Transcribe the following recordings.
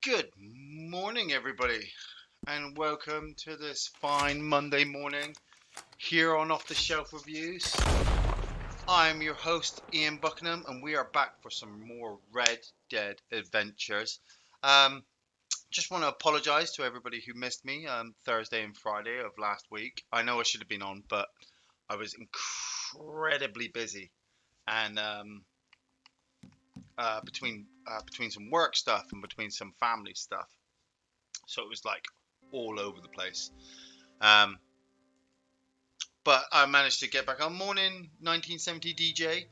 Good morning, everybody, and welcome to this fine Monday morning here on Off the Shelf Reviews. I'm your host, Ian Buckingham, and we are back for some more Red Dead adventures. Um, just want to apologize to everybody who missed me Thursday and Friday of last week. I know I should have been on, but I was incredibly busy, and between some work stuff and between some family stuff. So it was like all over the place. Um, but I managed to get back on. Morning 1970 DJ.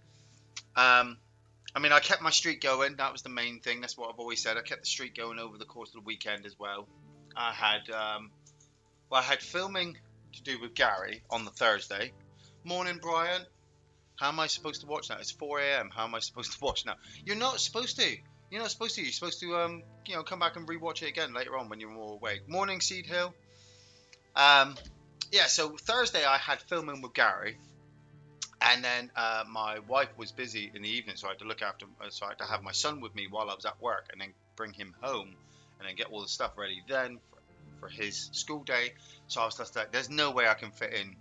Um, I mean, I kept my streak going. That was the main thing. That's what I've always said. I kept the streak going over the course of the weekend as well. I had I had filming to do with Gary on the Thursday. Morning, Brian. How am I supposed to watch that? It's 4 a.m. How am I supposed to watch now? You're not supposed to. You're not supposed to. You're supposed to come back and rewatch it again later on when you're more awake. Morning, Seed Hill. Um, yeah, so Thursday I had filming with Gary, and then my wife was busy in the evening, so I had to look after. So I had to have my son with me while I was at work, and then bring him home, and then get all the stuff ready then for his school day. So I was just like, "There's no way I can fit in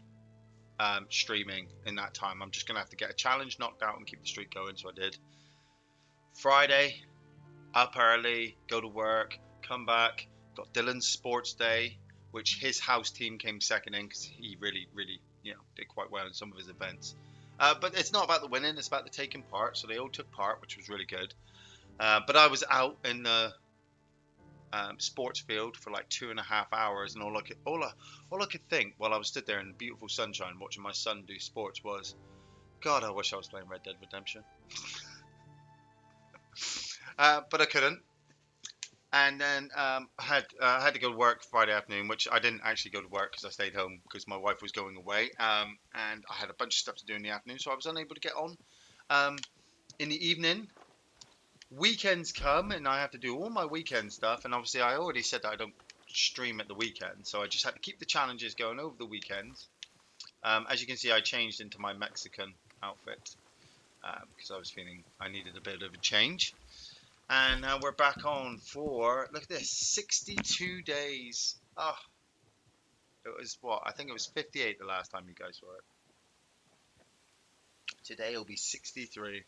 streaming in that time. I'm just gonna have to get a challenge knocked out and keep the streak going." So I did. Friday, up early, go to work, come back, got Dylan's sports day, which his house team came second in because he really, really, did quite well in some of his events. But it's not about the winning; it's about the taking part. So they all took part, which was really good. But I was out in the sports field for like 2.5 hours, and all I could think while I was stood there in the beautiful sunshine watching my son do sports was, God, I wish I was playing Red Dead Redemption. But I couldn't. And then I had to go to work Friday afternoon, which I didn't actually go to work because I stayed home because my wife was going away. And I had a bunch of stuff to do in the afternoon, so I was unable to get on. Um, in the evening, weekends come, and I have to do all my weekend stuff. And obviously, I already said that I don't stream at the weekend, so I just had to keep the challenges going over the weekends. As you can see, I changed into my Mexican outfit because I was feeling I needed a bit of a change. And now we're back on for, look at this, 62 days. Oh, it was what? I think it was 58 the last time you guys saw it. Today will be 63.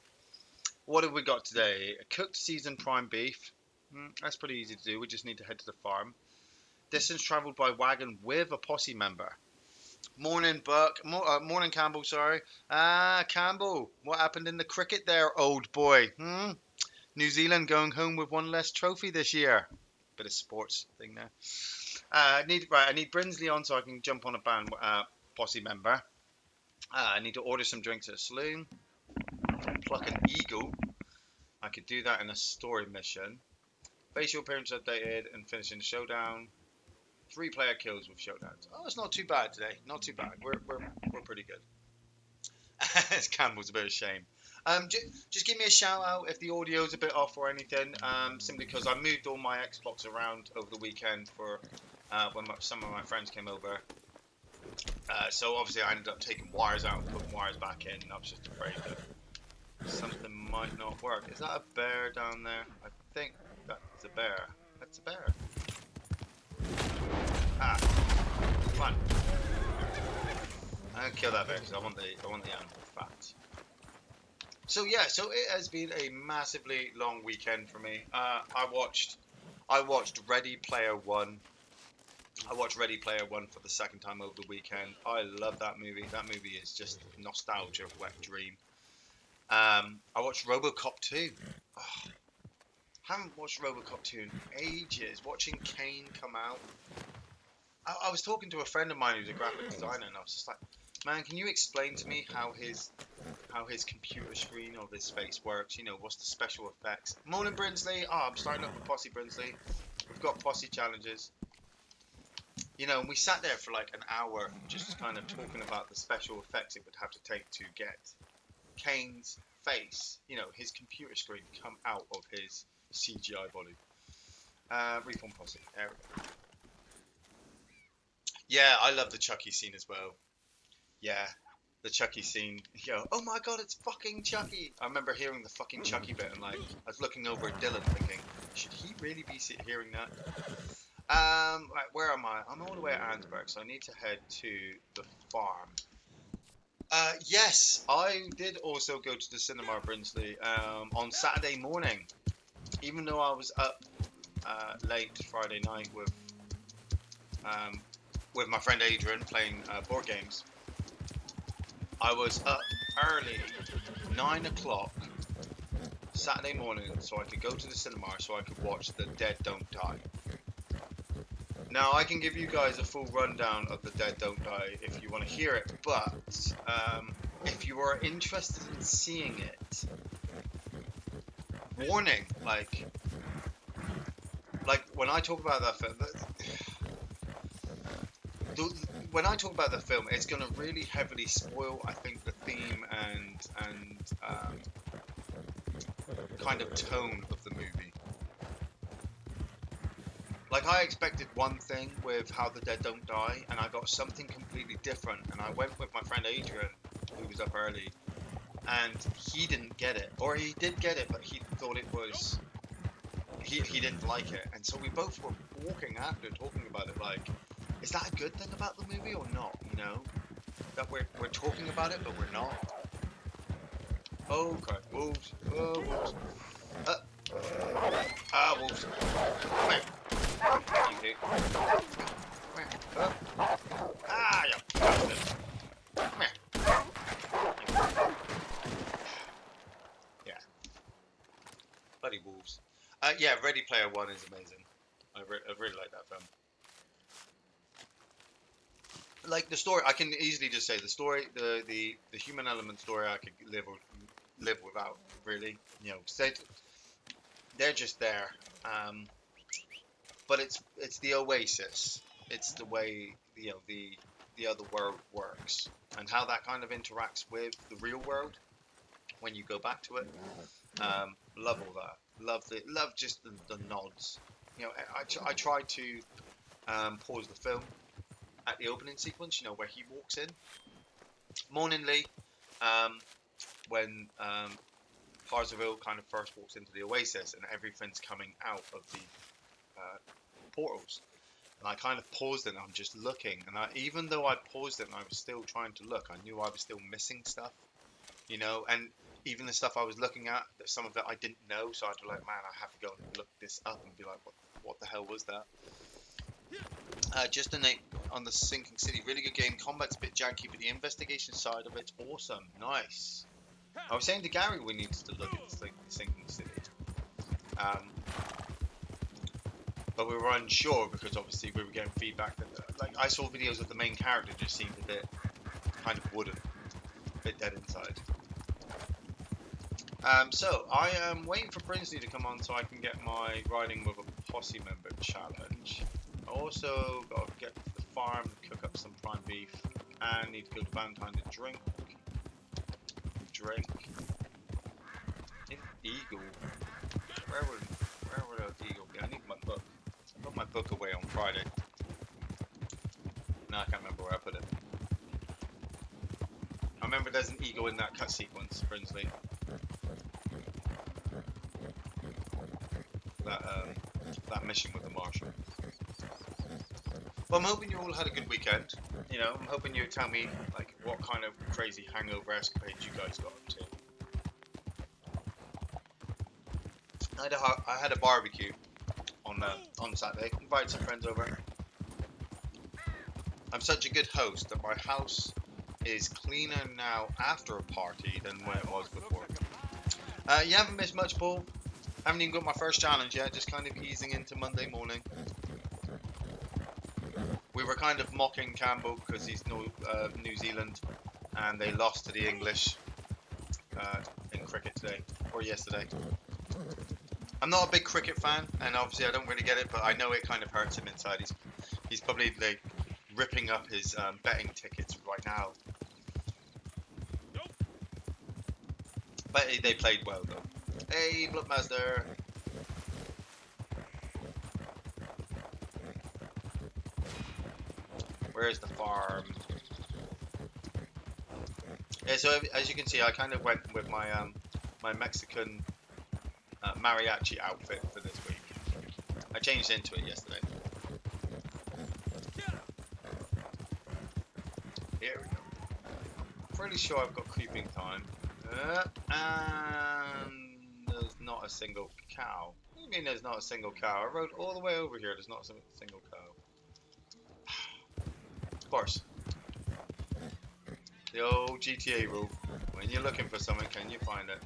What have we got today? A cooked seasoned prime beef. That's pretty easy to do. We just need to head to the farm. Distance travelled by wagon with a posse member. Morning, Buck. Morning, Campbell, sorry. Campbell, what happened in the cricket there, old boy? New Zealand going home with one less trophy this year. Bit of sports thing there. I need Brinsley on so I can jump on a band posse member. I need to order some drinks at a saloon. Pluck an eagle. I could do that in a story mission. Facial appearance updated and finishing the showdown. 3-player kills with showdowns. Oh, it's not too bad today. Not too bad. We're pretty good. Campbell's a bit of a shame. Just give me a shout out if the audio's a bit off or anything. Simply because I moved all my Xbox around over the weekend for when some of my friends came over. So obviously I ended up taking wires out and putting wires back in. And I was just afraid that something might not work. Is that a bear down there? I think that's a bear. That's a bear. Ah, come on. I'll kill that bear because I want the animal fat. So yeah, so it has been a massively long weekend for me. I watched Ready Player One. I watched Ready Player One for the second time over the weekend. I love that movie. That movie is just nostalgia, wet dream. I watched RoboCop 2. Oh, haven't watched RoboCop 2 in ages. Watching Kane come out. I was talking to a friend of mine who's a graphic designer, and I was just like, man, can you explain to me how his computer screen of his face works? What's the special effects? Morning, Brinsley. Oh, I'm starting up with Posse, Brinsley. We've got Posse challenges. And we sat there for like an hour just kind of talking about the special effects it would have to take to get Kane's face, his computer screen come out of his CGI body. Reform Posse. There we go. Yeah, I love the Chucky scene as well. Yeah, the Chucky scene, you know, oh my god, it's fucking Chucky. I remember hearing the fucking Chucky bit and like, I was looking over at Dylan thinking, should he really be hearing that? Right, where am I? I'm all the way at Ansburg, so I need to head to the farm. Yes, I did also go to the cinema, Brinsley, on Saturday morning. Even though I was up late Friday night with my friend Adrian playing board games, I was up early, 9 o'clock Saturday morning, so I could go to the cinema so I could watch The Dead Don't Die. Now, I can give you guys a full rundown of The Dead Don't Die if you want to hear it, but if you are interested in seeing it, warning, like when I talk about that film, when I talk about the film, it's going to really heavily spoil, I think, the theme and kind of tone of the movie. Like, I expected one thing with How the Dead Don't Die, and I got something completely different. And I went with my friend Adrian, who was up early, and he didn't get it. Or he did get it, but he thought it was... He didn't like it. And so we both were walking after, talking about it, like, is that a good thing about the movie or not, you know? That we're talking about it, but we're not. Oh, crap. Wolves. Oh, wolves. Wolves. Come here. You do. Come here. You bastard. Come here. Yeah. Bloody wolves. Yeah, Ready Player One is amazing. I really like that film. Like the story, I can easily just say the story, the human element story, I could live without, really. You know, 'cause they're just there. But it's the oasis. It's the way, you know, the other world works and how that kind of interacts with the real world when you go back to it. Love all that. Love just the nods. You know, I tried to pause the film at the opening sequence. You know, where he walks in. Morning, Lee. When Parsifal kind of first walks into the oasis and everything's coming out of the portals, and I kind of paused it and I'm just looking, and even though I paused it and I was still trying to look, I knew I was still missing stuff, you know, and even the stuff I was looking at, some of it I didn't know, so I had to like, man, I have to go and look this up and be like, what the hell was that? Just on the Sinking City, really good game. Combat's a bit janky, but the investigation side of it's awesome. Nice. I was saying to Gary we needed to look at the Sinking City. But we were unsure because obviously we were getting feedback that, like, I saw videos of the main character just seemed a bit kind of wooden, a bit dead inside. So I am waiting for Brinsley to come on so I can get my riding with a posse member challenge. I also got to get to the farm, cook up some prime beef, and need to go to Valentine to drink. Eagle. Where would an eagle be? I need my book. I put my book away on Friday. No, I can't remember where I put it. I remember there's an eagle in that cut sequence, Brinsley. That mission with the marshal. Well, I'm hoping you all had a good weekend. You know, I'm hoping you tell me like what kind of crazy hangover escapades you guys got up to. I had a barbecue on Saturday. Invited some friends over. I'm such a good host that my house is cleaner now after a party than when it was before. You haven't missed much, Paul. Haven't even got my first challenge yet. Just kind of easing into Monday morning. We were kind of mocking Campbell because he's New Zealand, and they lost to the English in cricket today or yesterday. I'm not a big cricket fan, and obviously I don't really get it, but I know it kind of hurts him inside. He's probably like ripping up his betting tickets right now. But they played well though. Hey, Bloodmaster. Where's the farm? Yeah, so as you can see, I kind of went with my my Mexican mariachi outfit for this week. I changed into it yesterday. Here we go. Pretty sure I've got creeping time. And there's not a single cow. What do you mean there's not a single cow? I rode all the way over here. There's not a single cow. Of course. The old GTA rule. When you're looking for something, can you find it?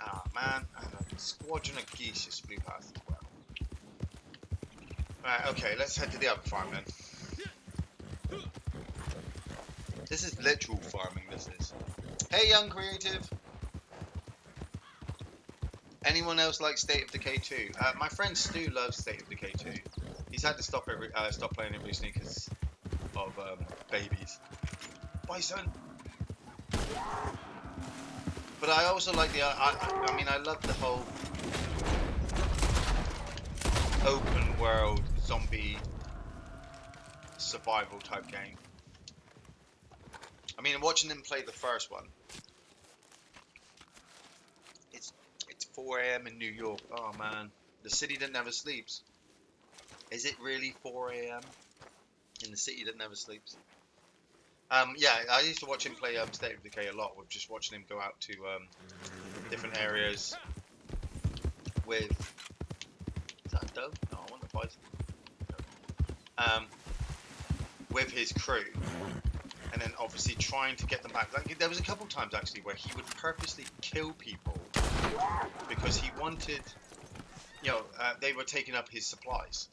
Ah, man. And a squadron of geese just flew past as well. Right, okay, let's head to the other farm then. This is literal farming, this is. Hey, young creative. Anyone else like State of Decay 2? My friend Stu loves State of Decay 2. He's had to stop playing it recently because of babies. Bison. But I also like the. I mean, I love the whole open world zombie survival type game. I mean, watching them play the first one. It's 4 a.m. in New York. Oh man, the city that never sleeps. Is it really 4 a.m. in the city that never sleeps? Yeah, I used to watch him play State of Decay a lot. With just watching him go out to different areas with. Is that a dove? No, I want a bison. With his crew, and then obviously trying to get them back. Like there was a couple times actually where he would purposely kill people because he wanted, they were taking up his supplies.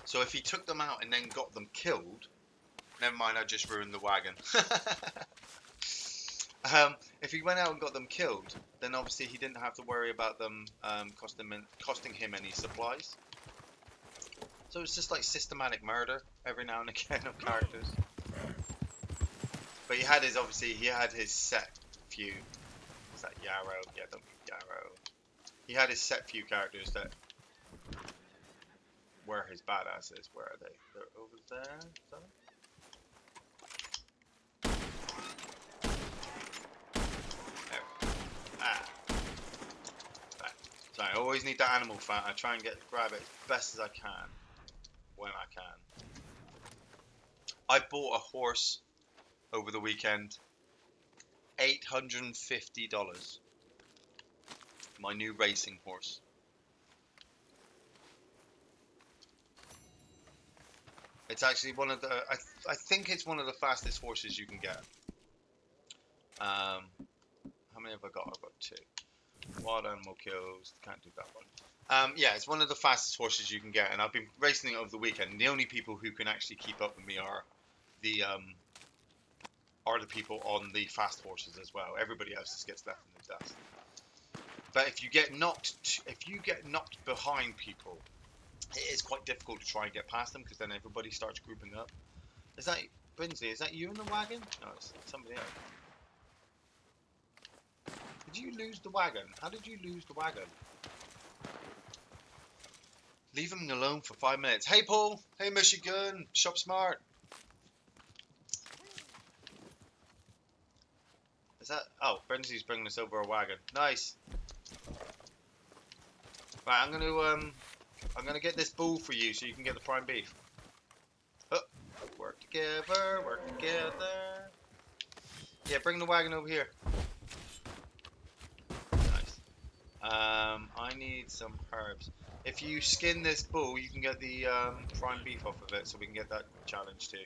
So if he took them out and then got them killed, never mind, I just ruined the wagon. If he went out and got them killed, then obviously he didn't have to worry about them costing him any supplies. So it's just like systematic murder every now and again of characters. But he had his set few. Is that Yarrow? Yeah, don't be Yarrow. He had his set few characters that were his badasses. Where are they? They're over there. So I always need that animal fat. I try and grab it as best as I can when I can. I bought a horse over the weekend. $850. My new racing horse. It's actually one of the. I think it's one of the fastest horses you can get. How many have I got? I've got 2. Wild animal kills. Can't do that one. Yeah, it's one of the fastest horses you can get, and I've been racing it over the weekend. And the only people who can actually keep up with me are the people on the fast horses as well. Everybody else just gets left in the dust. But if you get knocked behind people, it is quite difficult to try and get past them because then everybody starts grouping up. Is that Brinsley? Is that you in the wagon? No, it's somebody else. Did you lose the wagon? How did you lose the wagon? Leave him alone for 5 minutes. Hey, Paul. Hey, Michigan. Shop smart. Is that? Oh, Brinsley's bringing us over a wagon. Nice. Right, I'm gonna get this bull for you so you can get the prime beef. Oh, work together, work together. Yeah, bring the wagon over here. Nice. I need some herbs. If you skin this bull, you can get the prime beef off of it, so we can get that challenge too.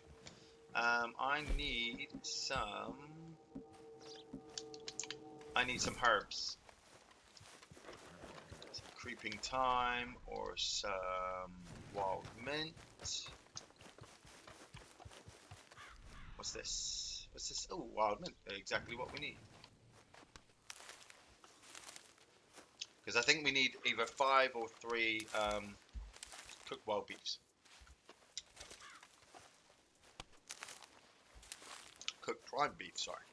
I need some herbs. Some creeping thyme or some wild mint. What's this? What's this? Oh, wild mint. Exactly what we need. Because I think we need either 5 or 3 cooked wild beefs. Cooked prime beef, sorry.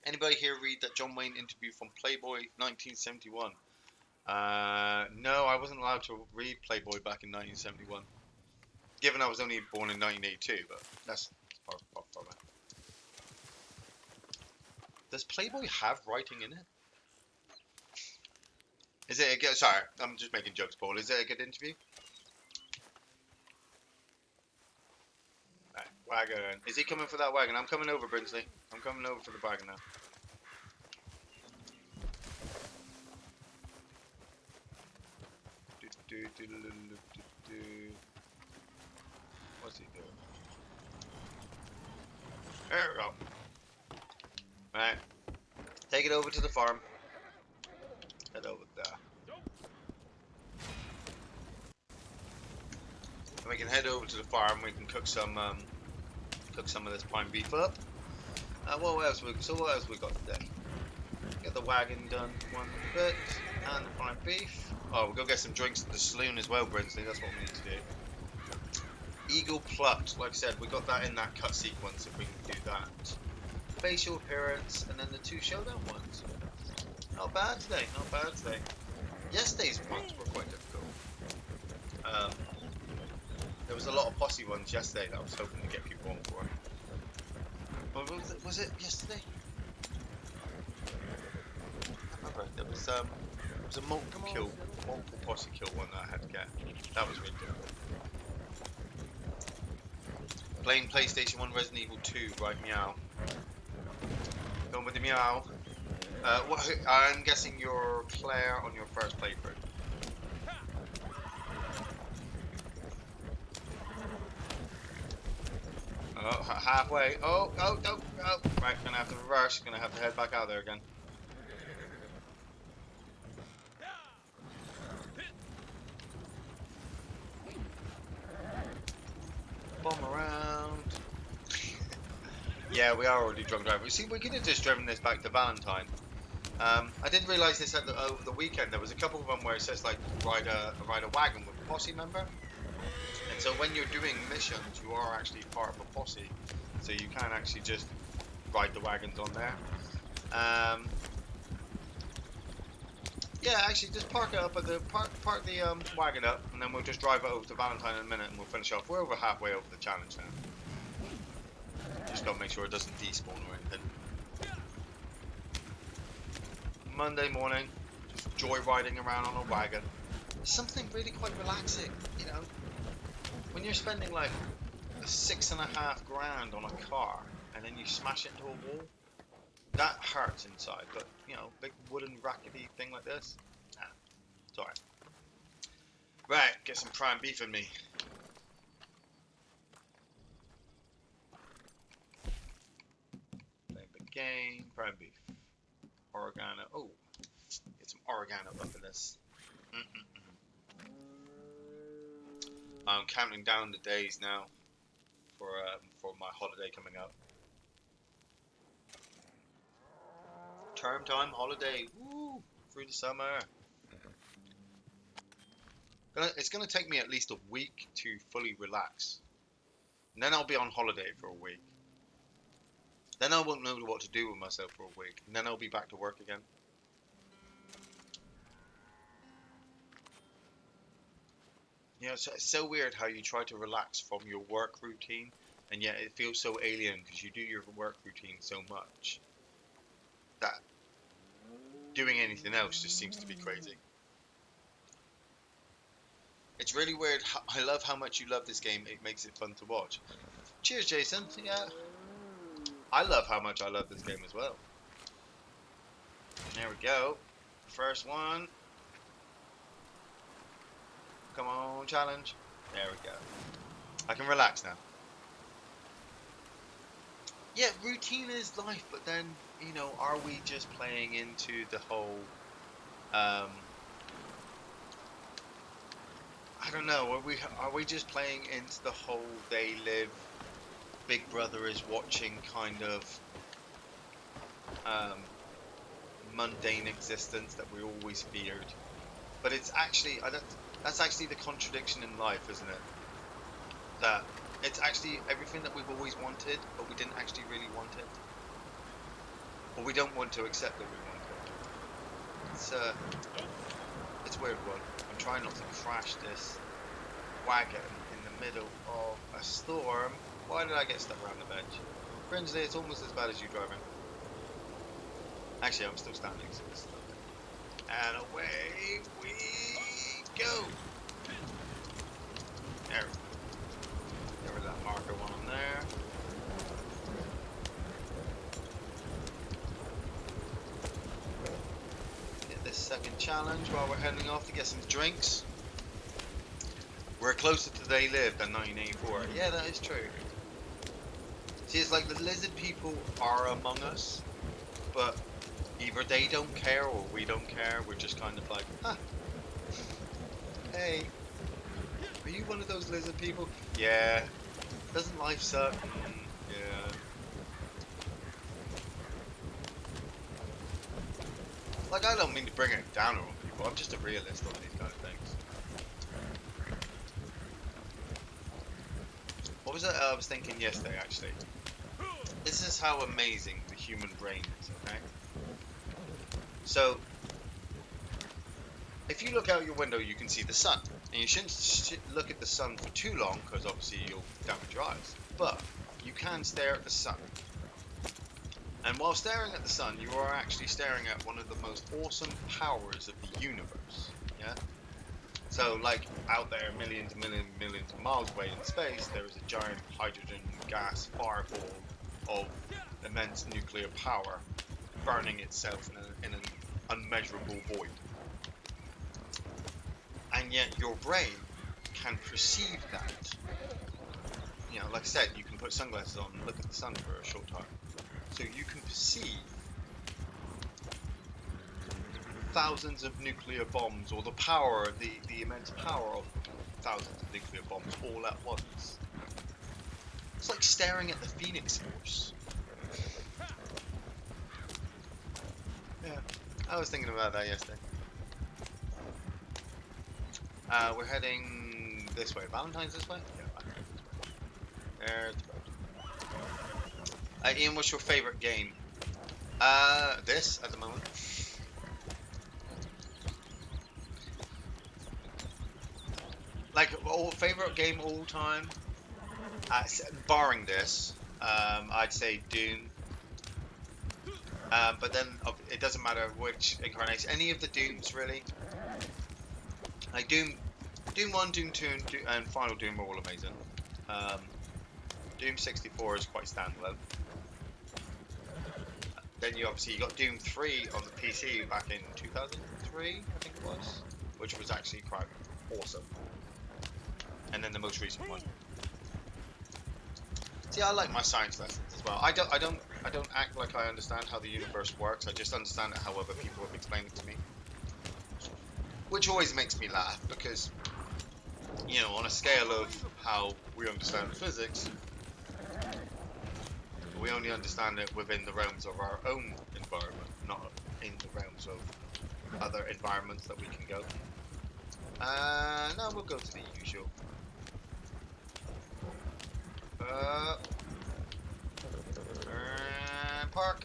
Anybody here read that John Wayne interview from Playboy 1971? No, I wasn't allowed to read Playboy back in 1971. Given I was only born in 1982, but that's far from it. Does Playboy have writing in it? Is it a good... Sorry, I'm just making jokes, Paul. Is it a good interview? Right, Wagon. Is he coming for that wagon? I'm coming over, Brinsley. I'm coming over for the wagon now. What's he doing? There we go. Right. Take it over to the farm. Head over there. And we can head over to the farm. We can cook some of this prime beef up. What else we got today? Get the wagon done one bit, and the prime beef. Oh, we'll go get some drinks at the saloon as well, Brinsley. That's what we need to do. Eagle plucked. Like I said, we got that in that cut sequence. If we can do that. Facial appearance, and then the 2 showdown ones. Not bad today. Not bad today. Yesterday's ones were quite difficult. There was a lot of posse ones yesterday that I was hoping to get people on for. But was it yesterday? I can't remember. There was a multiple posse kill one that I had to get. That was really difficult. Playing PlayStation 1 Resident Evil 2, right, meow. Going with the meow. I'm guessing you're Claire on your first playthrough. Oh, halfway. Oh. Right, gonna have to reverse. Gonna have to head back out there again. Bomb around. Yeah, we are already drunk driving. See, we could have just driven this back to Valentine. I didn't realise this over the weekend. There was a couple of them where it says like ride a wagon with a posse member. And so when you're doing missions, you are actually part of a posse. So you can actually just ride the wagons on there. Yeah, actually, just park it up at the park the wagon up, and then we'll just drive it over to Valentine in a minute, and we'll finish off. We're over halfway over the challenge now. Just gotta make sure it doesn't despawn or anything. Monday morning, just joyriding around on a wagon. Something really quite relaxing, you know. When you're spending like $6.5 grand on a car, and then you smash it into a wall, that hurts inside. But you know, big wooden rackety thing like this, it's alright. Right, get some prime beef in me. Play the game, prime beef, oregano. Oh, get some oregano up in this. I'm counting down the days now for my holiday coming up. Term time holiday, woo, through the summer. It's gonna take me at least a week to fully relax, and then I'll be on holiday for a week. Then I won't know what to do with myself for a week, and then I'll be back to work again. You know, it's so weird how you try to relax from your work routine, and yet it feels so alien because you do your work routine so much that doing anything else just seems to be crazy. It's really weird. I love how much you love this game. It makes it fun to watch. Cheers, Jason. Yeah. I love how much I love this game as well. There we go. First one. Come on, challenge. There we go. I can relax now. Yeah, routine is life, but then, you know, are we just playing into the whole, I don't know, are we just playing into the whole they live, Big Brother is watching kind of mundane existence that we always feared? But it's actually, that's actually the contradiction in life, isn't it? That it's actually everything that we've always wanted, but we didn't actually really want it. Or we don't want to accept that we want it. It's a weird one. I'm trying not to crash this wagon in the middle of a storm. Why did I get stuck around the bench? Brinsley, it's almost as bad as you driving. Actually, I'm still standing, so this is okay. And away we go. There. Get rid of that marker one on there. Get this second challenge while we're heading off to get some drinks. We're closer to they live than 1984. Yeah, that is true. See, it's like the lizard people are among us, but either they don't care or we don't care. We're just kind of like, huh, hey, are you one of those lizard people? Yeah. Doesn't life suck? Yeah. Like, I don't mean to bring it down on people. I'm just a realist on these kind of things. What was it I was thinking yesterday, actually? This is how amazing the human brain is, okay? So, if you look out your window, you can see the sun. And you shouldn't look at the sun for too long, because obviously you'll damage your eyes. But, you can stare at the sun. And while staring at the sun, you are actually staring at one of the most awesome powers of the universe. Yeah? So, like, out there, millions and millions and millions of miles away in space, there is a giant hydrogen gas fireball of immense nuclear power burning itself in an unmeasurable void. And yet your brain can perceive that. You know, like I said, you can put sunglasses on and look at the sun for a short time. So you can perceive thousands of nuclear bombs, or the power, the immense power of thousands of nuclear bombs all at once. It's like staring at the Phoenix Force. Yeah, I was thinking about that yesterday. We're heading this way. Valentine's this way? Yeah, Valentine's this way. There's the road. Ian, what's your favourite game? This at the moment. Like, favourite game all time? Barring this, I'd say Doom. But then it doesn't matter which incarnation. Any of the Dooms, really. Like Doom 1, Doom 2, and Final Doom are all amazing. Doom 64 is quite standalone. Then you got Doom 3 on the PC back in 2003, I think it was, which was actually quite awesome. And then the most recent one. See, I like my science lessons as well. I don't act like I understand how the universe works. I just understand it however people have explained it to me, which always makes me laugh because, you know, on a scale of how we understand physics, we only understand it within the realms of our own environment, not in the realms of other environments that we can go. No, we'll go to the usual. Park.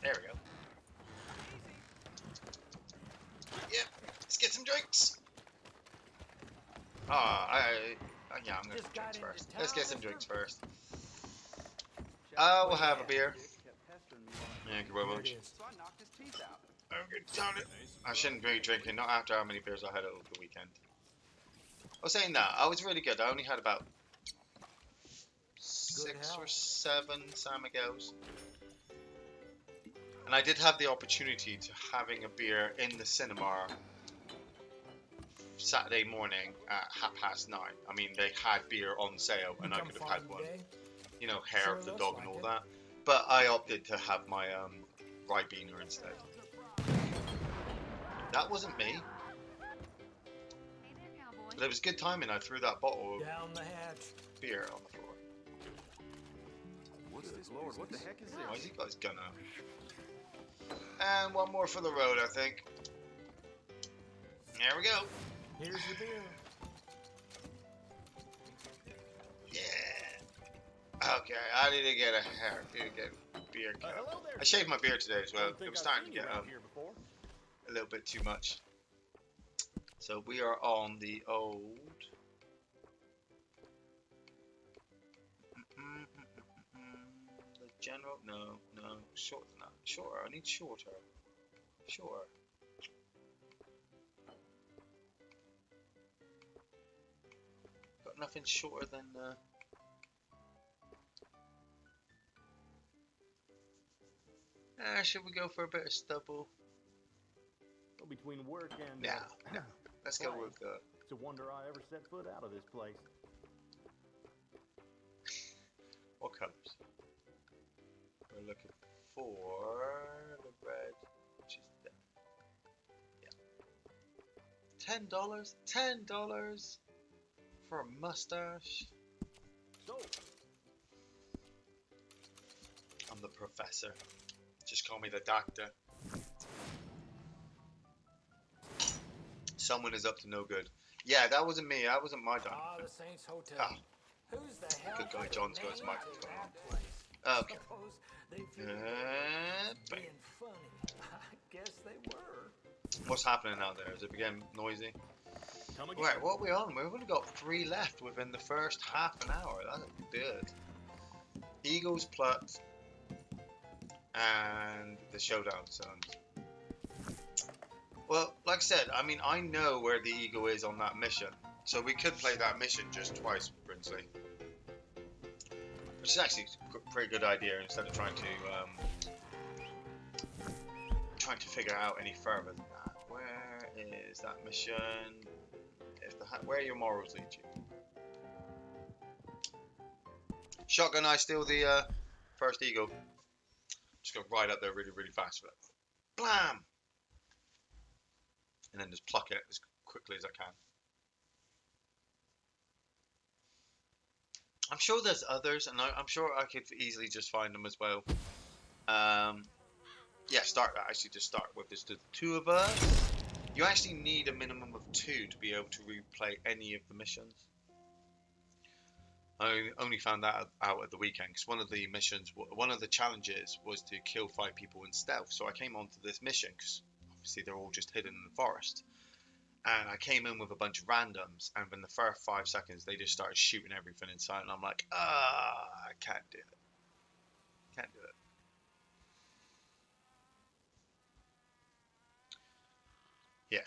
There we go. Yep. Let's get some drinks. Yeah, I'm gonna get drinks first. Let's get some drinks first. We'll have a beer. Thank you very much. I shouldn't be drinking, not after how many beers I had over the weekend. I was saying that, I was really good. I only had about 6 or 7 San Miguel's. And I did have the opportunity to having a beer in the cinema Saturday morning at 9:30. I mean, they had beer on sale and I could have had one. You know, hair of the dog and all that. But I opted to have my Ribena instead. That wasn't me. But it was good timing. I threw that bottle of beer on the floor. What's this, Lord? What the heck is this? Why has he got his gun out? And one more for the road, I think. There we go. Here's the beer. Yeah. Okay, I need to get a beer cup. I shaved my beard today as well. It was starting to get a little bit too much. So we are on the old. The general? No. No, shorter than that. Shorter. I need shorter. Sure. Got nothing shorter than. Should we go for a bit of stubble? Well, between work and No, no. Let's go play, with. It's a wonder I ever set foot out of this place. What colours? We're looking for the red, which is there. Yeah. $10. $10 for a mustache. So, I'm the professor. Just call me the doctor. Someone is up to no good. Yeah, that wasn't me. That wasn't my dog. The Saints Hotel. Ah. Who's the hell? Good guy, John's got his microphone that on. place? Okay. Suppose they figured Bang. being funny. I guess they were. What's happening out there? Is it getting noisy? come again. Right, what are we on? We've only got 3 left within the first half an hour. That's good. Eagles plucked and the Showdown Sons. Well, like I said, I mean, I know where the eagle is on that mission. So we could play that mission just twice, Brinsley. Which is actually a pretty good idea instead of trying to figure out any further than that. Where is that mission? Where your morals lead you? Shotgun, I steal the first eagle. Just go right up there really, really fast with it. Blam! And then just pluck it as quickly as I can. I'm sure there's others, and I'm sure I could easily just find them as well. Yeah, start that. Actually, just start with just the 2 of us. You actually need a minimum of 2 to be able to replay any of the missions. I only found that out at the weekend because one of the challenges was to kill 5 people in stealth. So I came onto this mission because obviously they're all just hidden in the forest. And I came in with a bunch of randoms, and in the first 5 seconds, they just started shooting everything in sight, and I'm like, I can't do it. Can't do it. Yeah.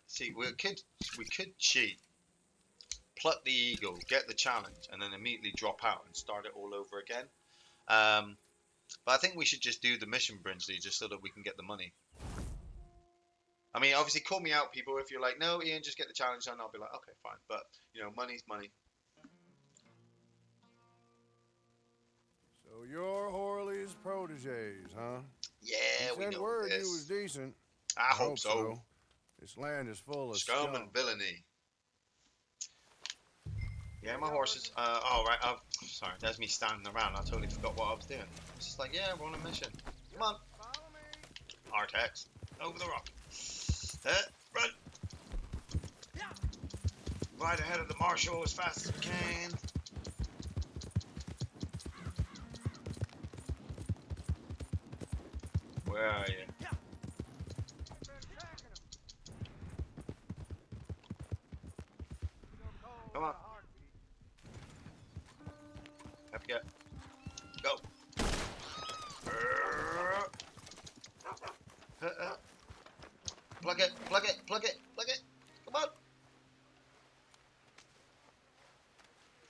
See, we could cheat, pluck the eagle, get the challenge, and then immediately drop out and start it all over again. But I think we should just do the mission, Brinsley, just so that we can get the money. I mean, obviously, call me out, people, if you're like, no, Ian, just get the challenge, and I'll be like, okay, fine. But, you know, money's money. So you're Horley's proteges, huh? Yeah, You we sent know word this. you was decent. I hope so. This land is full of Scum and villainy. Yeah, my horses. Oh, right. Sorry, there's me standing around. I totally forgot what I was doing. It's just like, yeah, we're on a mission. Come on. Artex. Over the rock. Run. Right ahead of the marshal as fast as we can. Where are you? Come on. Have to get. Go. Plug it, plug it, plug it, plug it. Come on.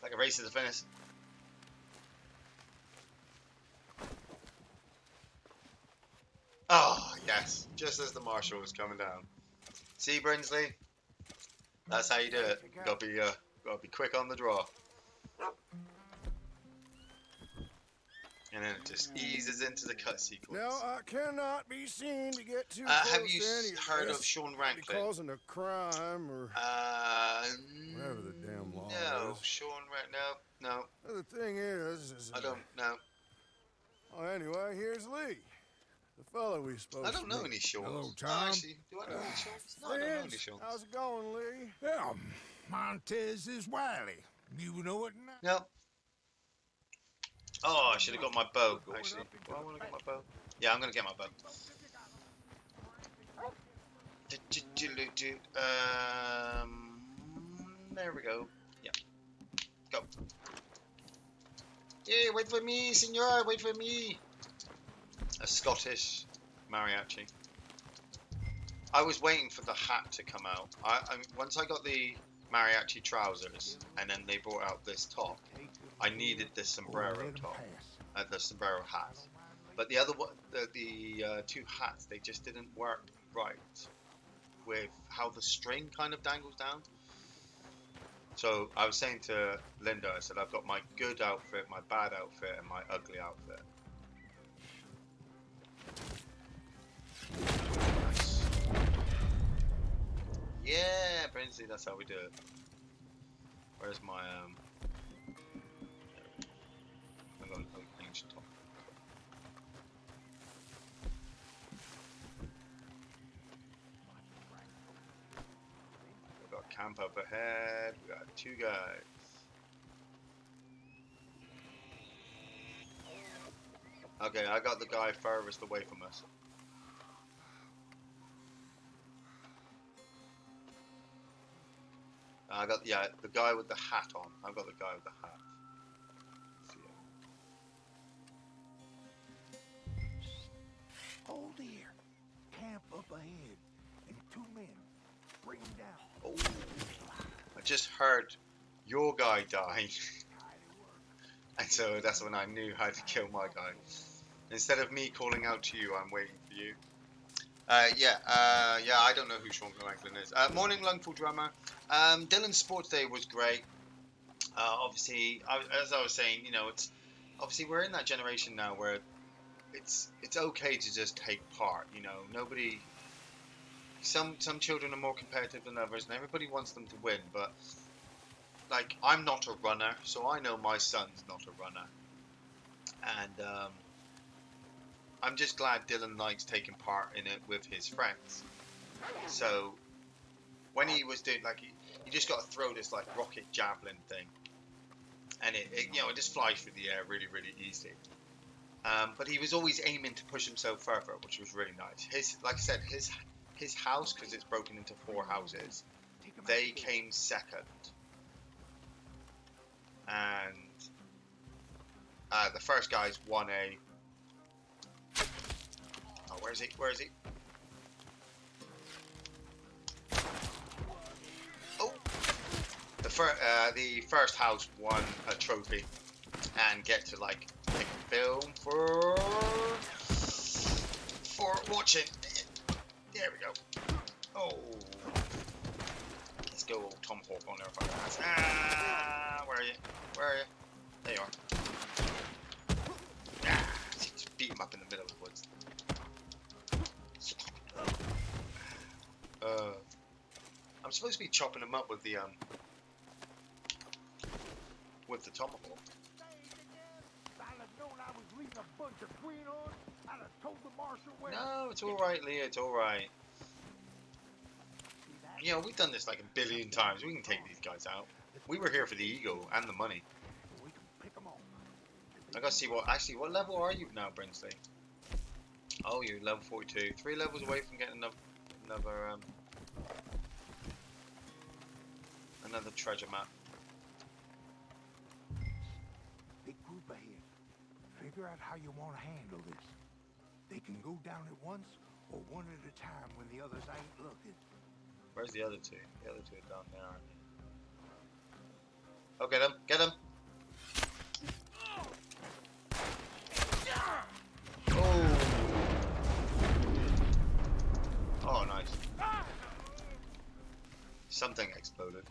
Like a race to the finish. Oh, yes. Just as the marshal was coming down. See, Brinsley? That's how you do it. You gotta be quick on the draw. And then it just eases into the cut sequence. Now I cannot be seen to get too have close you to any heard this. of Sean Be Radcliffe? causing a crime or whatever the damn law No, is. Sean Radcliffe. No, The thing is I don't know. Oh, anyway, here's Lee, the fellow we supposed I don't know to any meet. Seans. Hello, Oh, Tom. actually, do I know any Seans? No, I don't know any Friends, Seans. how's it going, Lee? Yeah, Montez is Wiley. You know it now? No. Oh, I should have got my bow, actually. Do I want to get my bow? Yeah, I'm going to get my bow. There we go. Yeah. Go. Hey, wait for me, senor. Wait for me. A Scottish mariachi. I was waiting for the hat to come out. Once I got the mariachi trousers, and then they brought out this top, I needed this sombrero top, the sombrero hat. But the other one, the two hats, they just didn't work right with how the string kind of dangles down. So I was saying to Linda, I said, I've got my good outfit, my bad outfit, and my ugly outfit. Nice. Yeah, Brinsley, that's how we do it. Where's my I'm going to ancient top. We've got camp up ahead. We got two guys. Okay, I got the guy furthest away from us. I got the guy with the hat on. I've got the guy with the hat. Hold here. Camp up ahead. And 2 men. Bring them down. Oh, I just heard your guy die. And so that's when I knew how to kill my guy. Instead of me calling out to you, I'm waiting for you. Yeah, I don't know who Sean Franklin is. Morning, Lungful Drummer. Dylan's Sports Day was great. Obviously, as I was saying, you know, it's obviously we're in that generation now where it's okay to just take part. You know, nobody. Some children are more competitive than others, and everybody wants them to win. But like, I'm not a runner, so I know my son's not a runner, and I'm just glad Dylan likes taking part in it with his friends. So when he was doing, like, you just got to throw this like rocket javelin thing, and it you know, it just flies through the air really, really easy. But he was always aiming to push himself further, which was really nice. Like I said, his house, because it's broken into 4 houses, they came second, and the first guy's won a. Oh, where is he? Where is he? Oh, the first house won a trophy and get to like take a film for watching. There we go. Oh, let's go, Tomahawk on there. Ah, where are you? Where are you? There you are. Ah, just beat him up in the middle of the woods. I'm supposed to be chopping him up with the tomahawk. No, it's all right, Leah. It's all right. You know, we've done this like a billion times. We can take these guys out. We were here for the ego and the money. I gotta see what level are you now, Brinsley? Oh, you're level 42. 3 levels away from getting another treasure map. Big group ahead. Figure out how you want to handle this. They can go down at once or one at a time when the others ain't looking. Where's the other two? The other two are down there, aren't they? Oh, get him! Get him! Oh! Oh, nice. Something exploded.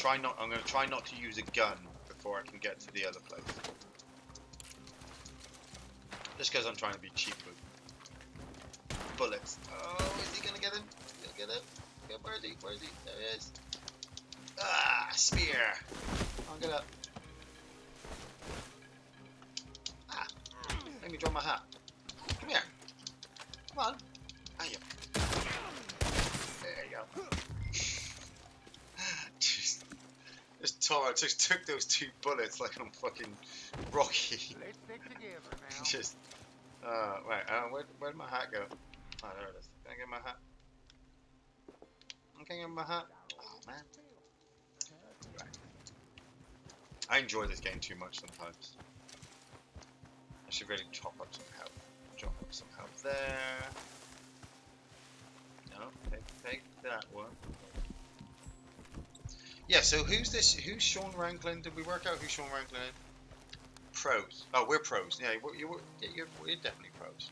I'm gonna try not to use a gun before I can get to the other place. Just because I'm trying to be cheap with bullets. Oh, is he gonna get him? Is he gonna get him? Okay, where is he? Where is he? There he is. Ah, spear. I'll get up. Ah, let me drop my hat. Come here. Come on. Ah, yeah. There you go. Just took those 2 bullets like I'm fucking Rocky. Let's stick together now. Just, right, where'd my hat go? Oh, there it is. Can I get my hat? Okay, in my hat. Oh man. Right. I enjoy this game too much sometimes. I should really chop up some health. Chop up some health there. No, take that one. Yeah, so who's this? Who's Sean Ranklin? Did we work out who Sean Ranklin is? Pros. Oh, we're pros. Yeah, you're definitely pros.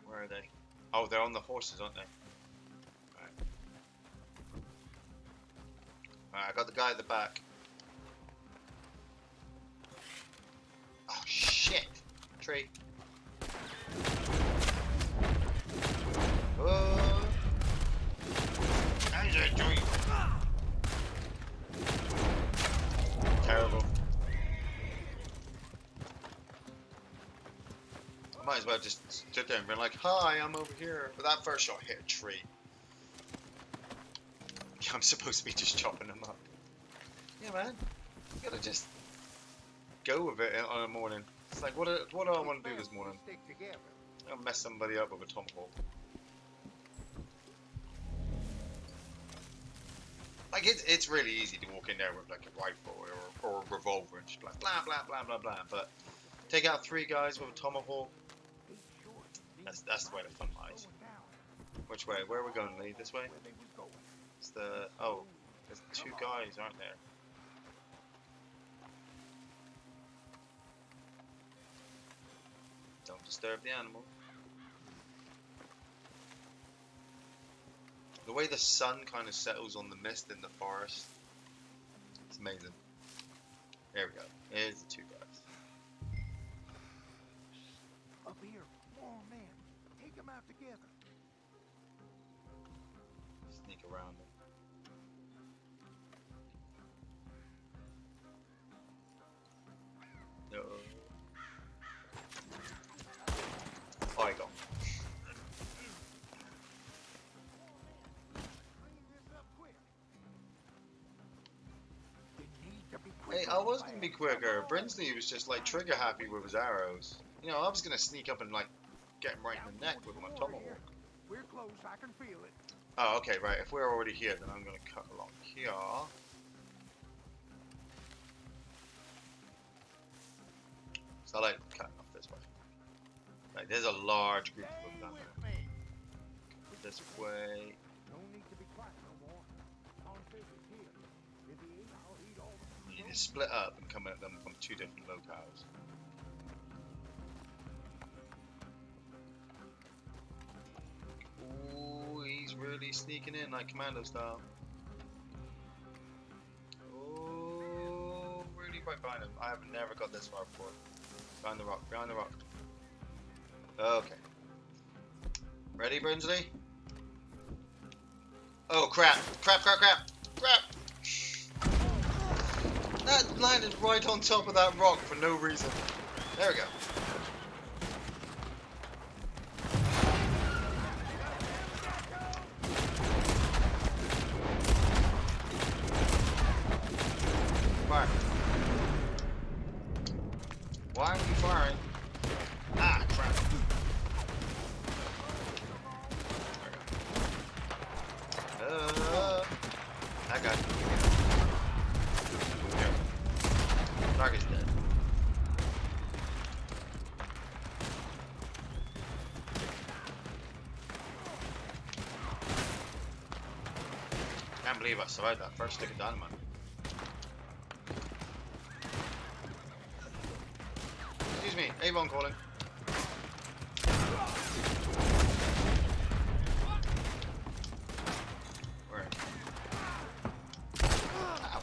Where are they? Oh, they're on the horses, aren't they? Alright. Alright, I got the guy at the back. Oh, shit! Tree. Oh! How's that tree? Terrible. I might as well just stood there and been like, hi, I'm over here. But that first shot hit a tree. I'm supposed to be just chopping them up. Yeah, man. You gotta just go with it on a morning. It's like, what do I want to do this morning? Stick together. I'll mess somebody up with a tomahawk. Like, it's really easy to walk in there with like a rifle or a revolver and just like blah blah blah blah blah. But take out 3 guys with a tomahawk. That's the way the fun lies. Which way? Where are we going, Lee? This way? It's the there's 2 guys, aren't there? Don't disturb the animal. The way the sun kind of settles on the mist in the forest, it's amazing. There we go. There's the 2 guys. Up here, more men. Take them out together. Sneak around them. No. Oh, I got. Hey, I was gonna be quicker. Brinsley was just like trigger happy with his arrows. You know, I was gonna sneak up and like get him right in the neck with my tomahawk. We're close, I can feel it. Oh, okay, right. If we're already here, then I'm gonna cut along here. So I like cutting off this way. Like, there's a large group of them down there. Go this way. No need to be quiet no more. Posse is here. If he ain't, I'll eat all the You need to split up and come at them from 2 different locales. Ooh, he's really sneaking in like commando style. Oh, really right behind him. I have never got this far before. Behind the rock, behind the rock. Okay. Ready, Brinsley? Oh, crap. Crap, crap, crap. Crap. That landed right on top of that rock for no reason. There we go. Fire. Why are you firing? Ah, crap. I got it. There. Target's dead. Can't believe I survived that first stick of dynamite. Excuse me, Avon calling. Where? Ow.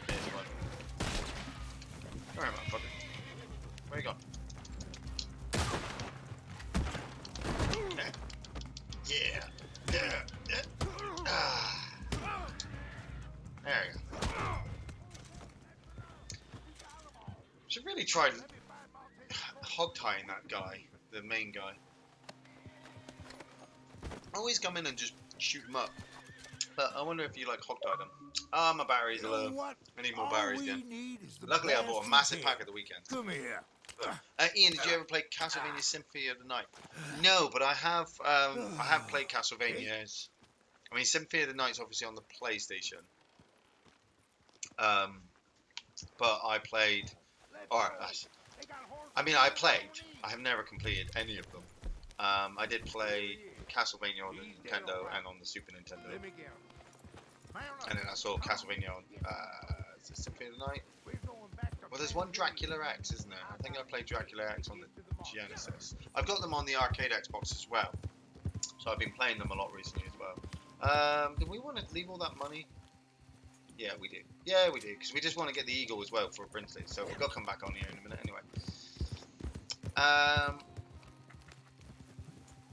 Here's one. Alright, motherfucker. Where you going? Yeah. Ah. There you go. Should really try hog tying that guy, the main guy. always come in and just shoot them up. But I wonder if you like hot dye them. Ah, my batteries You are know low. what? I need more All batteries we again. need is the Luckily, I bought a massive bastard's pack head. at the weekend. Come here. Ian, did you ever play Castlevania Symphony of the Night? No, but I have. I have played Castlevanias. I mean, Symphony of the Night's obviously on the PlayStation. Um, but I played. Or I played. I have never completed any of them. I did play Castlevania on the Nintendo and on the Super Nintendo, Let me get 'em. Mount up. and then I saw Castlevania on is it Symphony of the Night. We're going back to Well, there's one Dracula X, isn't there? I think I played Dracula X on the Genesis. I've got them on the arcade Xbox as well, so I've been playing them a lot recently as well. Do we want to leave all that money? Yeah, we do. Yeah, we do, because we just want to get the Eagle as well for Brinsley. So we've got to come back on here in a minute anyway.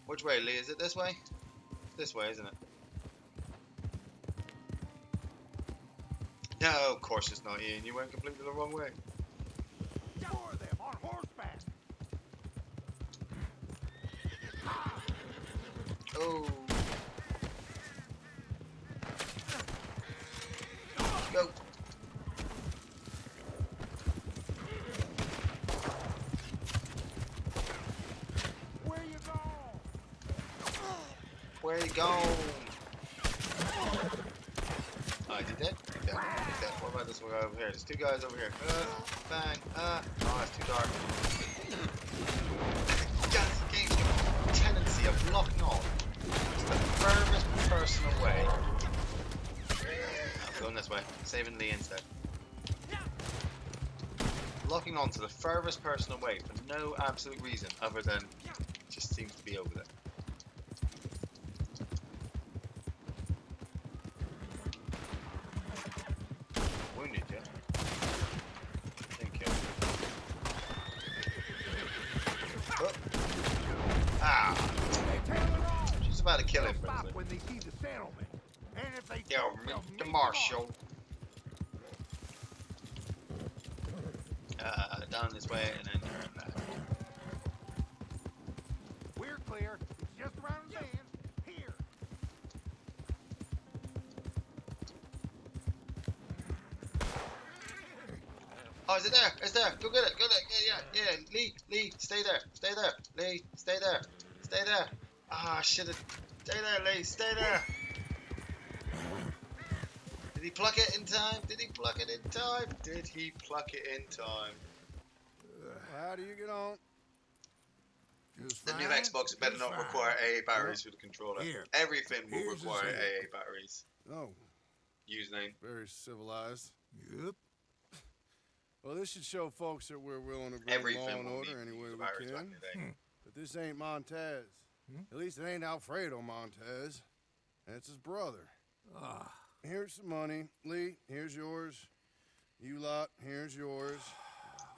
Which way, Lee? Is it this way? This way, isn't it? No, of course it's not, Ian. You went completely the wrong way. Four of them on horseback. Oh. Go. Where you going? Where you going? Oh, I did that? Okay. What about this one over here? There's two guys over here. Bang. Oh, it's too dark. Guys, the game's got a tendency of locking on to the furthest person away. I'm going this way. Saving Lee instead. Locking on to the furthest person away for no absolute reason other than it just seems to be over there. Wounded, yeah? Thank you. Oh. Ah! She's about to kill him, They'll stop Brinsley. when they see the settlement. And if they Yo, don't, they'll the meet marshal. Down this way and then turn back. We're clear. It's just around the bend. Here. Oh, is it there? It's there. Go get it. Go get it. Yeah. Lee, stay there. Stay there. Lee, stay there. Stay there. Ah, shit. Stay there, Lee. Stay there. Did he pluck it in time? Did he pluck it in time? Did he pluck it in time? How do you get on? Just The new fine. Xbox better Just not fine. require AA batteries for the controller. Here. Everything will Here's the require thing. AA batteries. Oh, Username. very civilized. Yep. Well, this should show folks that we're willing to bring Everything law and will order need any way we batteries back can. in the day. But this ain't Montez. At least it ain't Alfredo Montez. That's his brother. Ah. Here's some money. Lee, here's yours. You lot, here's yours.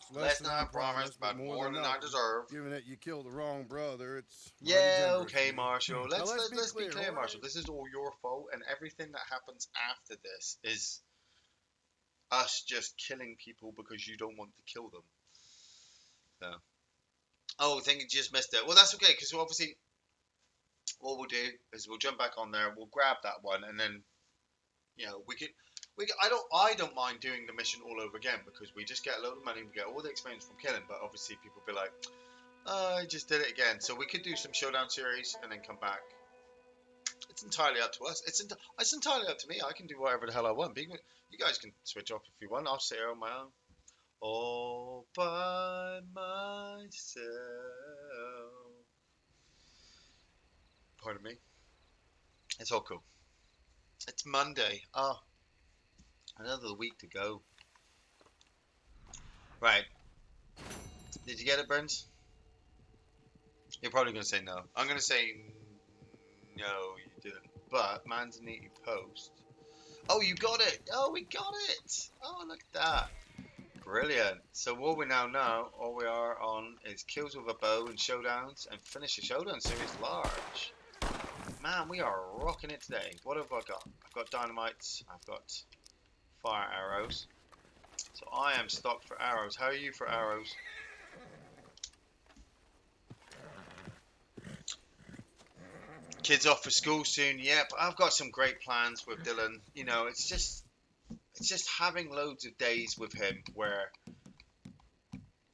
It's Less than I promised, but more than I nothing. deserve. Given that you killed the wrong brother, it's mighty Yeah, generous okay, of you. Marshall. Now, Let's be clear, all Marshall. right? This is all your fault, and everything that happens after this is us just killing people because you don't want to kill them. So. Oh, I think you just missed it. Well, that's okay, because obviously, what we'll do is we'll jump back on there, we'll grab that one, and then, you know, I don't mind doing the mission all over again because we just get a load of money, we get all the experience from killing, but obviously people be like, oh, I just did it again. So we could do some Showdown series and then come back. It's entirely up to us. It's entirely up to me. I can do whatever the hell I want. You guys can switch off if you want. I'll sit here on my own. All by myself. Pardon me. It's all cool. It's Monday. Oh, another week to go. Right. Did you get it, Burns? You're probably going to say no. I'm going to say no, you didn't. But Manzaniti Post. Oh, you got it. Oh, we got it. Oh, look at that. Brilliant. So what we now know, all we are on is kills with a bow and showdowns and finish the Showdown series large. Man, we are rocking it today. What have I got? I've got dynamites. I've got fire arrows. So I am stocked for arrows. How are you for arrows? Kids off for school soon. Yep, I've got some great plans with Dylan. You know, it's just having loads of days with him where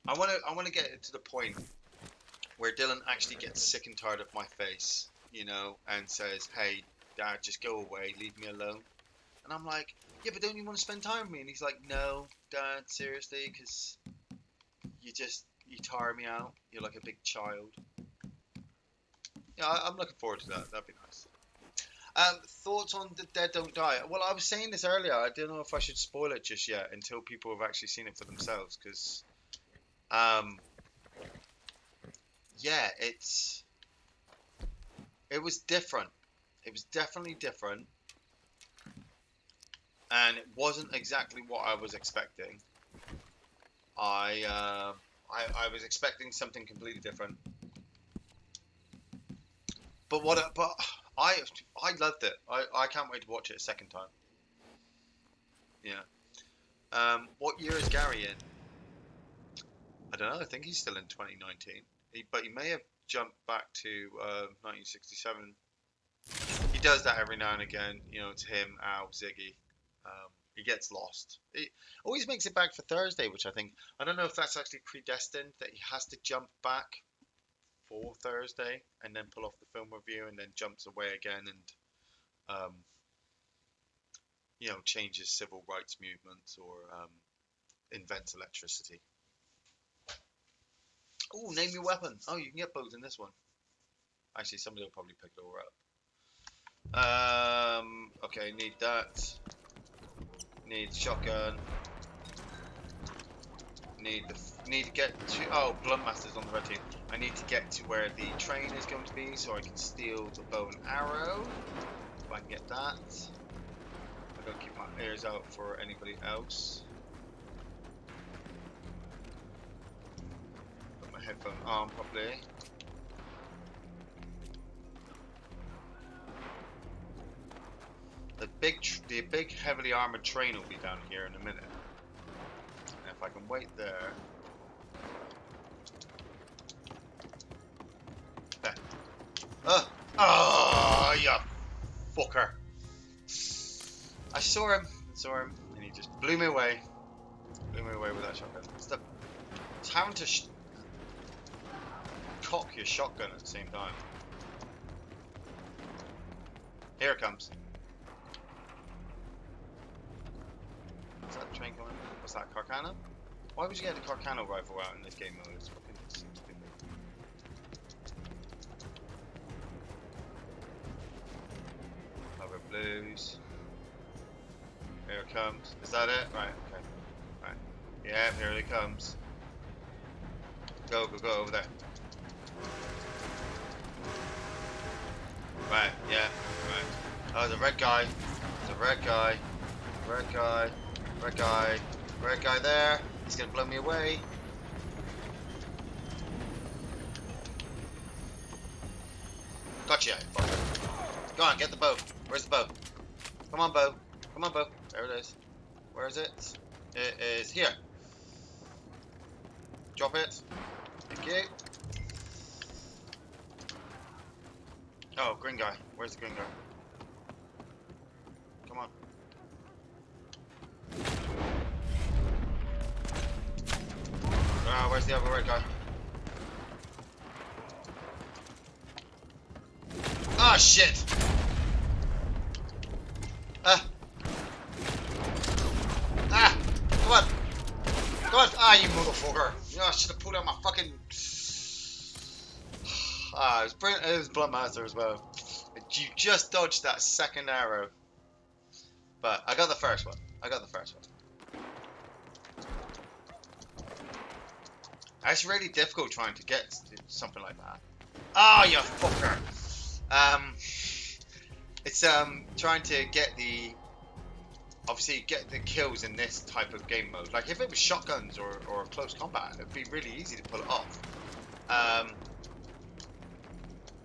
I want to get to the point where Dylan actually gets sick and tired of my face, you know, and says, "Hey, Dad, just go away, leave me alone." And I'm like, "Yeah, but don't you want to spend time with me?" And he's like, "No, Dad, seriously, because you tire me out. You're like a big child." Yeah, I'm looking forward to that. That'd be nice. Thoughts on The Dead Don't Die? Well, I was saying this earlier. I don't know if I should spoil it just yet until people have actually seen it for themselves, because um, yeah, it was different. It was definitely different, and it wasn't exactly what I was expecting. I was expecting something completely different, but I loved it. I can't wait to watch it a second time. Yeah. What year is Gary in? I don't know. I think he's still in 2019. But he may have jumped back to 1967. He does that every now and again. You know, it's him, Al, Ziggy. He gets lost. He always makes it back for Thursday, which I don't know if that's actually predestined that he has to jump back for Thursday and then pull off the film review and then jumps away again and you know, changes civil rights movements or invents electricity. Oh, name your weapon. Oh, you can get bows in this one. Actually, somebody will probably pick it all up. Okay, need that. Need shotgun. Need to get to. Oh, Bluntmaster's on the red team. I need to get to where the train is going to be, so I can steal the bow and arrow. If I can get that. I gotta keep my ears out for anybody else. Put my headphone on properly. The big heavily armored train will be down here in a minute. And if I can wait there. There. Oh, you fucker. I saw him, and he just blew me away. Blew me away with that shotgun. It's having to cock your shotgun at the same time. Here it comes. Is that train coming? What's that, Carcano? Why would you get the Carcano rifle out in this game mode? It's fucking stupid. Over blues. Here it comes. Is that it? Right, okay. Right. Yeah, here it comes. Go over there. Right, yeah, right. Oh, the red guy. There's a red guy. Red guy. Red guy. Red guy there. He's gonna blow me away. Gotcha, fucker. Go on, get the bow. Where's the bow? Come on, bow. Come on, bow. There it is. Where is it? It is here. Drop it. Thank you. Oh, green guy. Where's the green guy? Come on. Oh, where's the other red guy? Ah, oh, shit! Come on! Come on! Ah, you motherfucker! You know, I should have pulled out my fucking... Ah, it was Bluntmaster as well. You just dodged that second arrow. But I got the first one. It's really difficult trying to get something like that. Ah, oh, you fucker! It's trying to get the... Obviously, get the kills in this type of game mode. Like, if it was shotguns or close combat, it'd be really easy to pull it off.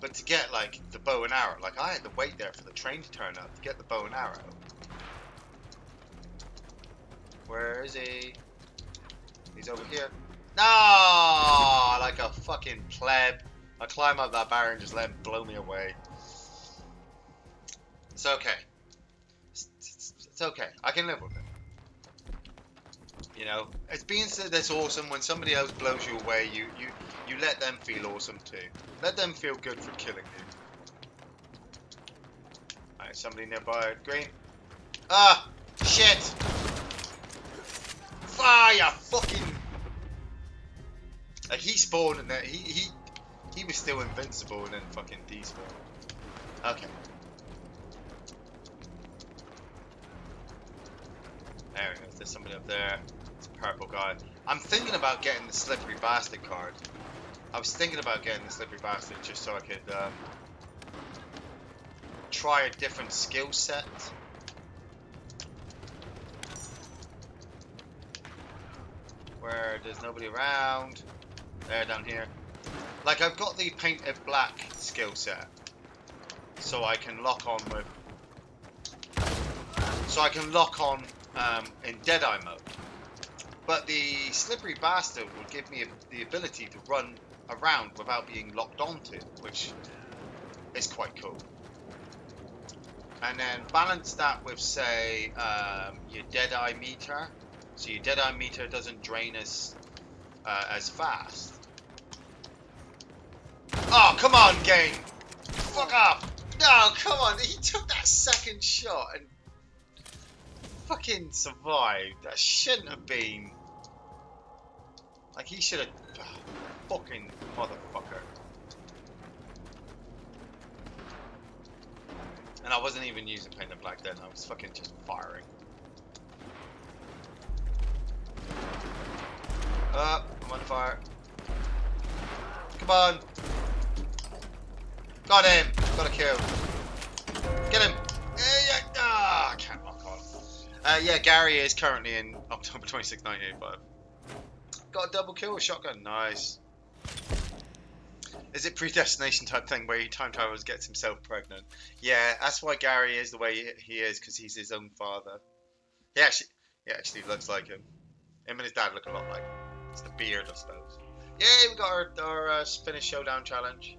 But to get, like, the bow and arrow, like, I had to wait there for the train to turn up to get the bow and arrow. Where is he? He's over here. No! Like a fucking pleb. I climb up that barrier and just let him blow me away. It's okay. It's okay. I can live with it. You know, it's being said that's awesome when somebody else blows you away. You let them feel awesome too. Let them feel good for killing you. Alright, somebody nearby. Green. Ah, shit. Fire, fucking. Like he spawned and then he was still invincible and then fucking despawned. Okay. There we go. There's somebody up there. It's a purple guy. I'm thinking about getting the slippery bastard card. I was thinking about getting the slippery bastard just so I could try a different skill set. Where there's nobody around. There, down here. Like I've got the painted black skill set, so I can lock on with. So I can lock on in Deadeye mode. But the slippery bastard would give me the ability to run around without being locked onto, which is quite cool. And then balance that with, say, your Deadeye meter. So your Deadeye meter doesn't drain as fast. Oh, come on, game! Fuck up! No, come on! He took that second shot and fucking survived. That shouldn't have been. Like, he should have. Fucking motherfucker. And I wasn't even using painted black then, I was fucking just firing. I'm on fire. Come on! Got him! Got a kill. Get him! I can't lock on. Yeah, Gary is currently in October 26, 1985. Got a double kill with shotgun. Nice. Is it predestination type thing where he time travels, gets himself pregnant? Yeah, that's why Gary is the way he is, because he's his own father. He actually looks like him. Him and his dad look a lot like him. It's the beard, I suppose. Yeah, we got our finish Showdown challenge.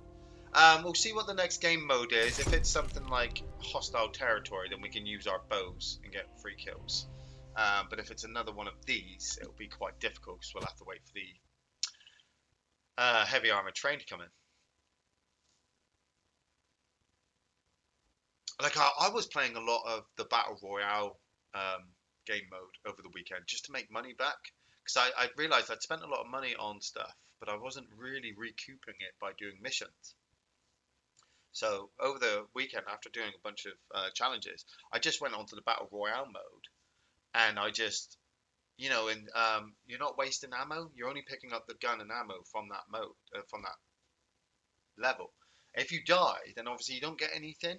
We'll see what the next game mode is. If it's something like hostile territory, then we can use our bows and get free kills. But if it's another one of these, it'll be quite difficult because we'll have to wait for the heavy armored train to come in. Like I was playing a lot of the Battle Royale game mode over the weekend just to make money back. Because I realised I'd spent a lot of money on stuff, but I wasn't really recouping it by doing missions. So over the weekend, after doing a bunch of challenges, I just went onto the Battle Royale mode, and I just, you know, and you're not wasting ammo. You're only picking up the gun and ammo from that mode, from that level. If you die, then obviously you don't get anything,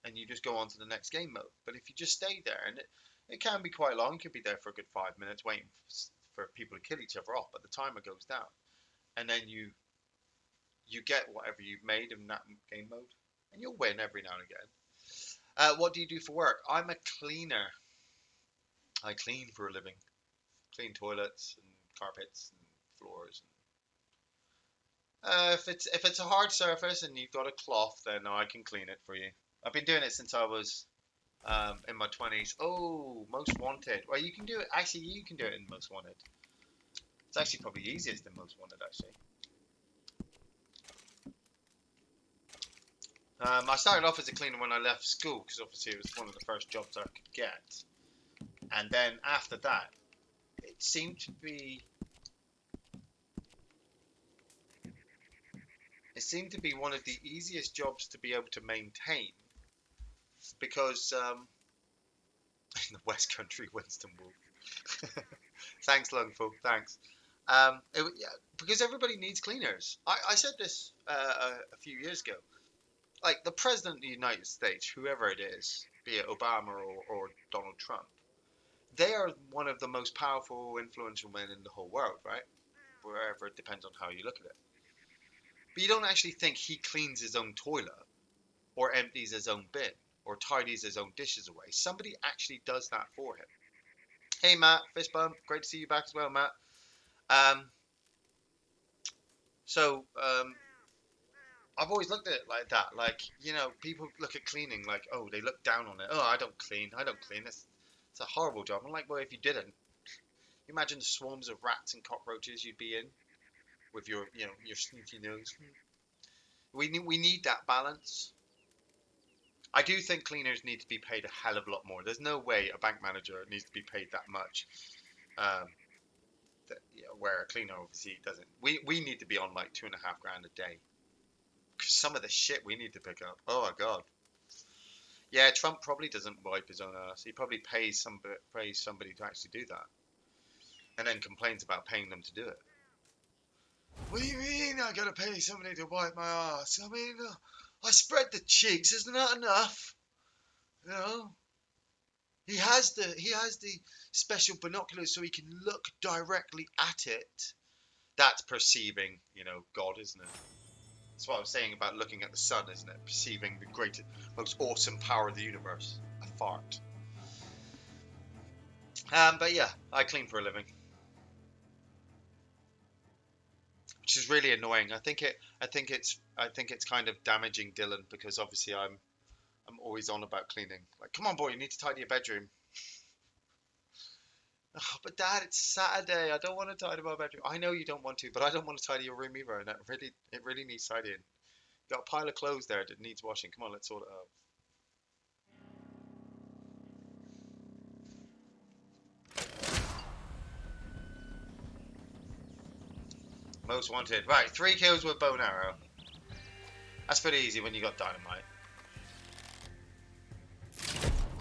and you just go on to the next game mode. But if you just stay there, and it can be quite long, you could be there for a good 5 minutes waiting for people to kill each other off, but the timer goes down, and then you get whatever you've made in that game mode, and you'll win every now and again. What do you do for work? I'm a cleaner. I clean for a living. Clean toilets and carpets and floors. If it's a hard surface and you've got a cloth, then I can clean it for you. I've been doing it since I was in my 20s. Oh, Most Wanted. Well, you can do it. Actually, you can do it in Most Wanted. It's actually probably easiest in Most Wanted, actually. I started off as a cleaner when I left school because obviously it was one of the first jobs I could get. And then after that, it seemed to be one of the easiest jobs to be able to maintain because in the West Country, Winston Wolf. Thanks, Lungful. Thanks. Yeah, because everybody needs cleaners. I said this a few years ago. Like the president of the United States, whoever it is, be it Obama or Donald Trump, they are one of the most powerful, influential men in the whole world, right? Wherever, it depends on how you look at it. But you don't actually think he cleans his own toilet or empties his own bin or tidies his own dishes away. Somebody actually does that for him. Hey, Matt, fist bump. Great to see you back as well, Matt. So I've always looked at it like that. Like, you know, people look at cleaning like, oh, they look down on it. Oh, I don't clean. I don't clean. It's a horrible job. I'm like, well, if you didn't, you imagine the swarms of rats and cockroaches you'd be in with your, you know, your sneaky nose. We need that balance. I do think cleaners need to be paid a hell of a lot more. There's no way a bank manager needs to be paid that much. You know, where a cleaner obviously doesn't. We need to be on like $2.5 grand a day. Cause some of the shit we need to pick up. Oh my god. Yeah, Trump probably doesn't wipe his own ass. He probably pays somebody to actually do that, and then complains about paying them to do it. What do you mean I gotta pay somebody to wipe my ass? I mean, I spread the cheeks. Isn't that enough? You know. He has the special binoculars so he can look directly at it. That's perceiving, you know, God, isn't it? That's what I was saying about looking at the sun, isn't it? Perceiving the greatest, most awesome power of the universe. A fart. But yeah, I clean for a living, which is really annoying. I think it's kind of damaging Dylan because obviously I'm always on about cleaning. Like, come on, boy, you need to tidy your bedroom. Oh, but Dad, it's Saturday. I don't want to tidy my bedroom. I know you don't want to, but I don't want to tidy your room either. And it really needs tidying. Got a pile of clothes there that needs washing. Come on, let's sort it out. Most wanted. Right, 3 kills with bow and arrow. That's pretty easy when you got dynamite.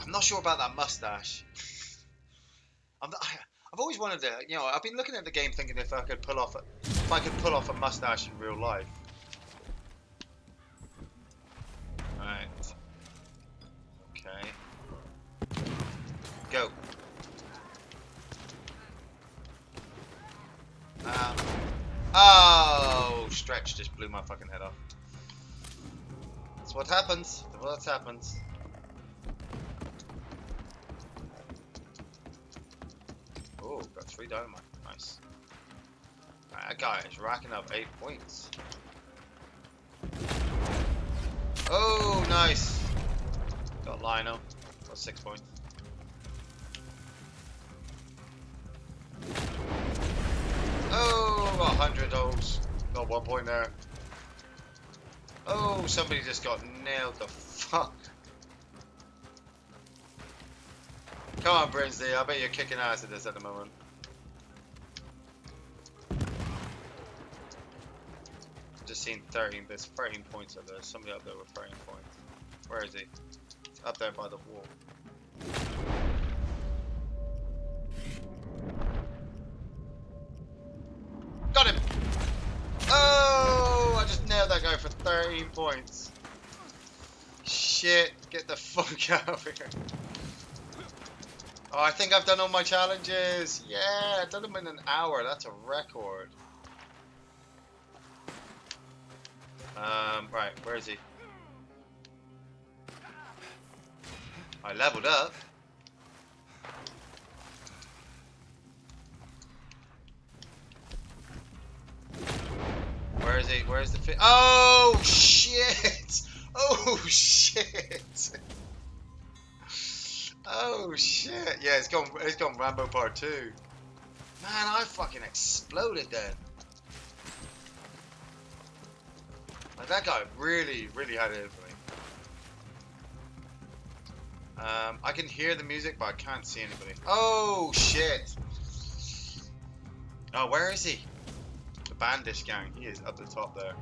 I'm not sure about that mustache. I've always wanted to, you know, I've been looking at the game thinking if I could pull off a mustache in real life. Right. Okay. Go. Oh, stretch just blew my fucking head off. That's what happens. That's what happens. Oh, got 3 dynamite. Nice. That guy is racking up 8 points. Oh, nice. Got Lionel. Got 6 points. Oh, got 100 holes. Got 1 point there. Oh, somebody just got nailed the fuck. Come on, Brinsley. I bet you're kicking ass at this at the moment. Just seen 13. There's 13 points up there. Somebody up there with 13 points. Where is he? He's up there by the wall. Got him! Oh! I just nailed that guy for 13 points. Shit. Get the fuck out of here. Oh, I think I've done all my challenges. Yeah, I've done them in an hour. That's a record. Right, where is he? I leveled up. Where is he? Where's the fit? Oh, shit! Oh, shit! Oh shit! Yeah, it's gone Rambo Part 2. Man, I fucking exploded then. Like, that guy really had it in for me. I can hear the music, but I can't see anybody. Oh shit! Oh, where is he? The Bandish gang. He is up the top there.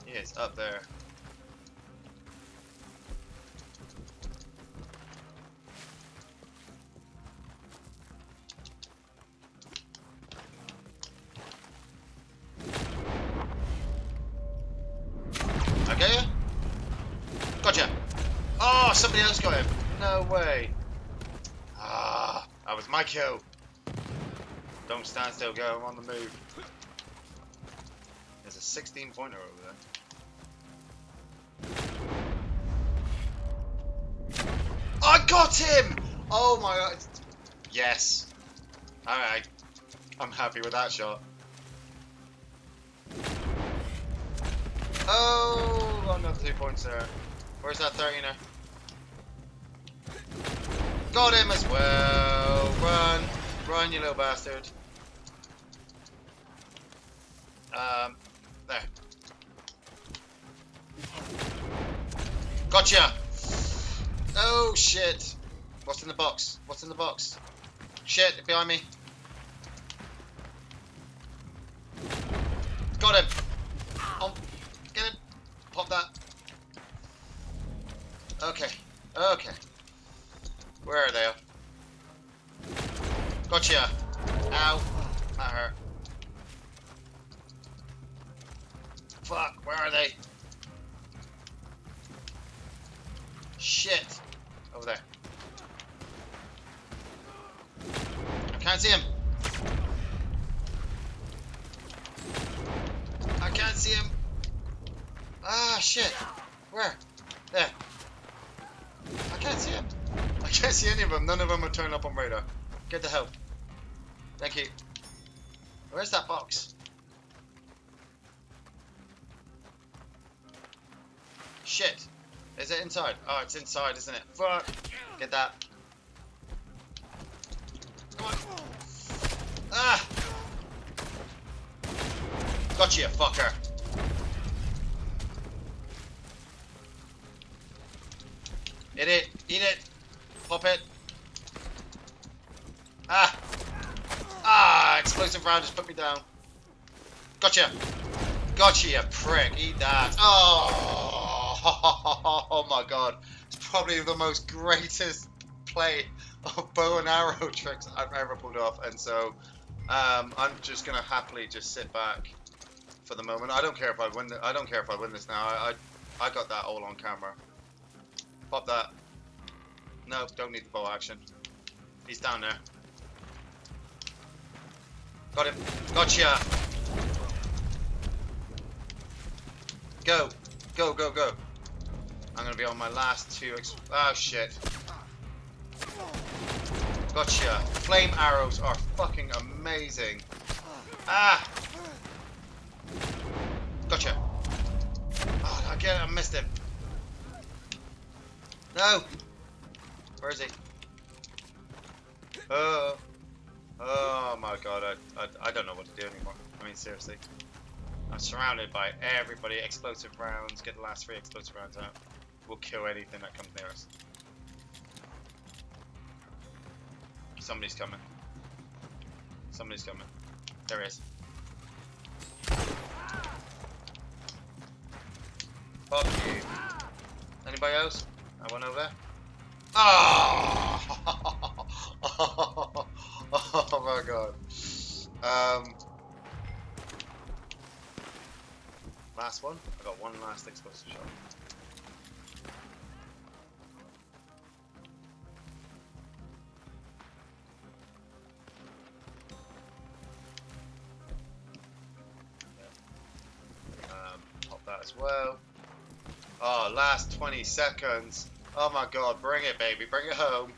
He is up there. Okay. Gotcha. Oh, somebody else got him. No way. Ah, that was my kill. Don't stand still, go. I'm on the move. There's a 16-pointer over there. I got him! Oh my god. Yes. Alright. I'm happy with that shot. Oh, got another 2 points there. Where's that 13er? Got him as well. Run. Run, you little bastard. There. Gotcha! Oh, shit. What's in the box? What's in the box? Shit, behind me. Got him. Oh, get him. Pop that. Okay. Okay. Where are they? Gotcha. Ow. That hurt. Fuck, where are they? Shit. Over there. I can't see him. I can't see him. Ah, shit. Where? There. I can't see him. I can't see any of them. None of them are turning up on radar. Get the help. Thank you. Where's that box? Shit. Is it inside? Oh, it's inside, isn't it? Fuck. Get that. Come on. Ah! Gotcha, you fucker. Eat it. Eat it. Pop it. Ah! Ah! Explosive round just put me down. Gotcha. Gotcha, you prick. Eat that. Oh! Oh my god. It's probably the most greatest play of bow and arrow tricks I've ever pulled off. And so, I'm just gonna happily just sit back for the moment. I don't care if I win. I don't care if I win this now. I got that all on camera. Pop that. No, don't need the bow action. He's down there. Got him. Gotcha. Go. Go, go, go. I'm going to be on my last two. Oh, shit. Gotcha. Flame arrows are fucking amazing. Ah. Gotcha. Oh, again, I missed him. No. Where is he? Oh. Oh my god, I don't know what to do anymore. I mean, seriously. I'm surrounded by everybody. Explosive rounds. Get the last 3 explosive rounds out. We'll kill anything that comes near us. Somebody's coming. Somebody's coming. There he is. Fuck you. Anybody else? I went over there. Oh! Oh my god. Last one. I got one last explosive shot. Pop that as well. Oh, last 20 seconds. Oh my god, bring it, baby. Bring it home.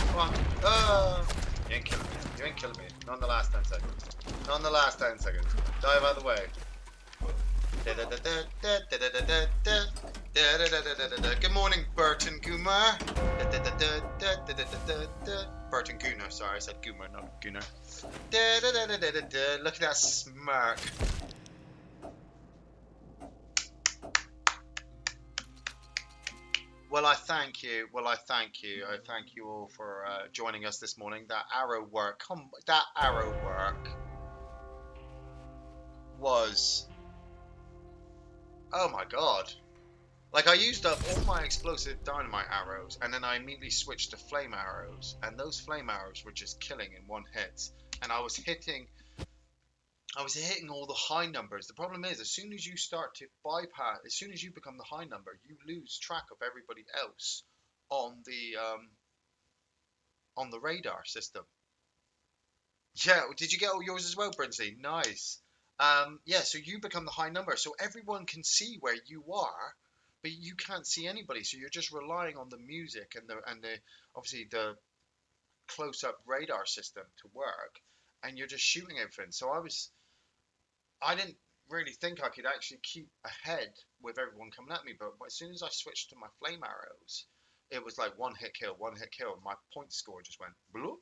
Come on. Oh. You ain't killing me. You ain't killing me. Not in the last 10 seconds. Not in the last 10 seconds. Dive out of the way. Good morning, Burton Goomer. Burton Gooner, sorry, I said Goomer, not Gooner. Look at that smirk. Well, I thank you. I thank you all for joining us this morning. That arrow work, that arrow work was, oh my god. Like, I used up all my explosive dynamite arrows, and then I immediately switched to flame arrows, and those flame arrows were just killing in one hit. And I was hitting all the high numbers. The problem is, as soon as you start to bypass, as soon as you become the high number, you lose track of everybody else on the radar system. Yeah, did you get all yours as well, Brinsley? Nice. Yeah, so you become the high number, so everyone can see where you are, but you can't see anybody. So you're just relying on the music and the obviously the close-up radar system to work, and you're just shooting everything. So I didn't really think I could actually keep ahead with everyone coming at me. But as soon as I switched to my flame arrows, it was like one hit kill, one hit kill. My point score just went bloop.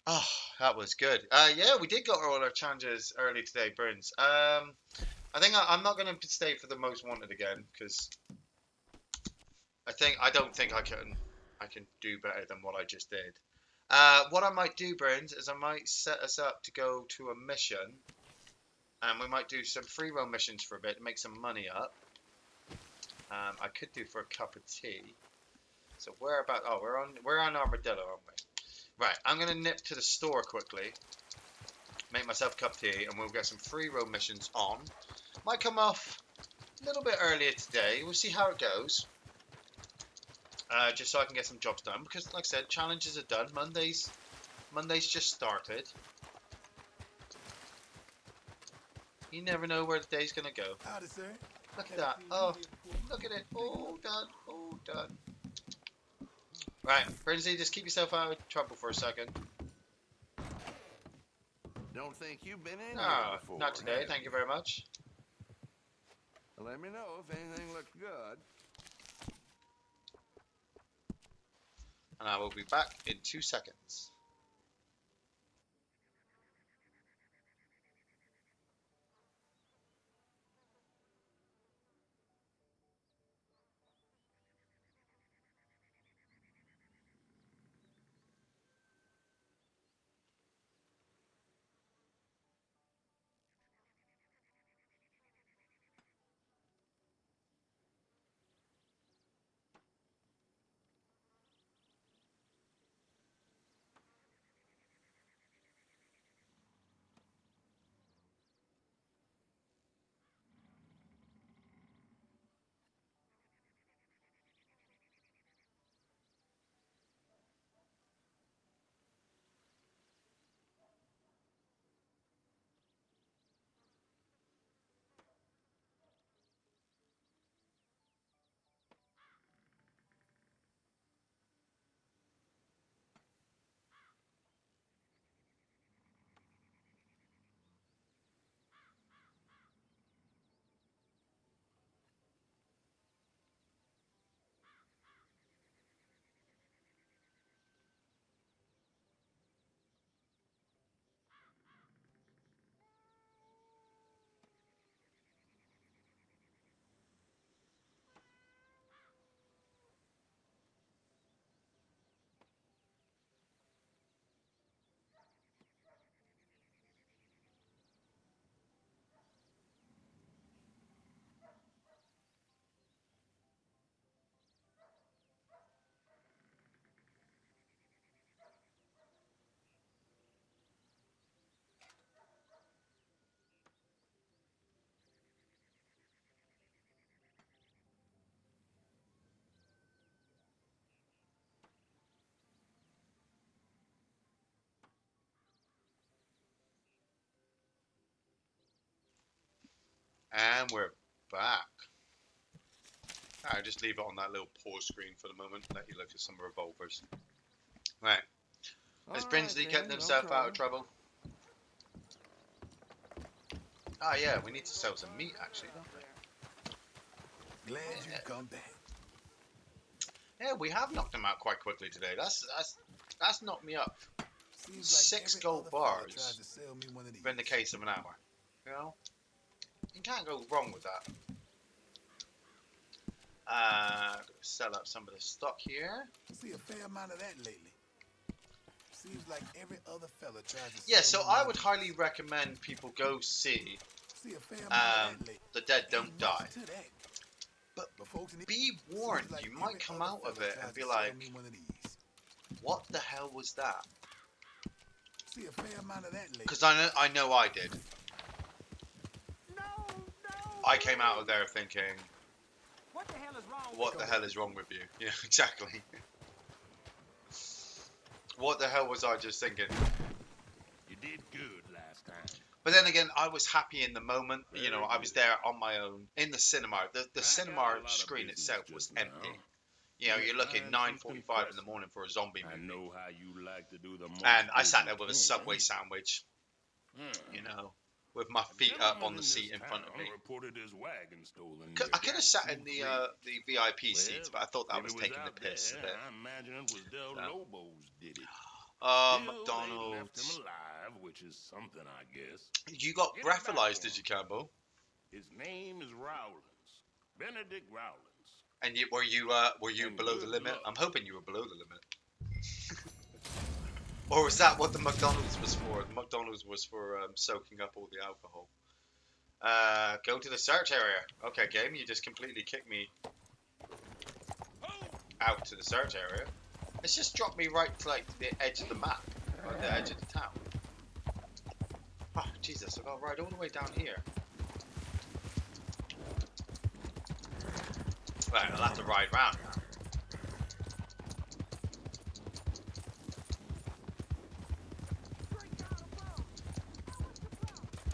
Oh, that was good. Yeah, we did get all our challenges early today, Burns. I think I'm not going to stay for the most wanted again because I don't think I can do better than what I just did. What I might do, Burns, is I might set us up to go to a mission, and we might do some free roam missions for a bit to make some money up. I could do for a cup of tea. So where about? Oh, we're on Armadillo, aren't we? Right. I'm gonna nip to the store quickly, make myself a cup of tea, and we'll get some free roam missions on. Might come off a little bit earlier today. We'll see how it goes. Just so I can get some jobs done, because like I said, challenges are done. Monday's just started. You never know where the day's gonna go. Howdy, sir. Look at that. Oh, look at it. All done. All done. Right, Brinsley, just keep yourself out of trouble for a second. Don't think you've been in No, here before. not today. have Thank you very much. Let me know if anything looks good. And I will be back in 2 seconds. And we're back. I'll just leave it on that little pause screen for the moment, let you look at some revolvers. Right. Has Brinsley kept himself out of trouble? Ah, yeah, we need to sell some meat, actually, don't we? Glad you come back. Yeah, we have knocked him out quite quickly today. That's knocked me up. Seems 6 every gold other fella bars tries to sell me one of these. in the case of an hour. You know? You can't go wrong with that. Sell up some of the stock here. See a fair amount of that lately. Seems like every other fella tries to Yeah, sell so me I one would of highly recommend people go see these. See a fair amount of that lately. The Dead Don't Ain't Die. much to that. But folks in be warned, seems like you might every come other out of fella it and tries be to like, sell me one of these. what the hell was that? See a fair amount of that lately. Because I know I did. No, I came out of there thinking, What the hell is wrong what the hell is wrong with you? Yeah, exactly. What the hell was I just thinking? You did good last time. But then again, I was happy in the moment. You know, I was there on my own in the cinema. The I got a cinema lot of screen business itself was just now. empty. You know, you're looking Find 9:45 in the morning for a zombie I movie. know how you like to do the most And I sat there digging, with a too, Subway huh? sandwich, Hmm. you know, with my A feet up on gentleman the in seat this in front of town me. reported his wagon stolen I near could have Gap sat in 23. the VIP seats, Well, but I thought that if was it was taking the out there, piss a bit. I imagine it was Del So. Lobos did it. Still, they left him McDonald's. alive, which is something, I guess. You got Get it back breathalyzed, to did him. you, Campbell? His name is Rowlands. Benedict Rowlands. And were you And below the good limit? luck. I'm hoping you were below the limit. Or was that what the McDonald's was for? The McDonald's was for soaking up all the alcohol. Go to the search area. Okay, game, you just completely kicked me out to the search area. It's just dropped me right to like the edge of the map, or the edge of the town. Oh, Jesus, I got to ride all the way down here. Right, I'll have to ride round now.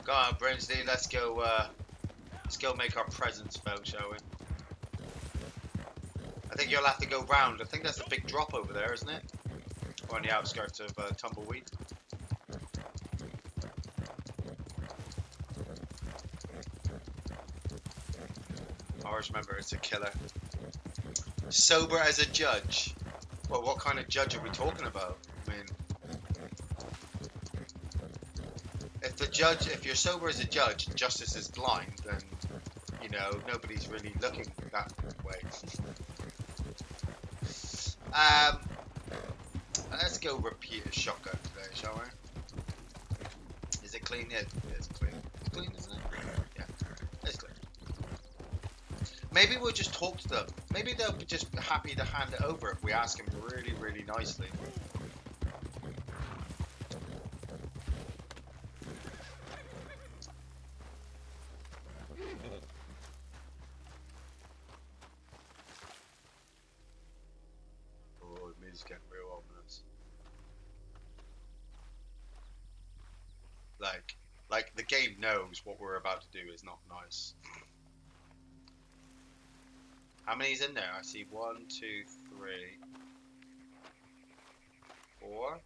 Go on, Brinsley, let's go make our presence felt, shall we? I think you'll have to go round. I think that's the big drop over there, isn't it? We're on the outskirts of Tumbleweed. Always remember, it's a killer. Sober as a judge. Well, what kind of judge are we talking about? I mean, if you're sober as a judge and justice is blind, then, you know, nobody's really looking that way. Let's go repeat a shotgun today, shall we? Is it clean? Yeah, it's clean. It's clean, isn't it? Yeah, it's clean. Maybe we'll just talk to them. Maybe they'll be just happy to hand it over if we ask them really, really nicely. Oh, the music's getting real ominous. Like the game knows what we're about to do is not nice. How many's in there? I see 1, 2, 3, 4.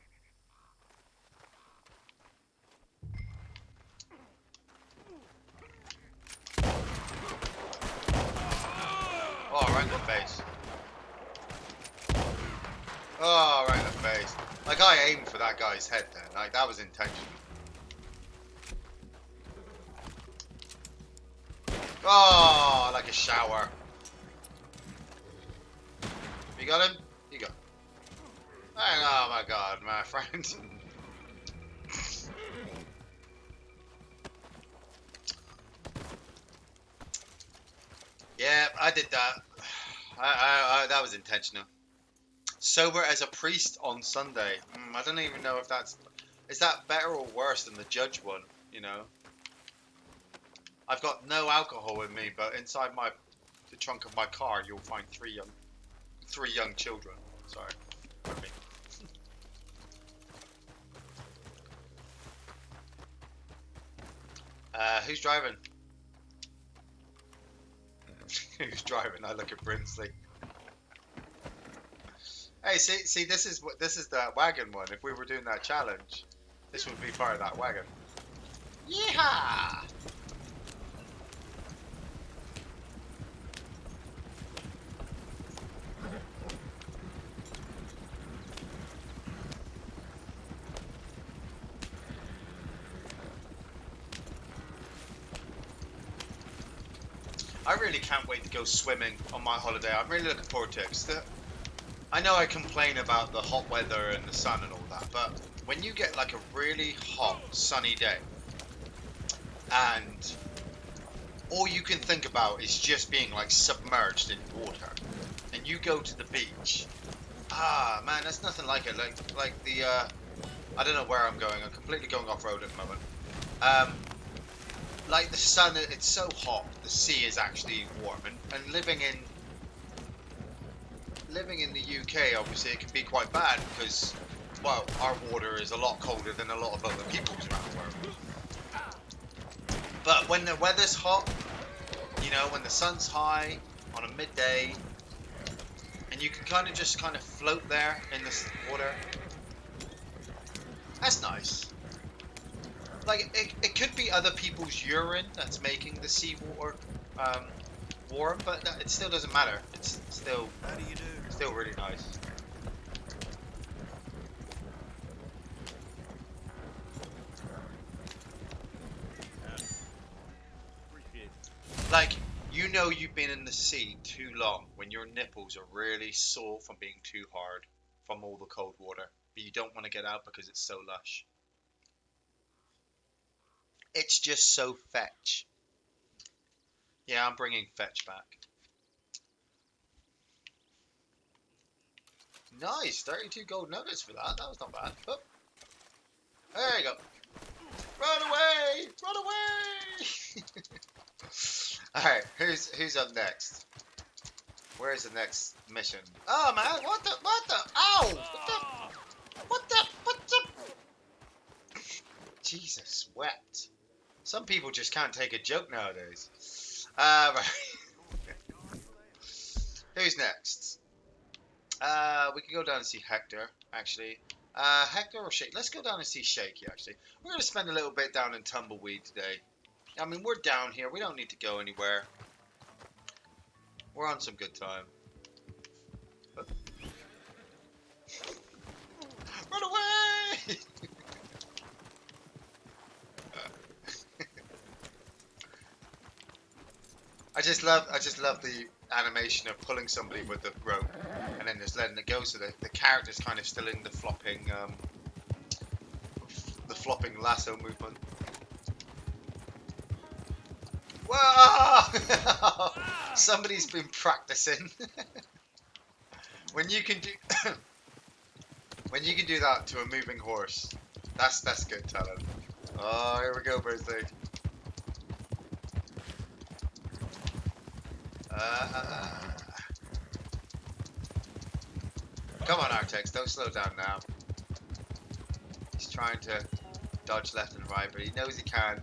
Oh, right in the face. Oh, right in the face. Like, I aimed for that guy's head then. Like, that was intentional. Oh, like a shower. You got him? You got him. Oh my god, my friend. Yeah, I did that. That was intentional. Sober as a priest on Sunday. I don't even know if that's... Is that better or worse than the judge one, you know? I've got no alcohol in me, but inside the trunk of my car, you'll find three young children. Sorry. Pardon me. Who's driving? Who's driving? I look at Brinsley. Hey, see, this is the wagon one. If we were doing that challenge, this would be part of that wagon. Yeehaw! I really can't wait to go swimming on my holiday. I'm really looking forward to it. 'Cause I know I complain about the hot weather and the sun and all that, but when you get like a really hot, sunny day, and all you can think about is just being like submerged in water, and you go to the beach, man, that's nothing like it. Like the I don't know where I'm going. I'm completely going off road at the moment. Like the sun, it's so hot. The sea is actually warm, and living in the UK, obviously, it can be quite bad because, well, our water is a lot colder than a lot of other people's around the world. But when the weather's hot, you know, when the sun's high on a midday, and and you can kind of just float there in the water. That's nice. Like it could be other people's urine that's making the seawater warm, but it still doesn't matter. It's still really nice. Like, you know you've been in the sea too long when your nipples are really sore from being too hard from all the cold water, but you don't want to get out because it's so lush. It's just so fetch. Yeah, I'm bringing fetch back. Nice, 32 gold nuggets for that. That was not bad. Oh, there you go. Run away! Run away! Alright, who's up next? Where's the next mission? Oh man, what the, ow! What the? Jesus, wept. Some people just can't take a joke nowadays. Right. Who's next? We can go down and see Hector, actually. Hector or Shake? Let's go down and see Shaky, actually. We're going to spend a little bit down in Tumbleweed today. I mean, we're down here. We don't need to go anywhere. We're on some good time. Run away! I just love the animation of pulling somebody with the rope and then just letting it go, so the character's kind of still in the flopping lasso movement. Whoa! Somebody's been practicing. when you can do that to a moving horse, that's good talent. Oh, here we go, birthday. Come on, Artex, don't slow down now. He's trying to dodge left and right, but he knows he can.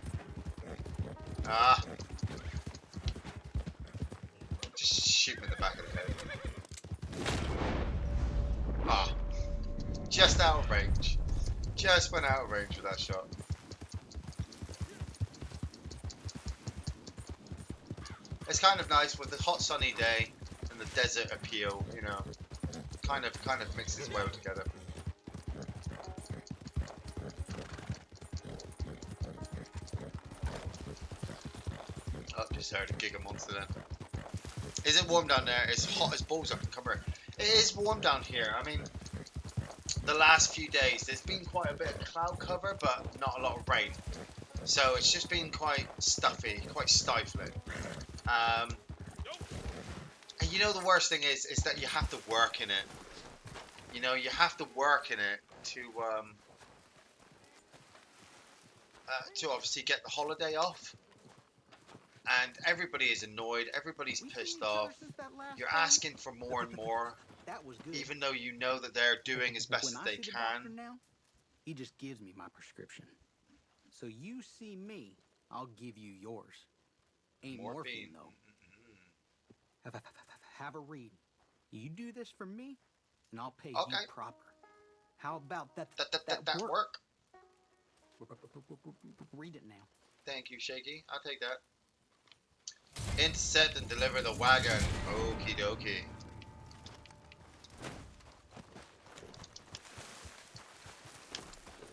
Ah. Just shoot him in the back of the head. Ah. Just out of range. Just went out of range with that shot. It's kind of nice with the hot sunny day and the desert appeal, you know. Kind of mixes well together. Oh, just heard a Giga Monster then. Is it warm down there? It's hot as balls up in Cumber. It is warm down here. I mean, the last few days there's been quite a bit of cloud cover, but not a lot of rain. So it's just been quite stuffy, quite stifling. And you know the worst thing is that you have to work in it. You know, you have to work in it to obviously get the holiday off. And everybody is annoyed, everybody's pissed off. You're asking for more and more, even though you know that they're doing as best as they can. Now, he just gives me my prescription. So you see me, I'll give you yours. Ain't morphine though. Have a read. You do this for me, and I'll pay you proper. How about that work? Read it now. Thank you, Shaky. I'll take that. Intercept and deliver the wagon. Okie dokie.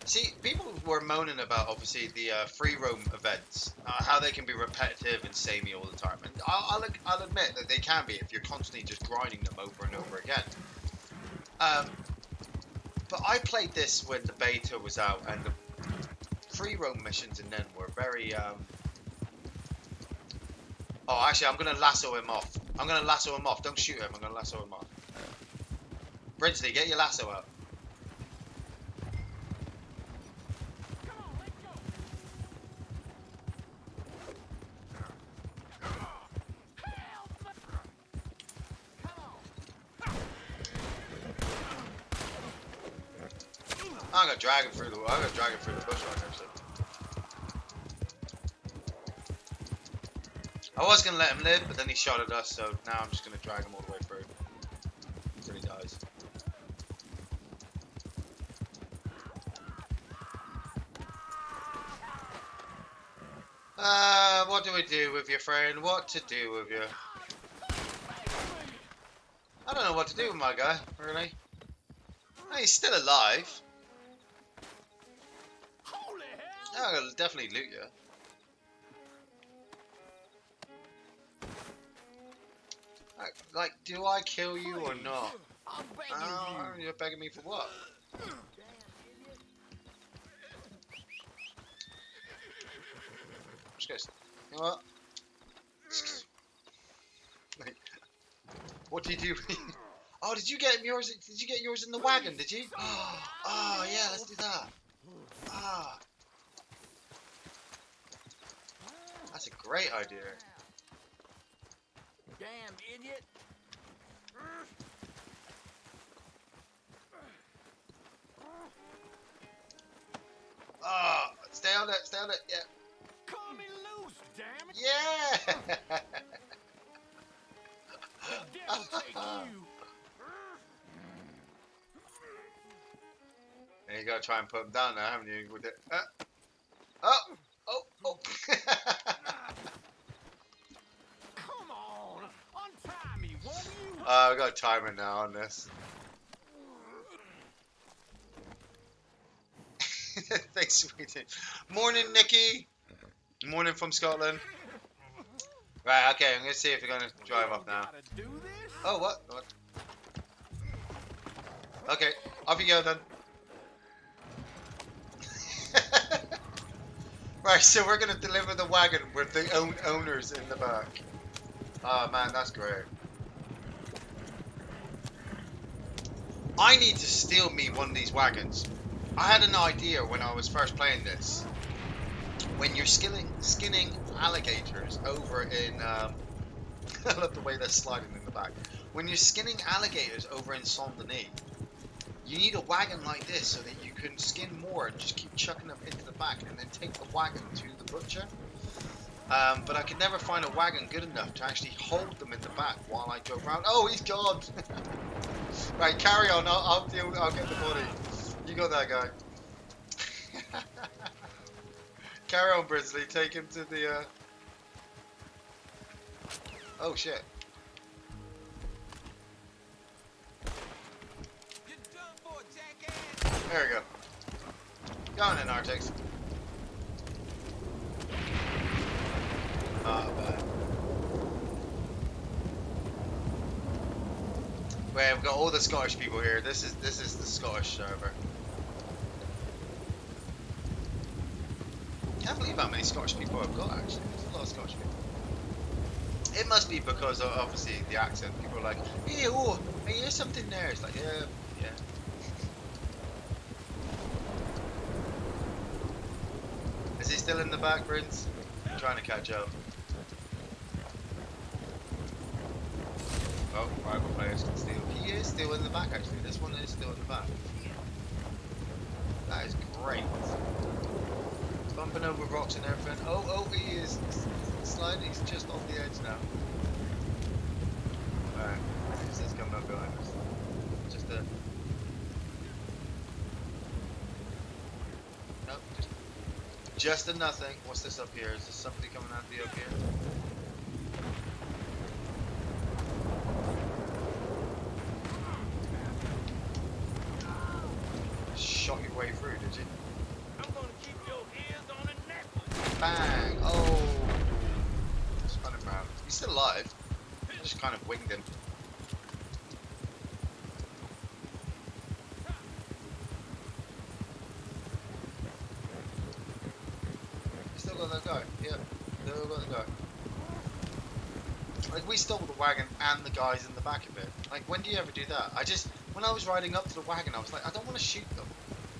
See, people were moaning about, obviously, the free roam events, how they can be repetitive and samey all the time. And I'll admit that they can be if you're constantly just grinding them over and over again. But I played this when the beta was out, and the free roam missions in then were very... Oh, actually, I'm going to lasso him off. Don't shoot him. I'm going to lasso him off. Brinsley, get your lasso out. I'm gonna drag him through the bush right there. So. I was gonna let him live, but then he shot at us, so now I'm just gonna drag him all the way through. What do we do with you, friend? What to do with you? I don't know what to do with my guy, really. Oh, he's still alive. Holy hell! I'll definitely loot you. Like, do I kill you or not? I'm begging Oh, you. you're begging me for what? Just goes, you know what? Like, what did you do? Oh, did you get yours? Did you get yours in the wagon? Did you? Oh, yeah, let's do that. Ah, that's a great idea. Damn idiot. Oh, stay on it, stay on it. Yeah. Call me loose, damn it. Yeah. The devil take you. And you gotta try and put them down now, haven't you? With it. Oh, oh, oh. Come on. Untie me, won't you? I got a timer now on this. Thanks, sweetie. Morning, Nikki. Morning from Scotland. Right, okay, I'm gonna see if we're gonna drive off now. Gotta do this? Oh, what? What? Okay, off you go then. Right, so we're gonna deliver the wagon with the owners in the back. Oh man, that's great. I need to steal me one of these wagons. I had an idea when I was first playing this. When you're skinning alligators over in, I love the way they're sliding in the back. When you're skinning alligators over in Saint Denis, you need a wagon like this so that you can skin more and just keep chucking them into the back and then take the wagon to the butcher. But I could never find a wagon good enough to actually hold them in the back while I drove around. Oh, he's gone! Right, carry on. I'll get the body. You got that guy. Carry on, Brinsley. Take him to the. Oh shit. There we go. Go on in, Artex. Oh, bad. Wait, we've got all the Scottish people here. This is the Scottish server. Can't believe how many Scottish people I've got actually. There's a lot of Scottish people. It must be because of, obviously, the accent. People are like, hey, oh, hey, here's something there. It's like, yeah, yeah. Is he still in the back, Prince? I'm trying to catch up. Oh, rival players can steal. He is still in the back, actually. This one is still in the back. That is great. Bumping over rocks and everything. Oh, he is sliding. He's just on the edge now. Alright, who's this coming up behind us? Just a... Nope, just a nothing. What's this up here? Is there somebody coming at me up here? Shot your way through, did you? I'm gonna keep your hands on a neck. Bang! Oh! Spun him round. He's still alive. I just kind of winged him. You still got that guy? Yeah. Still got the guy. Like, we stole the wagon and the guys in the back of it. Like, when do you ever do that? When I was riding up to the wagon, I was like, I don't want to shoot them.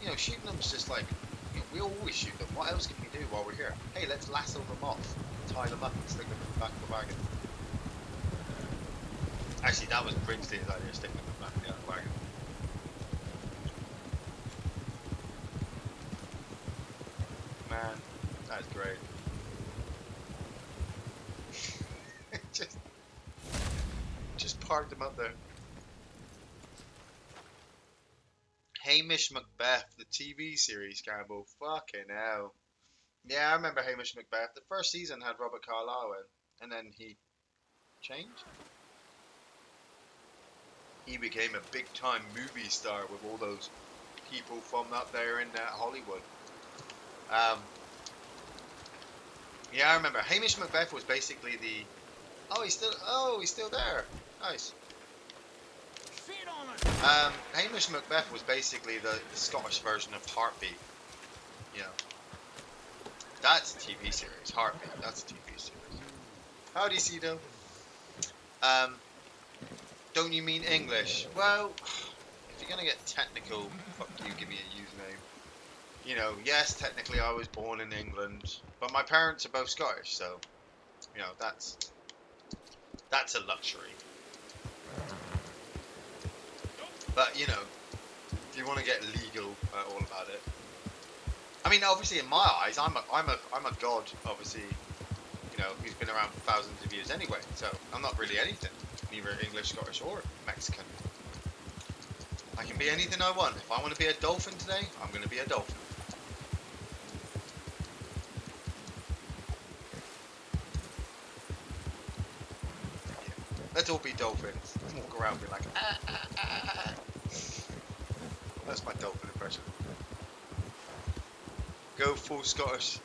You know, shooting them's just like, you know, we always shoot them. What else can we do while we're here? Hey, let's lasso them off, tie them up, and stick them in the back of the wagon. Actually, that was Brinsley's idea, sticking them in the back of the wagon. Man, that's great. just parked them up there. Hamish Macbeth, the TV series, Campbell. Fucking hell. Yeah, I remember Hamish Macbeth. The first season had Robert Carlyle in, and then he changed. He became a big time movie star with all those people from up there in Hollywood. Yeah, I remember Hamish Macbeth was basically the. He's still there. Nice. Sit on it. Hamish Macbeth was basically the Scottish version of Heartbeat. You know, that's a TV series. Heartbeat. That's a TV series. Howdy, Cedo. Don't you mean English? Well, if you're gonna get technical, fuck you. Give me a username. You know, yes, technically I was born in England, but my parents are both Scottish, so you know that's a luxury. But you know, if you want to get legal all about it, I mean, obviously in my eyes, I'm a god. Obviously, you know, who's been around for thousands of years anyway. So I'm not really anything, neither English, Scottish, or Mexican. I can be anything I want. If I want to be a dolphin today, I'm going to be a dolphin. Let's all be dolphins. Walk around and be like, ah, ah, ah, ah. That's my dolphin impression. Go full Scottish.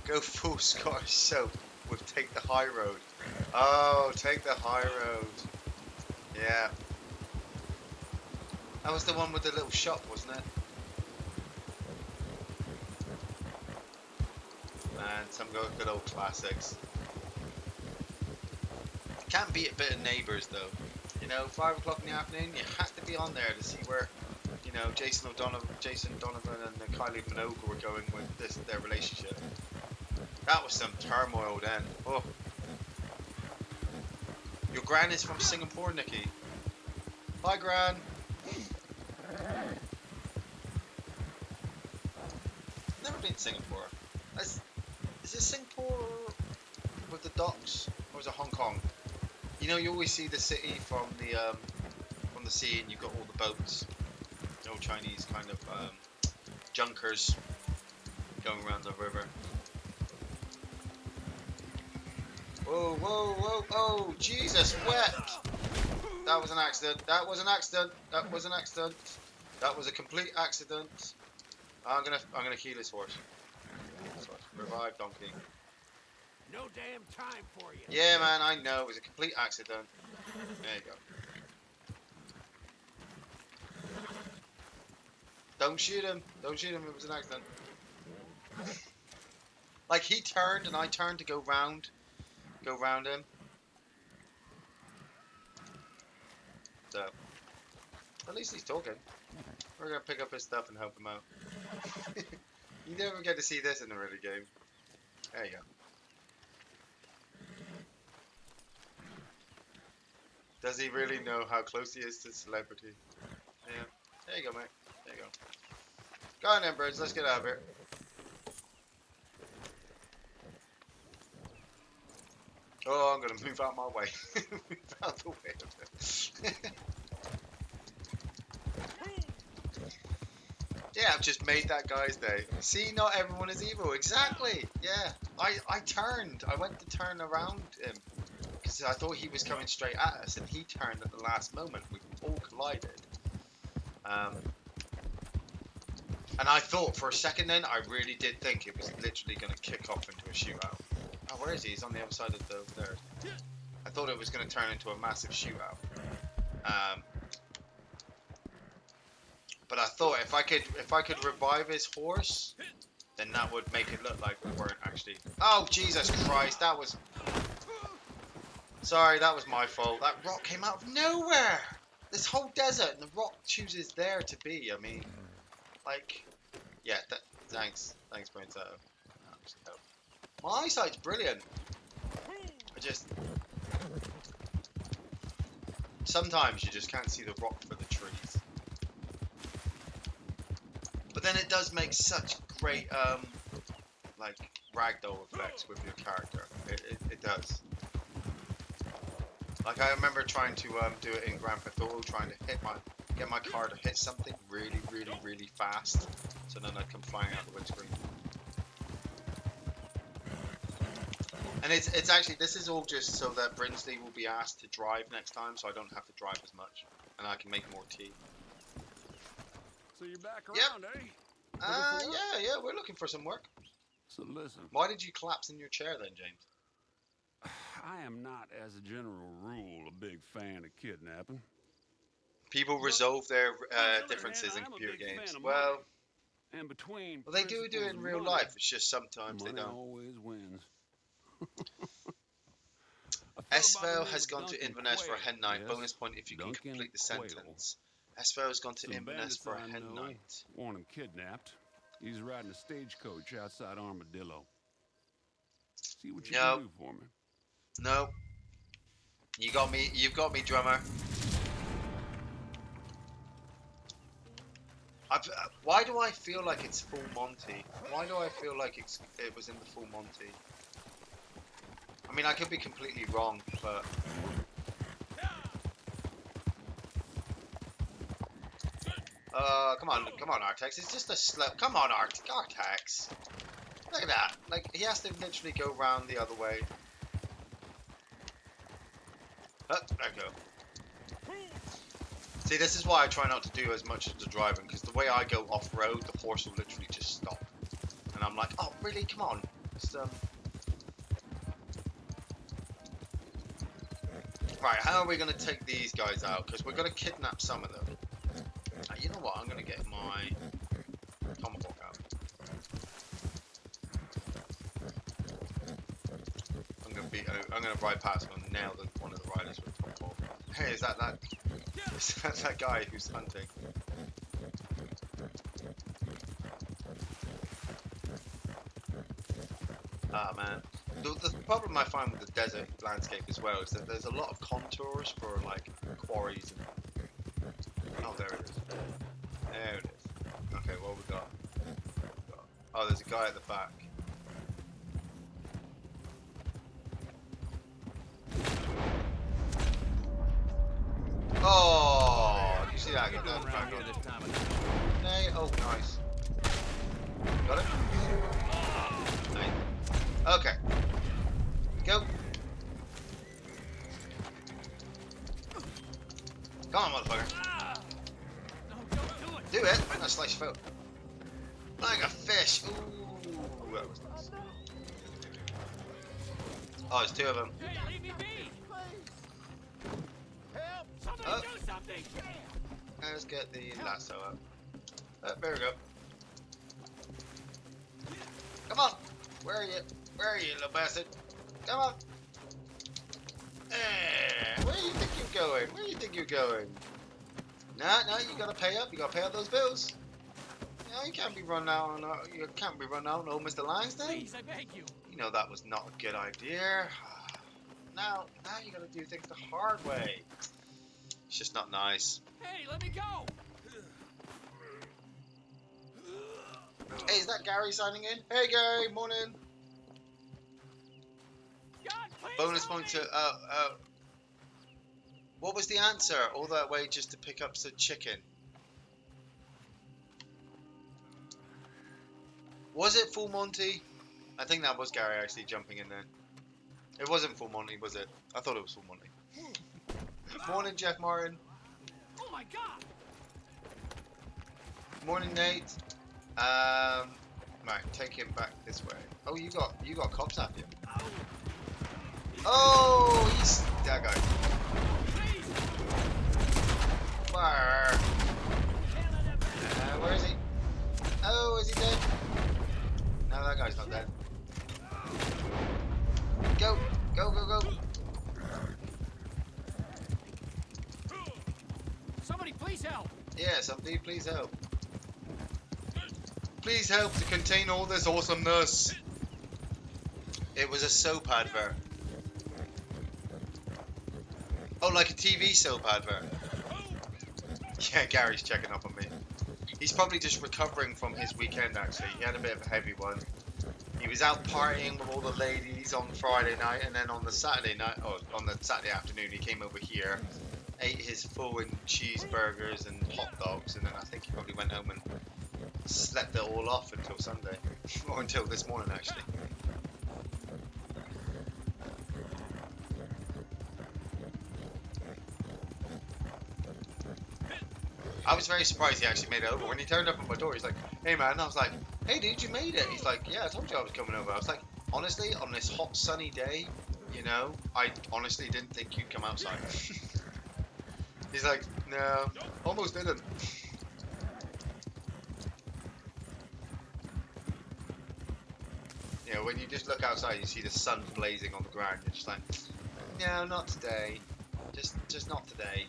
Go full Scottish soap with Take the High Road. Oh, Take the High Road. Yeah. That was the one with the little shop, wasn't it? And some good old classics. Can't beat a bit of Neighbours though. You know, 5 o'clock in the afternoon, you have to be on there to see where, you know, Jason Donovan and Kylie Minogue were going with their relationship. That was some turmoil then. Oh. Your gran is from Singapore, Nikki. Hi, gran. Never been to Singapore. Is it Singapore with the docks, or is it Hong Kong? You know, you always see the city from the sea, and you've got all the boats, the old Chinese kind of junkers going around the river. Whoa, whoa, whoa, oh, Jesus, wept! That was an accident. That was an accident. That was an accident. That was a complete accident. I'm gonna heal his horse. Revive donkey. No damn time for you. Yeah, man, I know. It was a complete accident. There you go. Don't shoot him. Don't shoot him. It was an accident. Like, he turned and I turned to go round him. So, at least he's talking. We're gonna pick up his stuff and help him out. You never get to see this in a really game. There you go. Does he really know how close he is to celebrity? Yeah. There you go, mate. There you go. Go on then, birds. Let's get out of here. Oh, I'm gonna move out my way. Move out the way of it. Yeah, I've just made that guy's day. See, not everyone is evil. Exactly. Yeah. I turned. I went to turn around him. Because I thought he was coming straight at us, and he turned at the last moment. We all collided. And I thought for a second then, I really did think it was literally going to kick off into a shootout. Oh, where is he? He's on the other side of the there. I thought it was going to turn into a massive shootout. But I thought if I could revive his horse, then that would make it look like we weren't actually. Oh, Jesus Christ! That was. Sorry, that was my fault. That rock came out of nowhere. This whole desert, and the rock chooses there to be. I mean, like, yeah. Thanks, Prince. My eyesight's brilliant. I just sometimes you just can't see the rock for the trees. But then it does make such great like ragdoll effects with your character. It does. Like I remember trying to do it in Grand Theft Auto, trying to get my car to hit something really fast, so then I'd come flying out the windscreen. And it's actually, this is all just so that Brinsley will be asked to drive next time, so I don't have to drive as much, and I can make more tea. So you're back Yep. around, eh? Yeah, we're looking for some work. So listen, Why did you collapse in your chair then, James? I am not, as a general rule, a big fan of kidnapping. People resolve their On the other differences hand, in I'm a computer big fan games. of Well, money. And between they do it principles in and real money, life. It's just sometimes they money don't. always wins. Esfel has gone to Inverness for a hen night. Bonus point if you can complete the sentence. Esfel has gone to Inverness for a hen night. Want him kidnapped. He's riding a stagecoach outside Armadillo. See what you can do for me. No. You got me. You've got me, drummer. Why do I feel like it's Full Monty? Why do I feel like it was in the Full Monty? I mean, I could be completely wrong, but... come on, Artex. It's just a slow... Come on, Artex. Look at that. Like, he has to literally go round the other way. Oh, there we go. See, this is why I try not to do as much of the driving, because the way I go off-road, the horse will literally just stop. And I'm like, oh, really? Come on. It's, Right, how are we going to take these guys out? Because we're going to kidnap some of them. You know what? I'm going to get my tomahawk out. I'm going to ride past and nail one of the riders with a tomahawk. Hey, is that that guy who's hunting? Ah, man. The problem I find with the desert landscape as well is that there's a lot of contours for like quarries and... Oh, there it is. There it is. Okay, what we got? Oh, there's a guy at the back. Oh, you see that? Got that back on. Nay, oh, nice. Got it? Nice. Okay. Go. Come on, motherfucker. Do it. I'm gonna slice your foot. Like a fish. Ooh, that was nice. Oh, there's two of them. Hey, leave me be! Help! Somebody do something! Let's get the lasso up. There we go. Come on. Where are you? Where are you, little bastard? Come on. Where do you think you're going? Where do you think you're going? No, you gotta pay up. You gotta pay up those bills. No, you can't be running out on. You can't be running out on old Mr. Langston. Please, I beg you. You know that was not a good idea. Now you gotta do things the hard way. It's just not nice. Hey, let me go. Hey, is that Gary signing in? Hey, Gary, morning. God, please Bonus help point me. to what was the answer? All that way just to pick up some chicken. Was it Full Monty? I think that was Gary actually jumping in there. It wasn't Full Monty, was it? I thought it was Full Monty. Morning, Jeff Martin. Oh my God. Morning, Nate. Right, take him back this way. Oh, you got cops after you. Oh, he's that guy. Fire. Where is he? Oh, is he dead? No, that guy's not dead. Go, go, go, go. Somebody please help. Yeah, somebody, please help. Please help to contain all this awesomeness. It was a soap advert. Oh, like a TV soap advert. Yeah, Gary's checking up on me. He's probably just recovering from his weekend, actually. He had a bit of a heavy one. He was out partying with all the ladies on Friday night, and then on the Saturday night, or on the Saturday afternoon, he came over here, ate his full and cheeseburgers and hot dogs, and then I think he probably went home and slept it all off until Sunday. Or until this morning, actually. I was very surprised he actually made it over. When he turned up at my door, he's like, "Hey man," I was like, "Hey dude, you made it." He's like, "Yeah, I told you I was coming over." I was like, honestly, on this hot sunny day, you know, I honestly didn't think you'd come outside. He's like, "No, almost didn't." You know, when you just look outside, you see the sun blazing on the ground. You're just like, "No, not today. Just not today.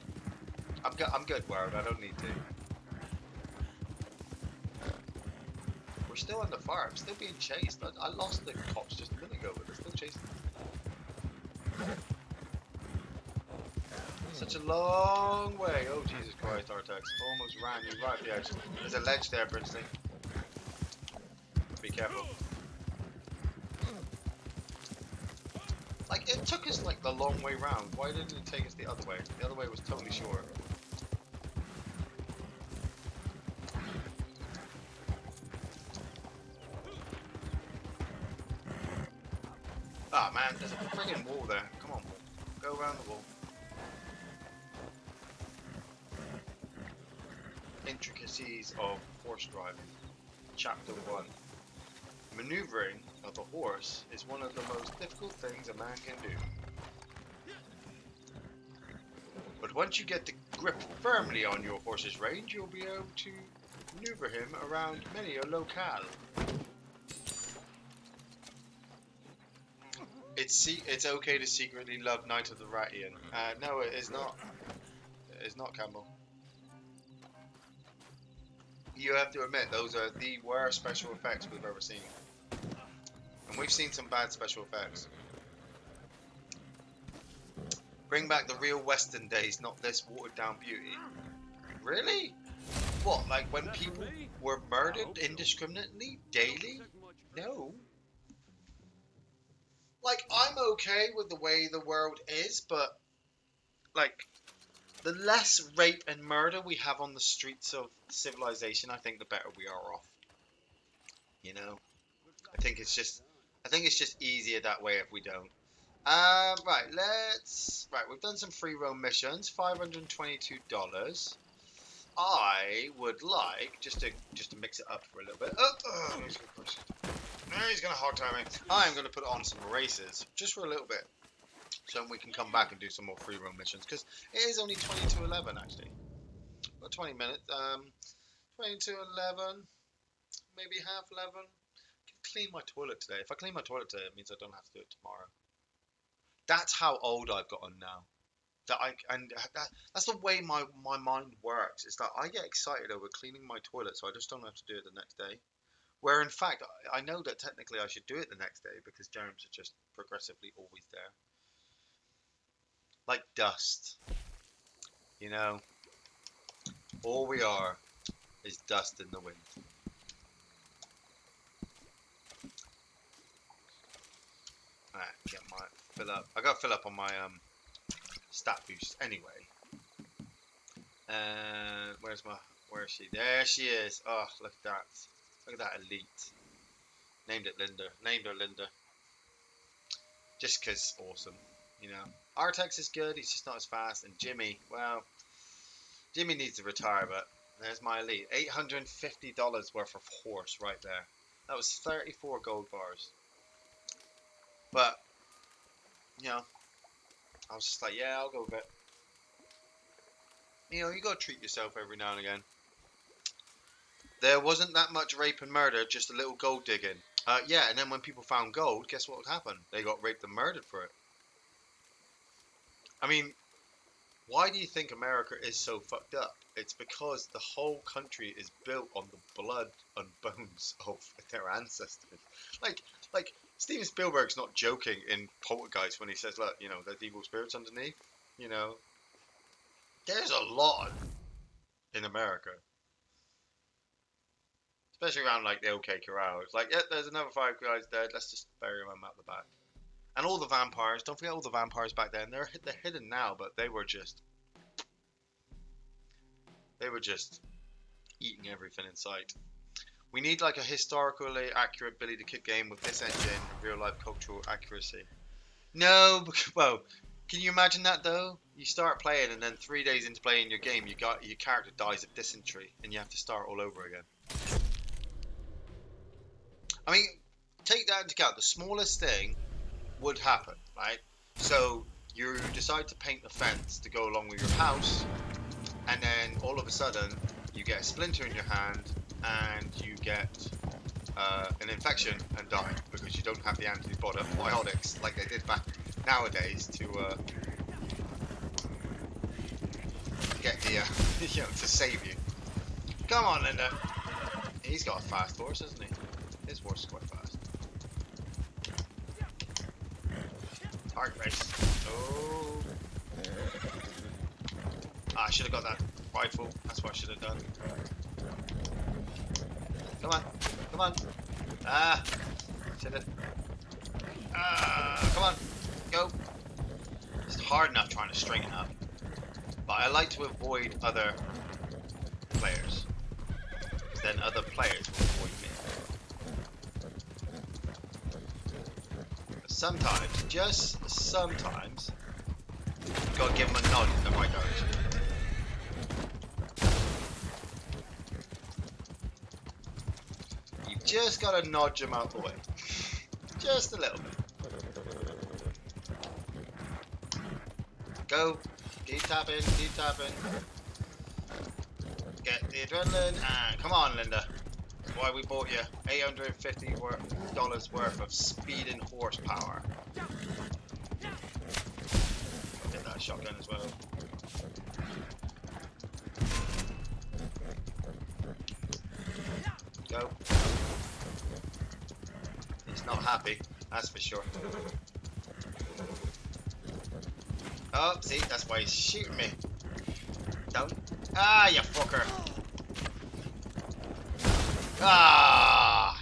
I'm good, world. I don't need to." We're still under fire. I'm still being chased. I lost the cops just a minute ago, but they're still chasing me. Such a long way. Oh, Jesus Christ, Artex. Almost ran you right off the edge. There's a ledge there, Brinsley. Be careful. Like, it took us, like, the long way round. Why didn't it take us the other way? The other way was totally short. Ah, man, there's a friggin' wall there. Come on, wall. Go around the wall. Intricacies of horse driving. Chapter 1. Maneuvering of a horse is one of the most difficult things a man can do. But once you get the grip firmly on your horse's rein, you'll be able to maneuver him around many a locale. It's okay to secretly love Night of the Rat, Iain. No, it is not. It is not, Campbell. You have to admit, those are the worst special effects we've ever seen. And we've seen some bad special effects. Bring back the real Western days, not this watered down beauty. Really? What, like when people were murdered indiscriminately, daily? No. Like, I'm okay with the way the world is, but, like, the less rape and murder we have on the streets of civilization, I think the better we are off. You know? I think it's just easier that way if we don't. Right, we've done some free roam missions, $522. I would like, just to mix it up for a little bit. He's gonna hog tie me. I'm gonna put on some races, just for a little bit. So we can come back and do some more free roam missions, because it is only 20 to 11 actually. About 20 minutes. 20 to 11, maybe half 11. I can clean my toilet today. If I clean my toilet today, it means I don't have to do it tomorrow. That's how old I've gotten now. That's the way my mind works. It's that I get excited over cleaning my toilet, so I just don't have to do it the next day. Where in fact, I know that technically I should do it the next day because germs are just progressively always there. Like dust. You know, all we are is dust in the wind. Alright, get my fill up. I got to fill up on my stat boost anyway. Where is she? There she is. Oh, look at that. Look at that elite. Named her Linda. Just 'cause awesome, you know. Artex is good, he's just not as fast. And Jimmy, well, Jimmy needs to retire, but there's my elite. $850 worth of horse right there. That was 34 gold bars. But, you know, I was just like, yeah, I'll go with it. You know, you gotta treat yourself every now and again. There wasn't that much rape and murder, just a little gold digging. Yeah, and then when people found gold, guess what would happen? They got raped and murdered for it. I mean, why do you think America is so fucked up? It's because the whole country is built on the blood and bones of their ancestors. Like Steven Spielberg's not joking in Poltergeist when he says, look, you know, there's evil spirits underneath. You know, there's a lot in America. Especially around like the OK Corral. It's like, yeah, there's another 5 guys dead. Let's just bury them out the back. And all the vampires. Don't forget all the vampires back then. They're hidden now, but they were just eating everything in sight. We need like a historically accurate Billy the Kid game with this engine and real life cultural accuracy. No, well, Can you imagine that though? You start playing, and then 3 days into playing your game, your character dies of dysentery, and you have to start all over again. I mean, take that into account. The smallest thing would happen, right? So you decide to paint the fence to go along with your house, and then all of a sudden you get a splinter in your hand, and you get an infection and die because you don't have the antibiotics like they did back nowadays to get the to save you. Come on, Linda. He's got a fast horse, hasn't he? His horse is quite fast. Target race. Oh. I should have got that rifle. That's what I should have done. Come on. Come on. Ah. Should have. Ah. Come on. Go. It's hard enough trying to straighten up. But I like to avoid other players. Then other players will avoid me. Sometimes, just sometimes, you've got to give them a nod in the right direction. You've just got to nudge them out the way. Just a little bit. Go. Keep tapping, keep tapping. Get the adrenaline, and come on, Linda. Why we bought you $850 worth of speed and horsepower. Get that shotgun as well. Go. He's not happy, that's for sure. Oh, see, that's why he's shooting me. Don't. Ah, you fucker. Ah.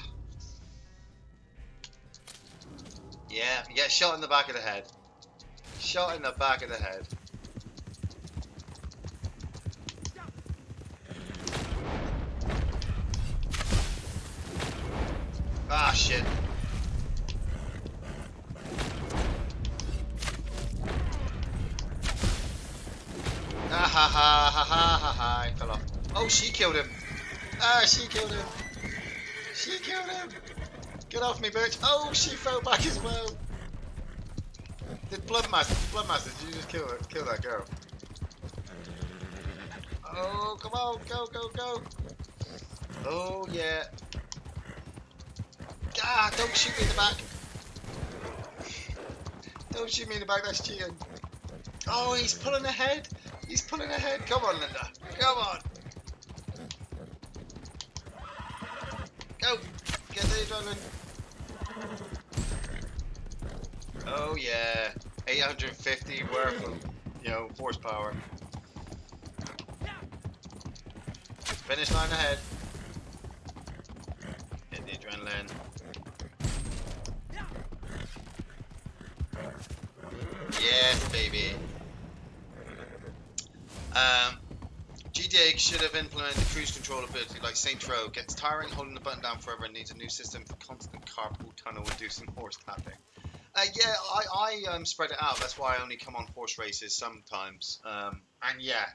Yeah, you get shot in the back of the head. Shot in the back of the head. Ah, shit. Ah, ha ha ha ha ha ha. I fell off. Oh, she killed him. Ah, she killed him. She killed him. Get off me, bitch. Oh, she fell back as well. Did Bloodmaster, did you just kill that girl? Oh, come on, go, go, go. Oh, yeah. Ah, don't shoot me in the back. Don't shoot me in the back, that's cheating. Oh, he's pulling ahead. He's pulling ahead. Come on, Linda. Come on. Go. Get the adrenaline. Oh, yeah. 850 worth of, horsepower. Finish line ahead. Get the adrenaline. Yes, baby. GTA should have implemented cruise control ability like Saints Row. Gets tiring holding the button down forever and needs a new system for constant carpool tunnel inducing horse tapping. Yeah, I spread it out. That's why I only come on horse races sometimes. And yeah,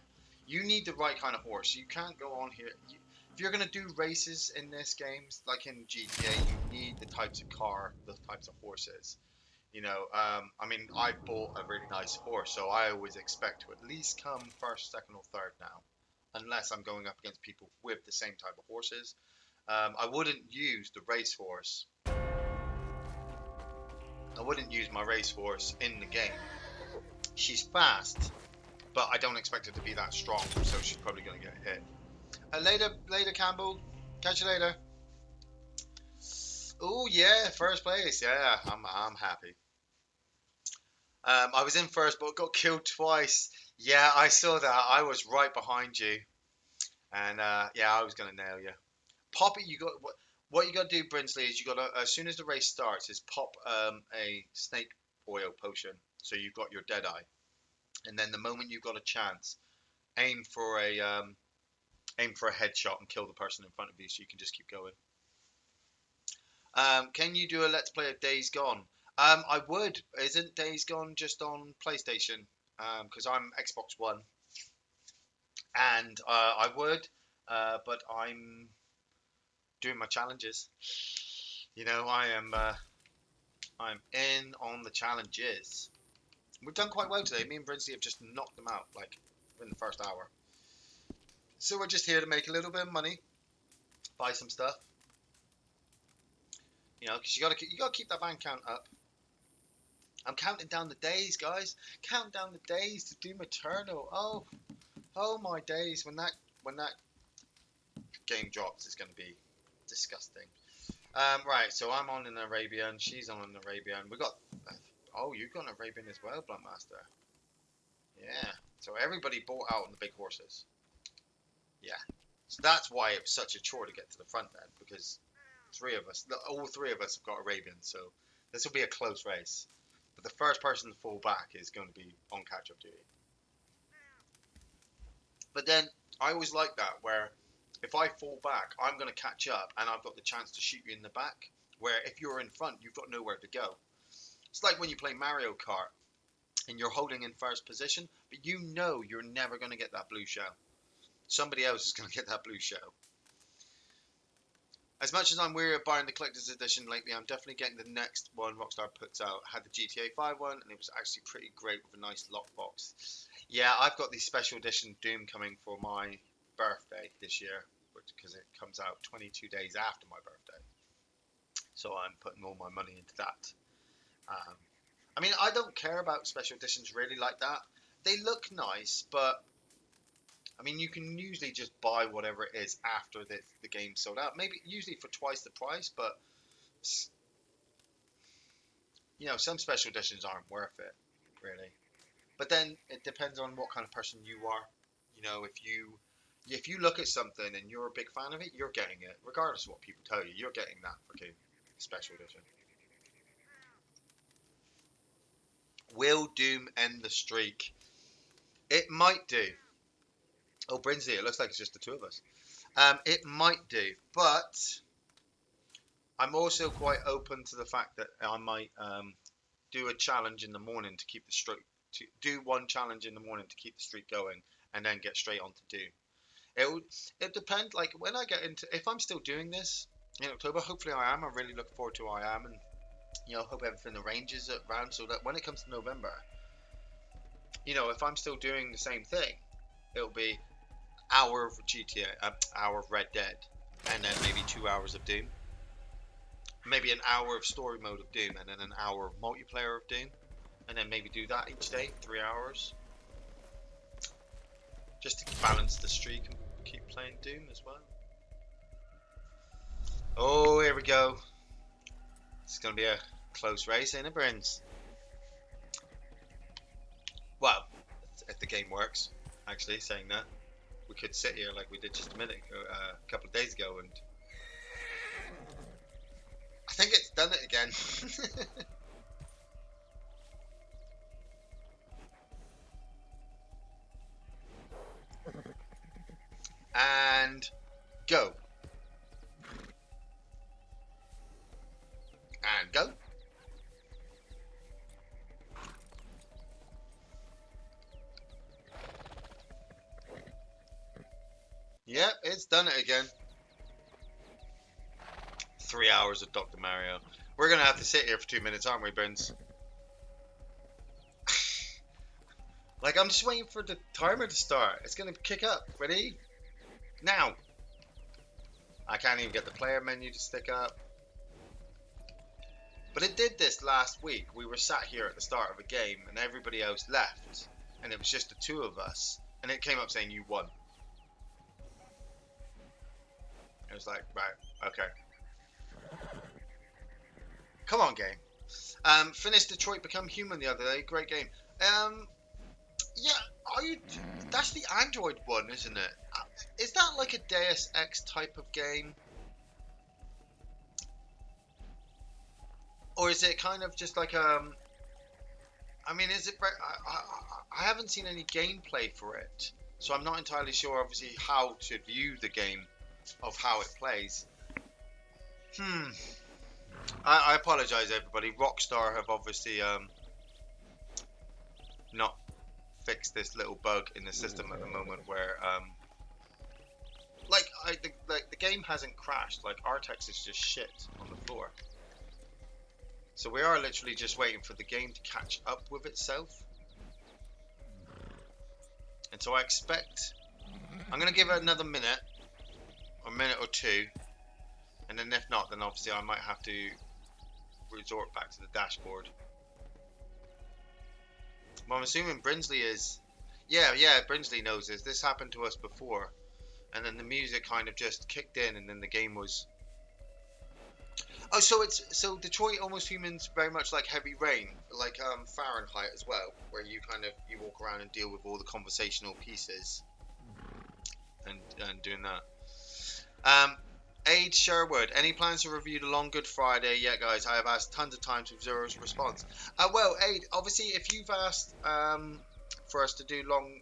you need the right kind of horse. You can't go on here. If you're going to do races in this game, like in GTA, you need the types of car, the types of horses. I mean, I bought a really nice horse, so I always expect to at least come first, second, or third now, unless I'm going up against people with the same type of horses. I wouldn't use the racehorse. I wouldn't use my racehorse in the game. She's fast, but I don't expect her to be that strong, so she's probably going to get hit. Later, Campbell. Catch you later. Oh yeah, first place. Yeah, I'm happy. I was in first, but got killed twice. Yeah, I saw that. I was right behind you, and yeah, I was gonna nail you. Pop it. You got what you got to do, Brinsley, is you got to as soon as the race starts, is pop a snake oil potion, so you've got your dead eye, and then the moment you've got a chance, aim for a headshot and kill the person in front of you, so you can just keep going. Can you do a let's play of Days Gone? I would. Isn't Days Gone just on PlayStation? Because I'm Xbox One, and I would, but I'm doing my challenges. You know, I'm in on the challenges. We've done quite well today. Me and Brinsley have just knocked them out like in the first hour. So we're just here to make a little bit of money, buy some stuff. You know, because you gotta keep that bank account up. I'm counting down the days, guys. Counting down the days to Doom Eternal. Oh my days. When that game drops, it's gonna be disgusting. Right. So I'm on an Arabian. She's on an Arabian. We got. Oh, you've got an Arabian as well, Bloodmaster. Yeah. So everybody bought out on the big horses. Yeah. So that's why it was such a chore to get to the front then, because all three of us have got Arabians. So this will be a close race. But the first person to fall back is going to be on catch-up duty. But then I always like that, where if I fall back, I'm going to catch up, and I've got the chance to shoot you in the back. Where if you're in front, you've got nowhere to go. It's like when you play Mario Kart and you're holding in first position, but you know you're never going to get that blue shell. Somebody else is going to get that blue shell. As much as I'm weary of buying the collector's edition lately, I'm definitely getting the next one Rockstar puts out. I had the GTA 5 one, and it was actually pretty great with a nice lockbox. Yeah, I've got the special edition Doom coming for my birthday this year, because it comes out 22 days after my birthday. So I'm putting all my money into that. I mean, I don't care about special editions really like that. They look nice, but I mean, you can usually just buy whatever it is after the game's sold out. Maybe usually for twice the price, but you know, some special editions aren't worth it, really. But then it depends on what kind of person you are. You know, if you look at something and you're a big fan of it, you're getting it, regardless of what people tell you. You're getting that fucking special edition. Will Doom end the streak? It might do. Oh, Brinsley, it looks like it's just the two of us. It might do, but I'm also quite open to the fact that I might do a challenge in the morning to keep the streak. To do one challenge in the morning to keep the streak going, and then get straight on to Doom. It depends. Like when I get into, if I'm still doing this in October, hopefully I am. I'm really looking forward to I am, and you know, hope everything arranges around so that when it comes to November, you know, if I'm still doing the same thing, it'll be hour of GTA, hour of Red Dead, and then maybe 2 hours of Doom. Maybe an hour of story mode of Doom, and then an hour of multiplayer of Doom, and then maybe do that each day, 3 hours, just to balance the streak and keep playing Doom as well. Oh, here we go. It's gonna be a close race, ain't it, Brins? Well, if the game works, actually, saying that. We could sit here like we did just a couple of days ago, and I think it's done it again. And go. And go. Yep, it's done it again. 3 hours of Dr. Mario. We're gonna have to sit here for 2 minutes, aren't we, Brins? Like, I'm just waiting for the timer to start. It's gonna kick up. Ready? Now. I can't even get the player menu to stick up. But it did this last week. We were sat here at the start of a game and everybody else left. And it was just the two of us. And it came up saying you won. It was like, right, okay. Come on, game. Finished Detroit Become Human the other day. Great game. Yeah, that's the Android one, isn't it? Is that like a Deus Ex type of game? Or is it kind of just like I mean, is it? I haven't seen any gameplay for it, so I'm not entirely sure, obviously, how to view the game of how it plays. I apologize, everybody. Rockstar have obviously not fixed this little bug in the system at the moment where the game hasn't crashed. Like our text is just shit on the floor. So we are literally just waiting for the game to catch up with itself. And so I expect I'm gonna give it another minute, a minute or two, and then if not, then obviously I might have to resort back to the dashboard. Well, I'm assuming Brinsley is. Yeah, Brinsley knows this. This happened to us before, and then the music kind of just kicked in, and then the game was. Oh, so Detroit Almost Humans very much like Heavy Rain, like Fahrenheit as well, where you you walk around and deal with all the conversational pieces, and doing that. Aid Sherwood, any plans to review the Long Good Friday? Yeah, guys, I have asked tons of times with zero response. Well, Aid, obviously, if you've asked for us to do Long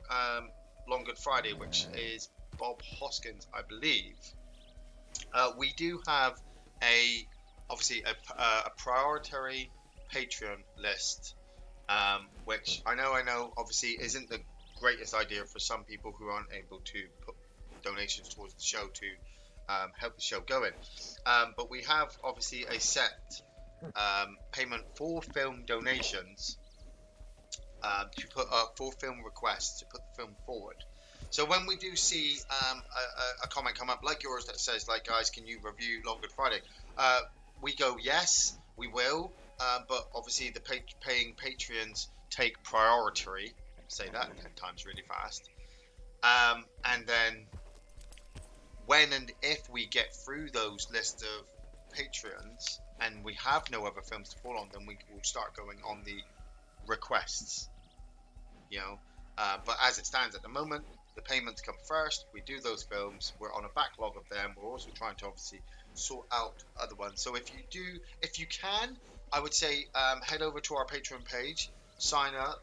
Good Friday, which is Bob Hoskins, I believe, we do have obviously a priority Patreon list, which I know, obviously isn't the greatest idea for some people who aren't able to put donations towards the show to help the show going. But we have obviously a set payment for film donations to put for film requests to put the film forward. So when we do see a comment come up like yours that says, like, guys, can you review Long Good Friday? We go, yes, we will. But obviously the paying Patreons take priority. Say that 10 times really fast. And then when and if we get through those lists of Patreons and we have no other films to fall on, then we will start going on the requests. But as it stands at the moment, the payments come first. We do those films. We're on a backlog of them. We're also trying to obviously sort out other ones. So if you can, I would say head over to our Patreon page, sign up,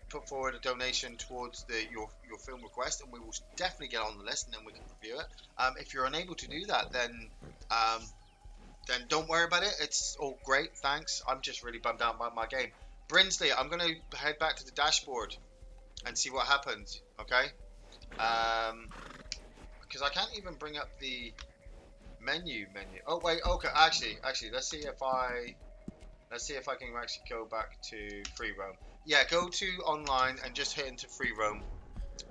put forward a donation towards your film request, and we will definitely get on the list, and then we can review it. If you're unable to do that, then don't worry about it. It's all great, thanks. I'm just really bummed out by my game. Brinsley, I'm going to head back to the dashboard and see what happens, okay? Because I can't even bring up the menu. Oh wait, okay. Actually, let's see if I can actually go back to free roam. Yeah, go to online and just hit into free roam,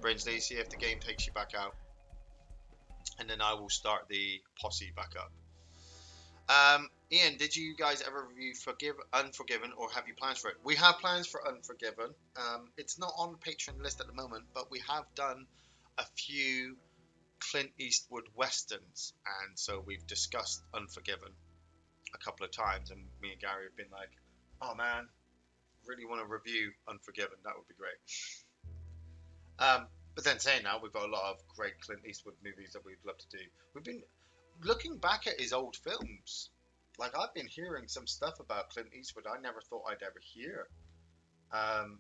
Brinsley. See if the game takes you back out, and then I will start the posse back up. Iain, did you guys ever review Unforgiven, or have you plans for it? We have plans for Unforgiven. It's not on the Patreon list at the moment, but we have done a few Clint Eastwood westerns, and so we've discussed Unforgiven a couple of times, and me and Gary have been like, oh man, really want to review Unforgiven. That would be great. But then saying that, we've got a lot of great Clint Eastwood movies that we'd love to do. We've been looking back at his old films. Like, I've been hearing some stuff about Clint Eastwood I never thought I'd ever hear.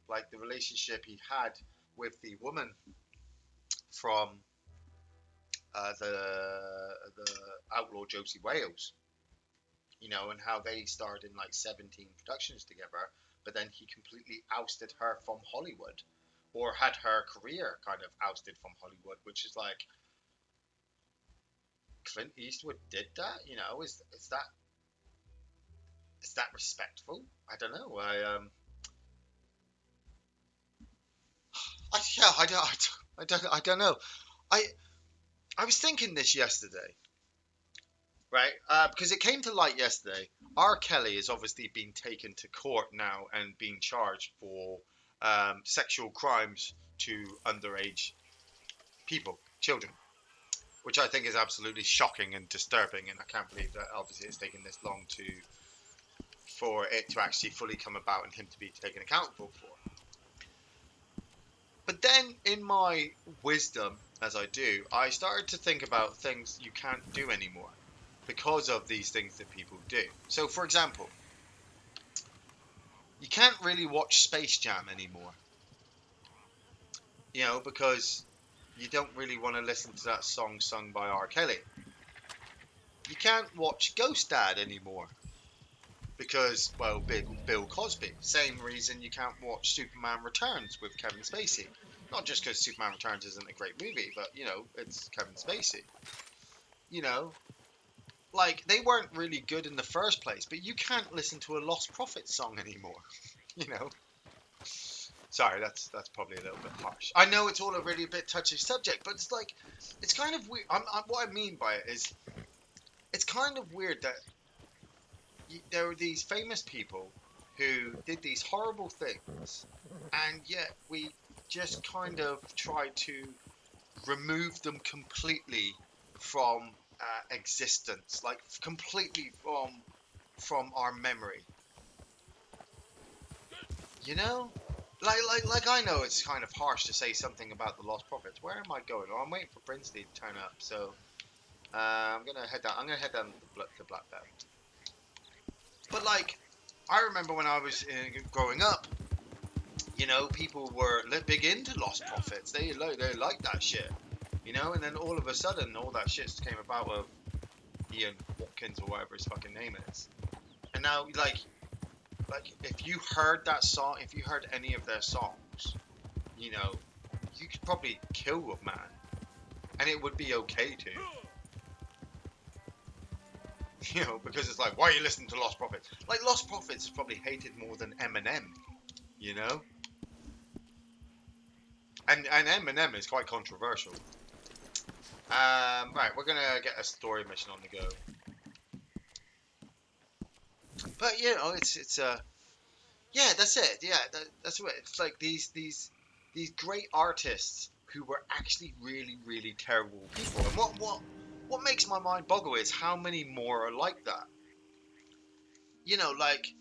Like the relationship he had with the woman from the Outlaw Josie Wales, and how they starred in like 17 productions together, but then he completely ousted her from Hollywood, or had her career kind of ousted from Hollywood, which is like, Clint Eastwood did that? Is that respectful? I don't know. I don't know. I was thinking this yesterday, right? Because it came to light yesterday. R. Kelly has obviously been taken to court now and being charged for sexual crimes to underage people, children, which I think is absolutely shocking and disturbing. And I can't believe that obviously it's taken this long for it to actually fully come about and him to be taken accountable for. But then, in my wisdom, as I do, I started to think about things you can't do anymore because of these things that people do. So, for example, you can't really watch Space Jam anymore, because you don't really want to listen to that song sung by R. Kelly. You can't watch Ghost Dad anymore. Because, well, big Bill Cosby. Same reason you can't watch Superman Returns with Kevin Spacey. Not just because Superman Returns isn't a great movie, but, you know, it's Kevin Spacey. You know, like, they weren't really good in the first place, but you can't listen to a Lost Prophets song anymore. You know? Sorry, that's probably a little bit harsh. I know it's all a really bit touchy subject, but it's like, it's kind of weird. What I mean by it is, it's kind of weird that there were these famous people who did these horrible things, and yet we just kind of try to remove them completely from existence, like completely from our memory. You know, like I know it's kind of harsh to say something about the Lost Prophets. Where am I going? Oh, I'm waiting for Brinsley to turn up, so I'm gonna head down. I'm gonna head down to Black Belt. But like, I remember when I was growing up, you know, people were big into Lost Prophets. They liked that shit, you know. And then all of a sudden, all that shit came about with Ian Watkins or whatever his fucking name is. And now, like if you heard that song, if you heard any of their songs, you know, you could probably kill a man, and it would be okay to. You know, because it's like, why are you listening to Lost Prophets? Like, Lost Prophets is probably hated more than Eminem, you know? And Eminem is quite controversial. Right, we're gonna get a story mission on the go. But, you know, it's yeah, that's it. Yeah, that's what it's like. These great artists who were actually really, really terrible people. And what makes my mind boggle is how many more are like that. You know, like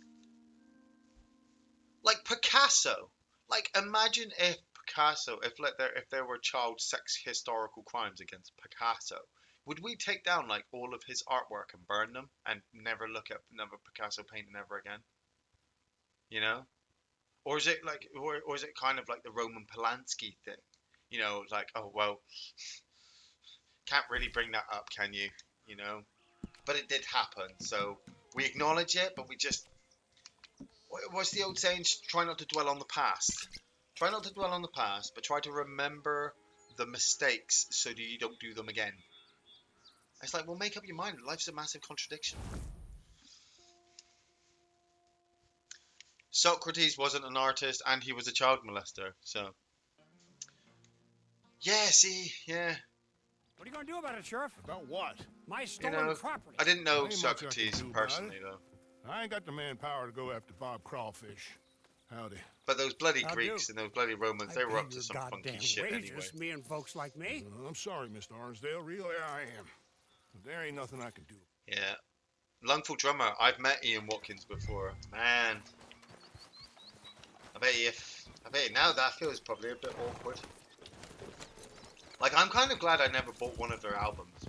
Picasso. Like, imagine if Picasso, if there were child sex historical crimes against Picasso, would we take down like all of his artwork and burn them and never look at another Picasso painting ever again? You know, or is it like, or is it kind of like the Roman Polanski thing? You know, like, oh well, can't really bring that up, can you? You know, but it did happen, so we acknowledge it, but we just, what's the old saying? Try not to dwell on the past. Try not to dwell on the past, but try to remember the mistakes so that you don't do them again. It's like, well, make up your mind. Life's a massive contradiction. Socrates wasn't an artist, and he was a child molester. So, yeah, see, yeah. What are you gonna do about it, Sheriff? About what? My You stolen know, property. I didn't know Ain't much I can Socrates do about personally, it. though. I ain't got the manpower to go after Bob Crawfish. Howdy. But those bloody How Greeks do? and those bloody Romans, they I were pay up to your some funky goddamn shit wages, anyway. me and folks like me. I'm sorry, Mr. Arnsdale. Really, I am. But there ain't nothing I can do. Yeah. Lungful Drummer, I've met Ian Watkins before. Man. I bet you now that feels probably a bit awkward. Like, I'm kind of glad I never bought one of their albums.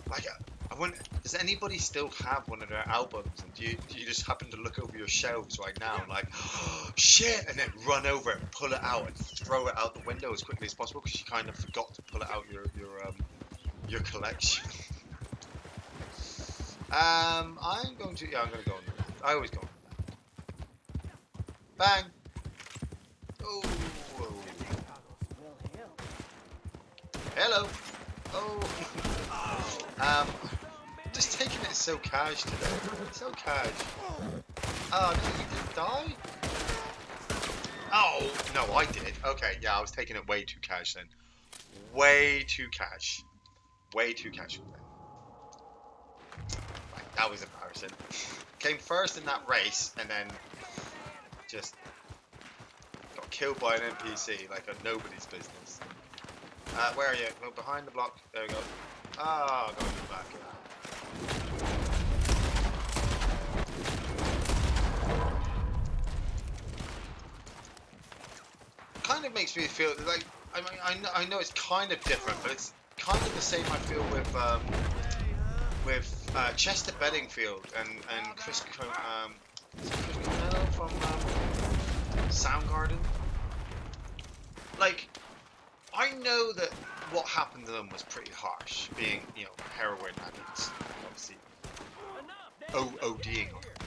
Like, I wonder, does anybody still have one of their albums? And do you just happen to look over your shelves right now and like, oh, shit, and then run over it and pull it out and throw it out the window as quickly as possible because you kind of forgot to pull it out your collection. I'm going to go on that. I always go on that. Bang. Oh. Hello. Oh. Just taking it so cash today. So cash. Oh, no, you didn't die? Oh, no, I did. Okay, yeah, I was taking it way too cash then. Way too cash. Way too cash. Right, that was embarrassing. Came first in that race and then just got killed by an NPC like a nobody's business. Where are you? Go behind the block. There we go. Ah, going to the back. Yeah. Kind of makes me feel like, I mean, I know it's kind of different, but it's kind of the same I feel with Chester Bedingfield and Chris Cornell from Soundgarden. Like, I know that what happened to them was pretty harsh, being, you know, heroin addicts, obviously, ODing on it.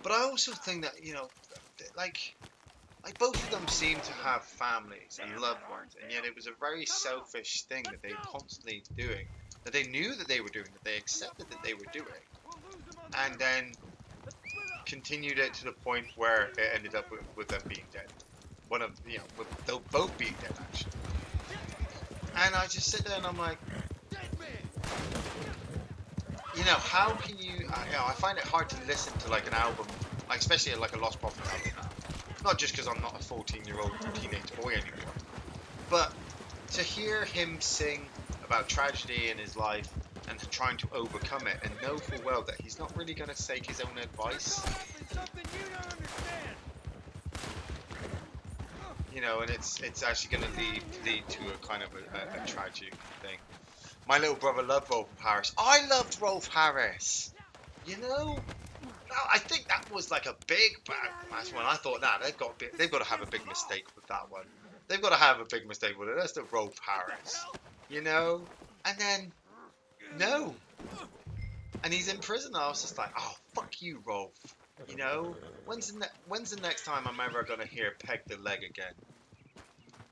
But I also think that, you know, like both of them seem to have families and loved ones, and yet it was a very selfish thing that they constantly doing, that they knew that they were doing, that they accepted that they were doing, and then continued it to the point where it ended up with them being dead. One of, you know, with they'll both being dead actually. And I just sit there and I'm like, you know, how can you? You know, I find it hard to listen to like an album, like especially like a Lost Prophet album. Not just because I'm not a 14-year-old teenage boy anymore, but to hear him sing about tragedy in his life and trying to overcome it, and know full well that he's not really going to take his own advice. You know, and it's actually going to lead to a kind of a tragic thing. My little brother loved Rolf Harris. I loved Rolf Harris. You know, I think that was like a big match when I thought, nah, they've got to have a big mistake with that one. They've got to have a big mistake with it. That's the Rolf Harris. You know, and then no, and he's in prison. I was just like, oh fuck you, Rolf. You know, when's the next time I'm ever gonna hear peg the leg again?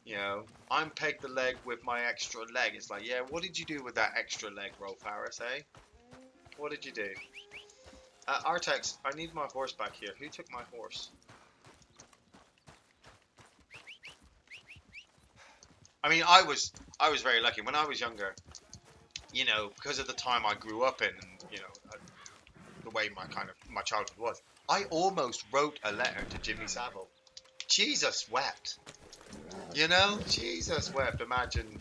You know, I'm pegged the leg with my extra leg. It's like, yeah, what did you do with that extra leg, Rolf Harris, eh? What did you do? Artex, I need my horse back here. Who took my horse? I mean, I was very lucky. When I was younger, you know, because of the time I grew up in, and, you know, the way my childhood was, I almost wrote a letter to Jimmy Savile. Jesus wept. You know, Jesus wept. Imagine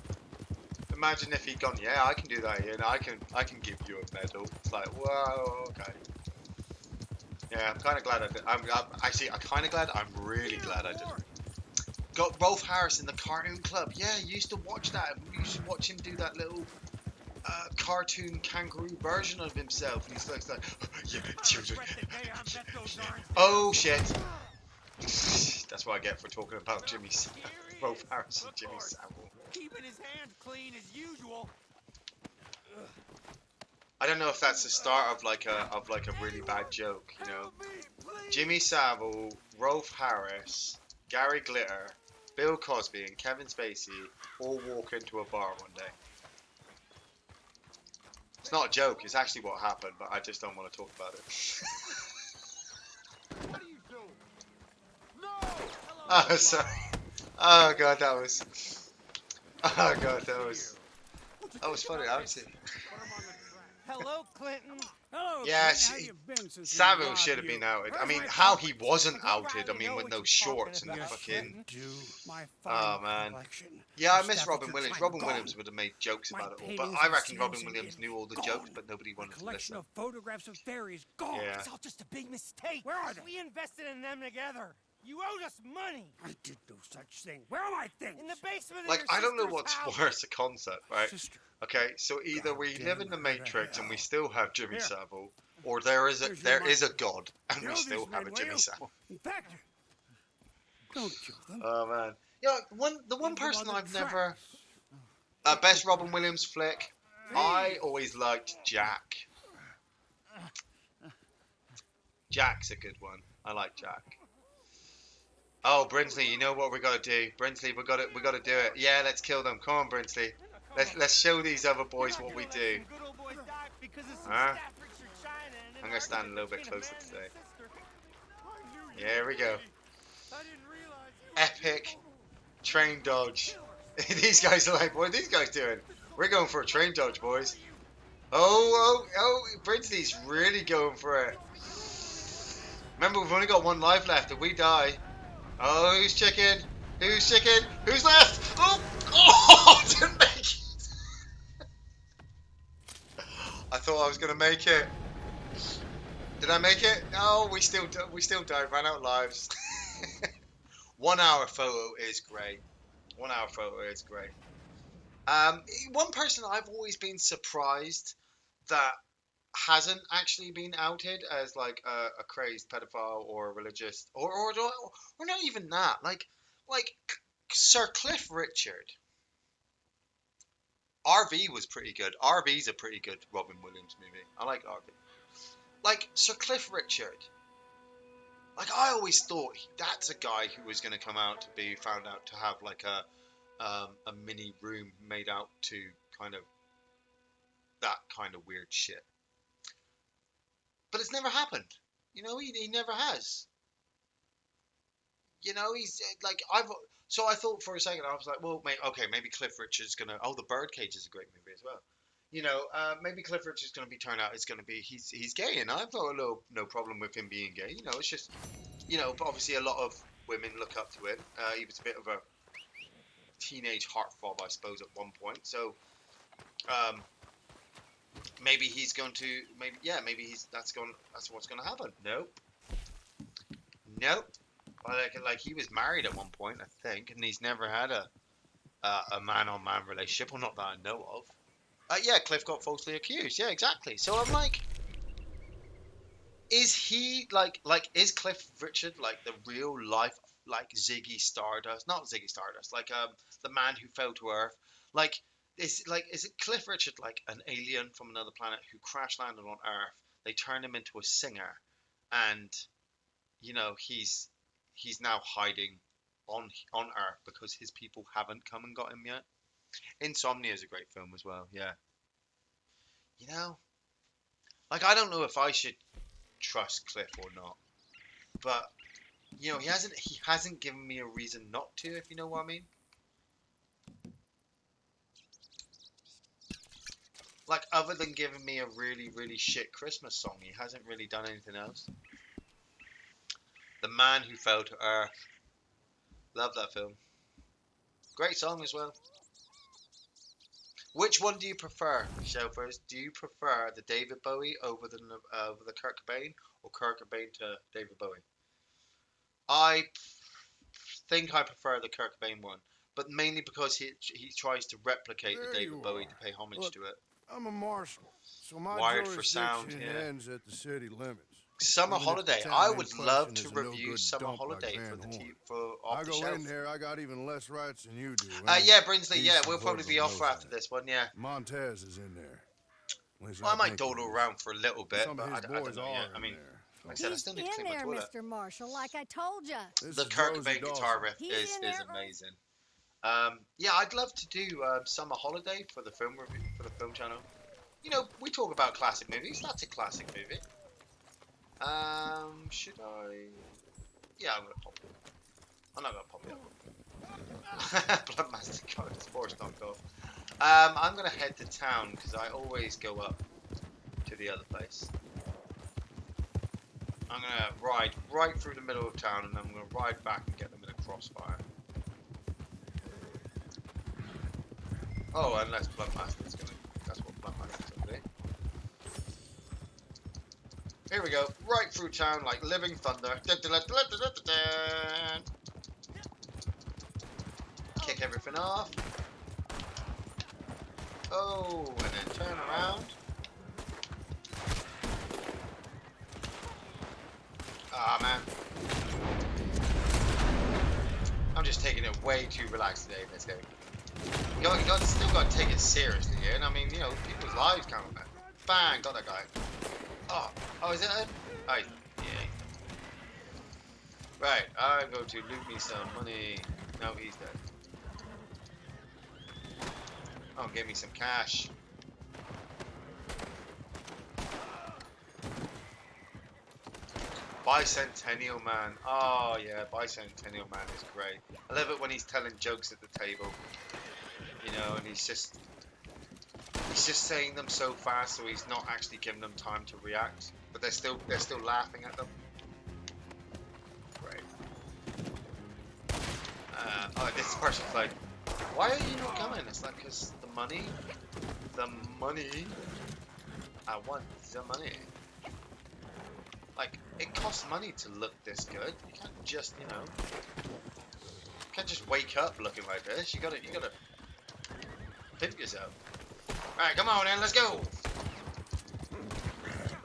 if he'd gone, yeah, I can do that, Iain. I can give you a medal. It's like, whoa, okay. Yeah, I'm kind of glad I did. I'm kind of glad. I'm really glad I didn't. Got Rolf Harris in the Cartoon Club. Yeah, you used to watch that. You used to watch him do that little cartoon kangaroo version of himself. And he's like yeah, children. Oh, shit. That's what I get for talking about Rolf Harris and Jimmy Savile. Keeping his hands clean as usual. I don't know if that's the start of like a really bad joke, you know. Jimmy Savile, Rolf Harris, Gary Glitter, Bill Cosby, and Kevin Spacey all walk into a bar one day. It's not a joke, it's actually what happened, but I just don't want to talk about it. What are you doing? No! Oh, sorry. Oh god, that was. Oh god, that was funny. Actually. Hello, Clinton. Hello, Yeah, Clinton. How you been since we Savile robbed should have you? been outed. I Where's mean, my how coat? he wasn't I'll outed. I Riley mean, know with what those you're talking shorts and the about, fucking. Do my Oh fine man. collection. Yeah, I The miss stuff Robin at your Williams. time Robin gone. Williams would have made jokes My about it all, but paintings I and reckon Robin stamps Williams and knew all the gone. jokes, but nobody My wanted to collection listen. of photographs of fairies gone. Yeah. It's all just a big mistake. Where are they? We invested in them together. You owed us money. I did no such thing. Where are my things? In the basement of Like, your I don't know sister's what's house. worse, a concept, right? Sister. Okay, so either we Goddamn live in the herd of Matrix and we hell. still have Jimmy Here. Savile, or there is Here's your a money. God and we Kill still these have a men, Jimmy will you? Savile. In fact, don't kill them. Oh man, yeah, the one Leave them person on the I've never tracks. best Robin Williams flick. I always liked Jack. Jack's a good one. I like Jack. Oh, Brinsley, you know what we gotta do? Brinsley, we gotta do it. Yeah, let's kill them. Come on, Brinsley. Let's show these other boys what we do. Huh? I'm gonna stand a little bit closer today. Yeah, here we go. Epic train dodge. These guys are like, what are these guys doing? We're going for a train dodge, boys. Oh, Brinsley's really going for it. Remember, we've only got one life left. If we die, oh, who's chicken? Who's chicken? Who's left? Oh, didn't make it. I thought I was gonna make it. Did I make it? No, we still died. Ran out of lives. 1 hour photo is great. 1 hour photo is great. One person I've always been surprised that hasn't actually been outed as like a crazed pedophile or a religious or not even that. Like Sir Cliff Richard. RV was pretty good. RV's a pretty good Robin Williams movie. I like RV. Like Sir Cliff Richard. Like I always thought that's a guy who was going to come out to be found out to have like a mini room made out to kind of that kind of weird shit. But it's never happened. You know, he never has. You know, he's like So I thought for a second, I was like, well, okay, maybe Cliff Richard's gonna. Oh, The Birdcage is a great movie as well. You know, maybe Cliff Richard's gonna be turned out. It's gonna be he's gay, and I've got no problem with him being gay. You know, it's just but obviously a lot of women look up to him. He was a bit of a teenage heartthrob, I suppose, at one point. So maybe he's going to maybe that's what's gonna happen. Nope. Like he was married at one point, I think, and he's never had a man-on-man relationship, or not that I know of. Yeah, Cliff got falsely accused. Yeah, exactly. So I'm like, is he is Cliff Richard like the real life Ziggy Stardust? Not Ziggy Stardust, the man who fell to Earth. Is it Cliff Richard like an alien from another planet who crash landed on Earth? They turned him into a singer, and he's now hiding on Earth because his people haven't come and got him yet. Insomnia is a great film as well. Yeah. I don't know if I should trust Cliff or not, but he hasn't given me a reason not to, if you know what I mean. Like, other than giving me a really, really shit Christmas song, he hasn't really done anything else. The Man Who Fell to Earth. Love that film. Great song as well. Which one do you prefer, Shelfers? Do you prefer the David Bowie over the Kurt Cobain, or Kurt Cobain to David Bowie? I think I prefer the Kurt Cobain one, but mainly because he tries to replicate the David Bowie to pay homage to it. I'm a marshal, so my Wired for sound, jurisdiction ends at the city limits. Summer Even if Holiday. the I town would in love question to is a review no-good Summer dump Holiday like for Van Horn. for off I the go shelf. in there, I got even less rights than you do. Yeah, Brinsley. Yeah, Decent we'll probably be hoodlum off knows after that. this one. Yeah. Montez is in there. At least Well, I might think he dawdle is. around for a little bit, Some but of I his don't boys know are yet. I in mean, there. like I said, I He's still need to in clean my there, toilet. Mr. Marshall, like I told you. This The is Kurt Josie Cobain guitar Dawson. riff He's is in there, amazing. Yeah, I'd love to do Summer Holiday for the film review for the film channel. We talk about classic movies. That's a classic movie. Should I? Yeah, I'm gonna pop it. I'm not gonna pop it up. Bloodmaster got his horse knocked off. I'm gonna head to town because I always go up to the other place. I'm gonna ride right through the middle of town, and I'm gonna ride back and get them in a crossfire. Oh, unless Bloodmaster's gonna. That's what Bloodmaster's gonna do. Here we go, right through town like living thunder. Kick everything off. Oh, and then turn around. Ah, man. I'm just taking it way too relaxed today in this game. You still got to take it seriously, Iain. I mean, people's lives count, man. Bang, got that guy. Oh, is it him? Oh, yeah. Right, I'm going to loot me some money. No, he's dead. Oh, give me some cash. Bicentennial Man. Oh, yeah, Bicentennial Man is great. I love it when he's telling jokes at the table. And he's just saying them so fast, so he's not actually giving them time to react. But they're still laughing at them. Great. This person's like, why are you not coming? It's like, because the money. I want the money. Like, it costs money to look this good. You can't just, can't just wake up looking like this. You gotta pimp yourself. Alright, come on then, let's go!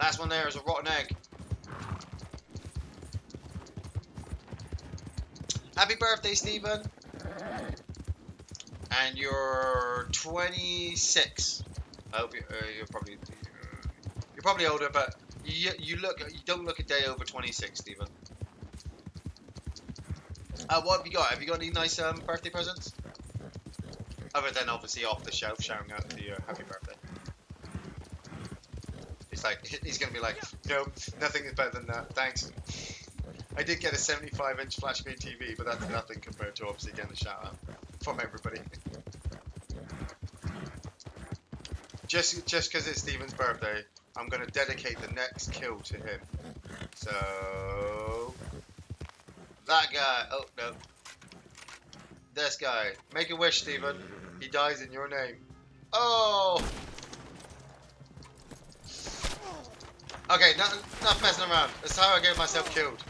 Last one there is a rotten egg. Happy birthday, Stephen! and you're 26. I hope you're probably older, but you don't look a day over 26, Stephen. What have you got? Have you got any nice birthday presents? Other than obviously off the shelf, shouting out to your happy birthday. It's like he's gonna be like, no, nothing is better than that. Thanks. I did get a 75-inch flat screen TV, but that's nothing compared to obviously getting a shout out from everybody. Just because it's Stephen's birthday, I'm gonna dedicate the next kill to him. So that guy. Oh no. This guy. Make a wish, Stephen. He dies in your name. Oh. Okay, not messing around. That's how I get myself killed.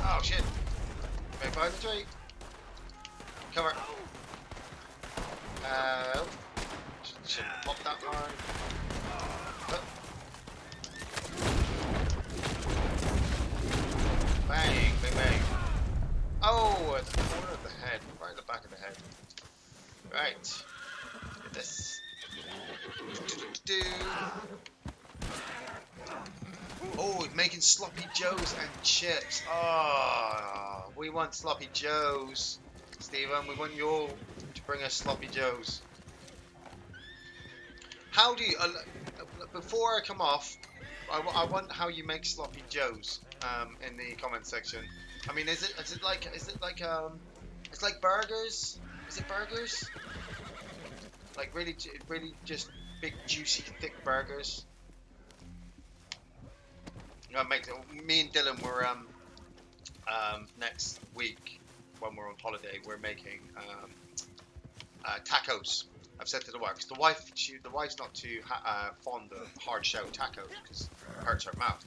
Oh shit. Right behind the tree. Cover. Shouldn't have popped that line. Bang, bang, bang. Oh, at the corner of the head. Right in the back of the head. Right. Get this. Oh, he's making sloppy joes and chips. Oh, we want sloppy joes. Stephen, we want you all to bring us sloppy joes. How do you... before I come off, I want how you make sloppy joes in the comment section. I mean, is it like it's like burgers? Is it burgers? Like really just big juicy thick burgers. You know, me and Dylan were next week when we're on holiday, we're making tacos. I've said to the wife, because the wife's not too fond of hard shell tacos because it hurts her mouth.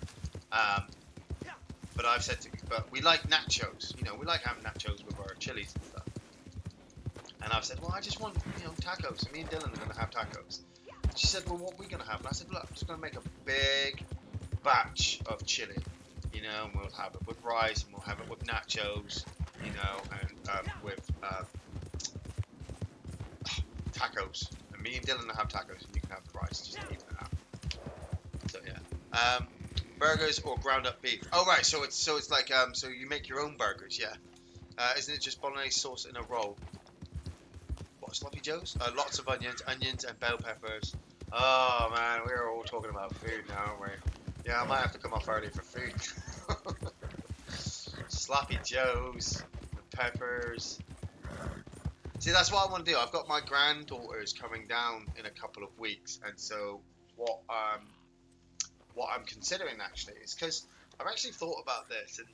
But I've said but we like nachos. You know, we like having nachos with our chilies and stuff. And I've said, well, I just want, tacos. And me and Dylan are going to have tacos. She said, well, what are we going to have? And I said, look, I'm just going to make a big batch of chili. And we'll have it with rice, and we'll have it with nachos, and with tacos. And me and Dylan will have tacos, and you can have the rice, just to even it out. So yeah. Burgers or ground up beef. Oh right, so it's like so you make your own burgers, yeah. Isn't it just bolognese sauce in a roll? What, sloppy joes? Lots of onions and bell peppers. Oh man, we're all talking about food now, aren't we? Yeah, I might have to come off early for food. Sloppy joes, with peppers. See, that's what I want to do. I've got my granddaughters coming down in a couple of weeks, and so what I'm considering actually is because I've actually thought about this, and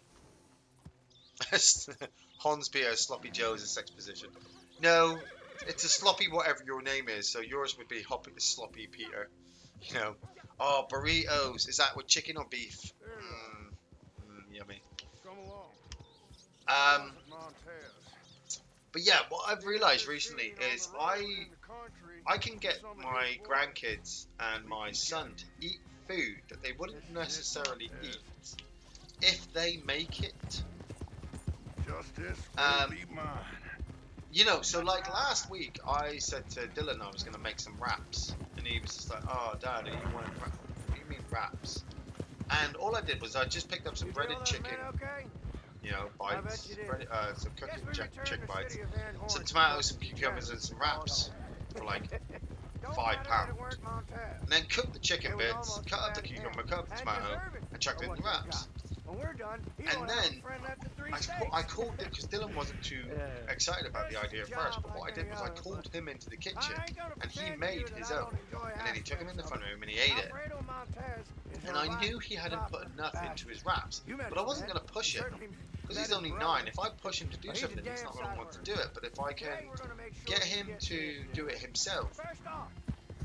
Hans Peter Sloppy Joe is a sex position. No, it's a sloppy whatever your name is. So yours would be Sloppy Peter. Oh, burritos. Is that with chicken or beef? Yummy. Come along. But yeah, what I've realised recently is I can get my grandkids and my son to eat food that they wouldn't necessarily eat if they make it. Justice will be mine. So like last week I said to Dylan I was going to make some wraps, and he was just like, oh Daddy, what do you mean wraps? And all I did was I just picked up some breaded chicken, bites, some cooking chicken bites, some tomatoes, some cucumbers, and some wraps for like £5. And then cooked the chicken bits, cut up the cucumber, cut up the tomato, and chucked it in the wraps. And then I called it, because Dylan wasn't too excited about the idea at first, but what I did was I called him into the kitchen and he made his own. And then he took him in the front room and he ate it. And I knew he hadn't put enough into his wraps, but I wasn't going to push him, because he's only 9. If I push him to do something, he's not going to want to do it. But if I can get him to do it himself,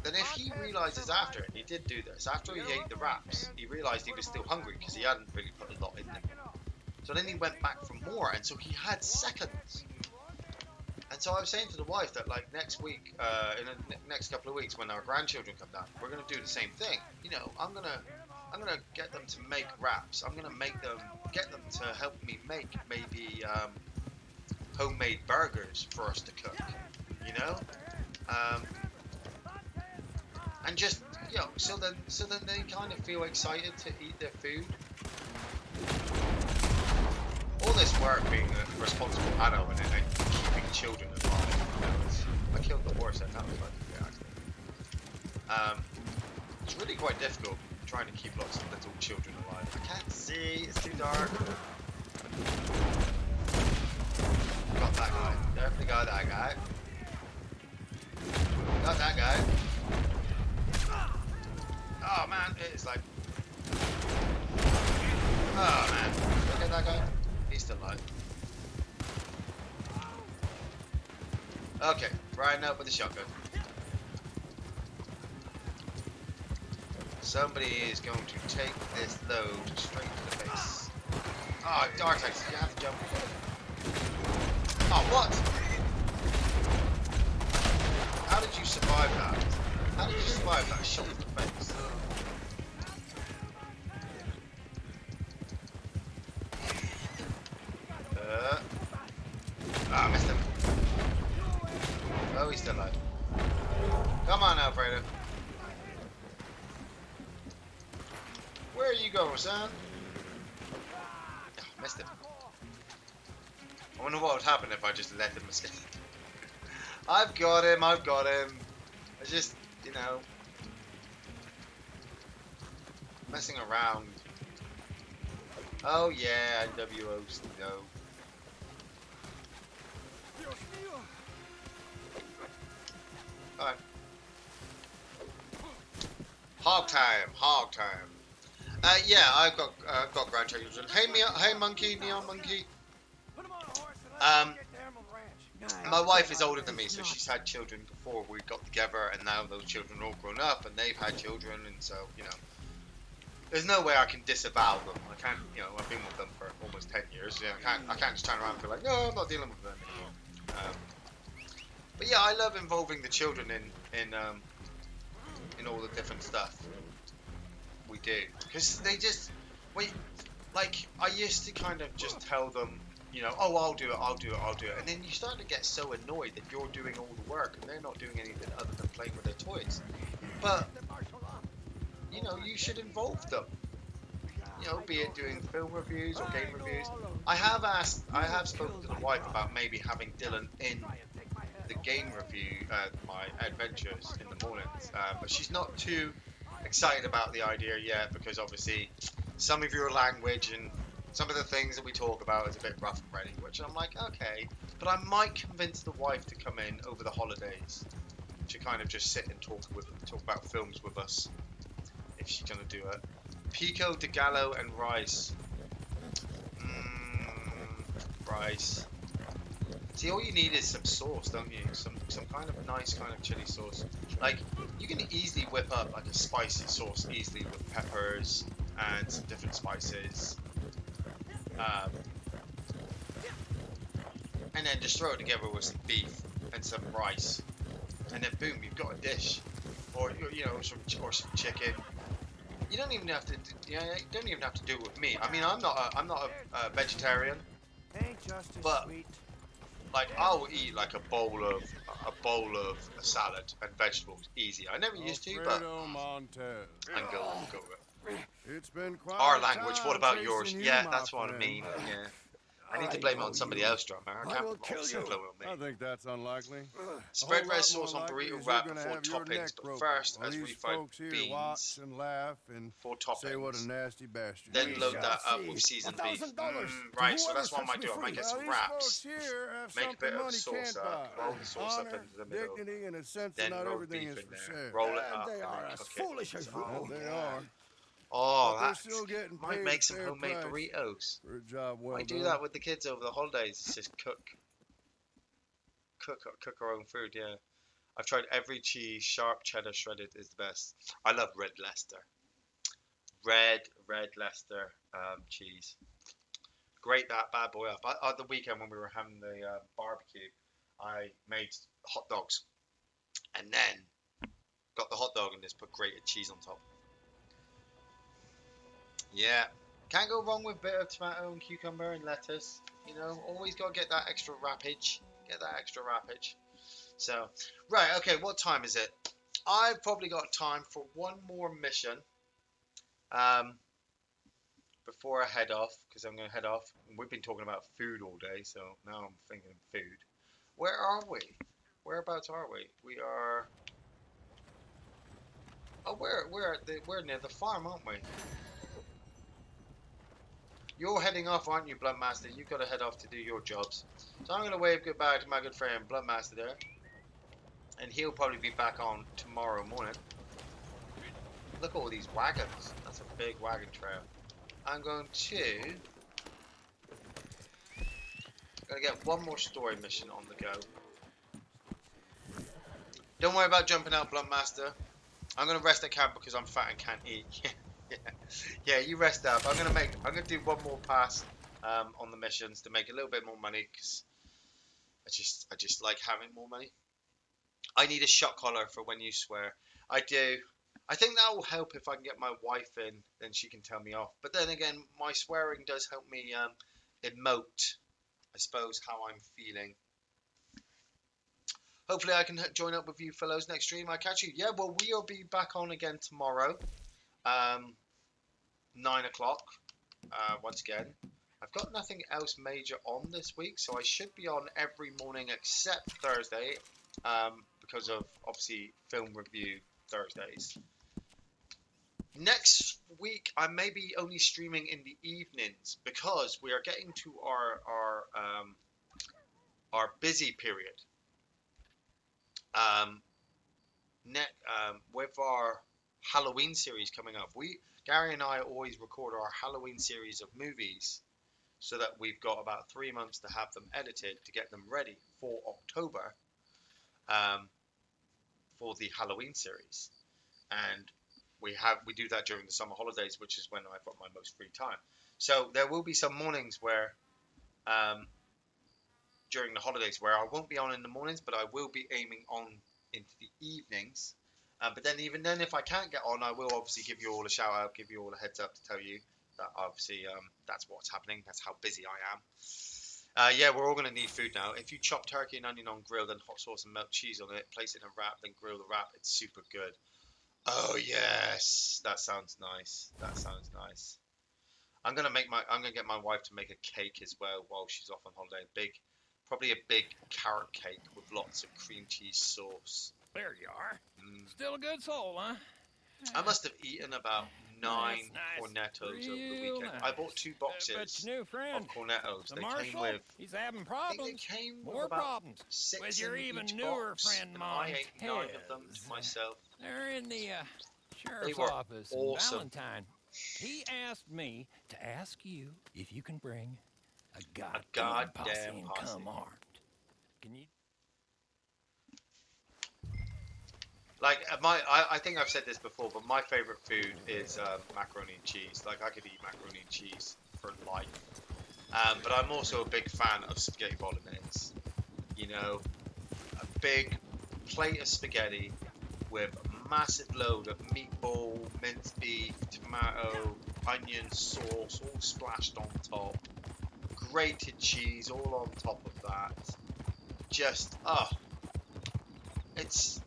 then if he realises after, and he did do this, after he ate the wraps, he realised he was still hungry because he hadn't really put a lot in them. So then he went back for more, and so he had seconds. And so I was saying to the wife that like next week, in the next couple of weeks when our grandchildren come down, we're going to do the same thing. I'm going to I'm gonna get them to make wraps. I'm gonna get them to help me make maybe homemade burgers for us to cook. You know, um, and just so then they kind of feel excited to eat their food. All this work being a responsible adult and keeping children alive. I killed the horse and that was like a accident. It's really quite difficult trying to keep lots of little children alive. I can't see, it's too dark. Got that guy. Definitely got that guy. Got that guy. Oh man, it's like... Oh man. Did I get that guy? He's still alive. Okay, riding up with the shotgun. Somebody is going to take this load straight to the face. Oh, dark side, you have to jump. Oh, what? How did you survive that? How did you survive that shot to the face? I missed him. Oh, he's still alive. Come on, Alfredo. Where are you going, son? Oh, missed him. I wonder what would happen if I just let him escape. I've got him, I've got him. I just, you know, messing around. Oh yeah, NWOs, no. Alright. Hog time, hog time. Yeah, I've got grandchildren. Hey monkey, neon monkey. My wife is older than me, so she's had children before we got together, and now those children are all grown up, and they've had children, and so, you know, there's no way I can disavow them. I can't, you know, I've been with them for almost 10 years. You know, I can't just turn around and be like, no, I'm not dealing with them anymore. But yeah, I love involving the children in all the different stuff we do, because they just, like, I used to kind of just tell them, you know, oh, I'll do it, and then you start to get so annoyed that you're doing all the work and they're not doing anything other than playing with their toys. But, you know, you should involve them. You know, be it doing film reviews or game reviews. I have spoken to the wife about maybe having Dylan in the game review, my adventures in the mornings, but she's not too excited about the idea yet, because obviously some of your language and some of the things that we talk about is a bit rough and ready, which I'm like, okay, but I might convince the wife to come in over the holidays to kind of just sit and talk about films with us, if she's gonna do it. Pico de Gallo and rice. Rice. See, all you need is some sauce, don't you? Some kind of nice kind of chili sauce. Like, you can easily whip up like a spicy sauce easily with peppers and some different spices. And then just throw it together with some beef and some rice, and then boom, you've got a dish, or you know, some chicken. You don't even have to, you don't even have to do it with meat. I mean, I'm not a vegetarian, but like I'll eat like a bowl of a salad and vegetables easy. I never used to, but I can go with it. It's been quite Our a language. time What about chasing yours? you, Yeah, my that's what I friend. mean. Yeah. I need to blame it on somebody else, drummer. I can't put Siflo I on me. think that's unlikely. Spread A red whole sauce lot on more likely burrito is wrap you're gonna before have your neck toppings, but broken first, while as these refried folks here watch beans and laugh and for say what a toppings. nasty bastard. Then you load are. that up with seasoned beef. Right, so that's what I might do. I might get Well, some these folks wraps, here have make a something bit of money sauce can't up, buy. roll the sauce up Honor, into the middle, dignity, and a sense then that not roll everything beef is in for there, sale. roll it up, They and are then as cook foolish it. as you. Oh, They yeah. are. Oh, But they're that still getting might paid make a some fair homemade price burritos. for a job well Might do done. that with the kids over the holidays. It's just cook our own food. Yeah, I've tried every cheese. Sharp cheddar shredded is the best. I love red Leicester. Red Leicester cheese. Grate that bad boy up. At the weekend when we were having the barbecue, I made hot dogs, and then got the hot dog and just put grated cheese on top. Yeah, can't go wrong with a bit of tomato and cucumber and lettuce. You know, always got to get that extra wrappage. Get that extra wrappage. So, right, okay, what time is it? I've probably got time for one more mission um, before I head off, because I'm going to head off. We've been talking about food all day, so now I'm thinking food. Where are we? Whereabouts are we? We are. Oh, we're near the farm, aren't we? You're heading off, aren't you, Bloodmaster? You've got to head off to do your jobs. So I'm going to wave goodbye to my good friend Bloodmaster there. And he'll probably be back on tomorrow morning. Look at all these wagons. That's a big wagon trail. I'm going to get one more story mission on the go. Don't worry about jumping out, Bloodmaster. I'm going to rest at camp because I'm fat and can't eat. Yeah, you rest up. I'm gonna do one more pass on the missions to make a little bit more money because I just like having more money. I need a shot collar for when you swear. I do. I think that will help if I can get my wife in, then she can tell me off. But then again, my swearing does help me emote, I suppose, how I'm feeling. Hopefully I can join up with you fellows next stream. I catch you. Yeah, well, we'll be back on again tomorrow. 9 o'clock. Once again, I've got nothing else major on this week, so I should be on every morning except Thursday, because of obviously film review Thursdays. Next week, I may be only streaming in the evenings because we are getting to our busy period. With our Halloween series coming up, Gary and I always record our Halloween series of movies so that we've got about 3 months to have them edited to get them ready for October, for the Halloween series. And we do that during the summer holidays, which is when I've got my most free time. So there will be some mornings where during the holidays where I won't be on in the mornings, but I will be aiming on into the evenings. But then even then, if I can't get on, I will obviously give you all a shout out, give you all a heads up to tell you that obviously that's what's happening. That's how busy I am. Yeah, we're all going to need food now. If you chop turkey and onion on grill, then hot sauce and melt cheese on it, place it in a wrap, then grill the wrap, it's super good. Oh yes, that sounds nice. That sounds nice. I'm gonna get my wife to make a cake as well while she's off on holiday. Probably a big carrot cake with lots of cream cheese sauce. There you are. Still a good soul, huh? I must have eaten about 9 Nice. cornettos over the Real weekend. nice. I bought 2 But boxes your new friend, of cornettos. the They marshal, came with. he's having I think problems. they came with More about problems. 6 With your in even each newer box, friend, and I ate 9 of them Montez. to myself. They're in the sheriff's were office awesome. in Valentine. He asked me to ask you if you can bring a goddamn posse and come armed. Can you? Like I think I've said this before, but my favorite food is macaroni and cheese. Like I could eat macaroni and cheese for life. But I'm also a big fan of spaghetti bolognese. You know, a big plate of spaghetti with a massive load of meatball, minced beef, tomato, onion sauce, all splashed on top. Grated cheese all on top of that. Just it's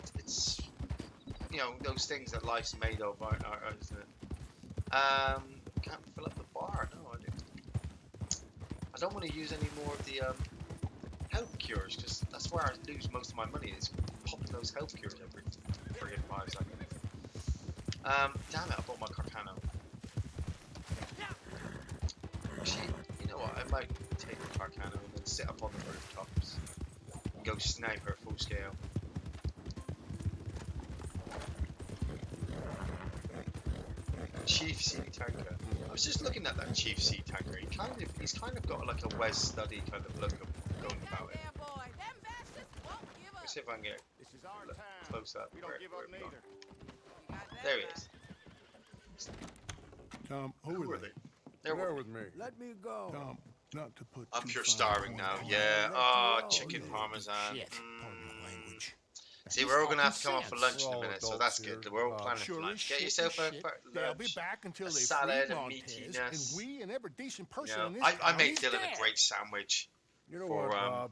you know those things that life's made of, isn't it? Can't fill up the bar. No, I don't want to use any more of the health cures because that's where I lose most of my money is popping those health cures every friggin' 5 seconds. Damn it! I bought my Carcano. Actually, you know what? I might take the Carcano and then sit up on the rooftops and go sniper at full scale. Chief Sea Tanker. I was just looking at that Chief Sea Tanker. He's kind of got like a Wes Study kind of look going about it. Let's see if I can get close up. There he is. Tom, Who are they? They're Bear with me. Let me go. Tom, not to put I'm too pure fine a starving point now. on it. Yeah. let Oh, you go. chicken You parmesan. shit. Pardon my language. See, He's we're all gonna have to talking come off for sense. lunch in a We're all minute, so adults that's good. here, We're all Bob. planning for Sure as lunch. Get shit yourself is a shit. for They'll be lunch, back until a they salad, free a Montez, and meatiness. we and every decent You person know, in this I town made is Dylan dead. a great sandwich You know for what, Bob?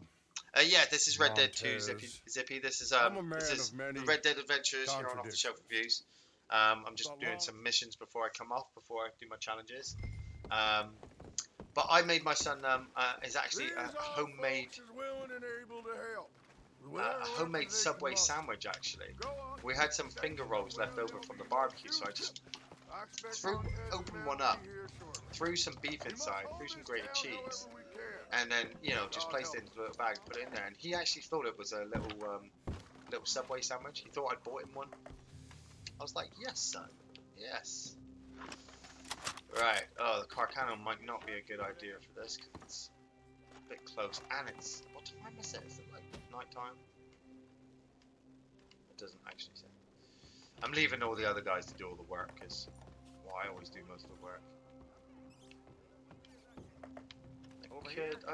yeah, this is Red Dead 2, Montez. Zippy. This is I'm a this man is of many the Red Dead Adventures here on Off the Shelf contradictions. Reviews. I'm just But doing long- some missions before I come off, before I do my challenges. But I made my son is actually These a old homemade folks is willing and able to help. With a whatever homemade weapons they Subway can muster. sandwich. Actually, Go on. we had some Take finger it, rolls will, left over there'll from be the no barbecue, so I shooting. just I expect threw Montez opened and one Mel to up, be here shortly. threw some beef We must inside, hold threw some this grated town cheese, however we can. and then just God placed it help into a little bag, put it in there, and he actually thought it was a little Subway sandwich. He thought I'd bought him one. I was like, yes, son, yes. Right. Oh, the Carcano might not be a good idea for this because it's a bit close, and it's what time is it? Is it like night time? It doesn't actually say. I'm leaving all the other guys to do all the work because, well, I always do most of the work.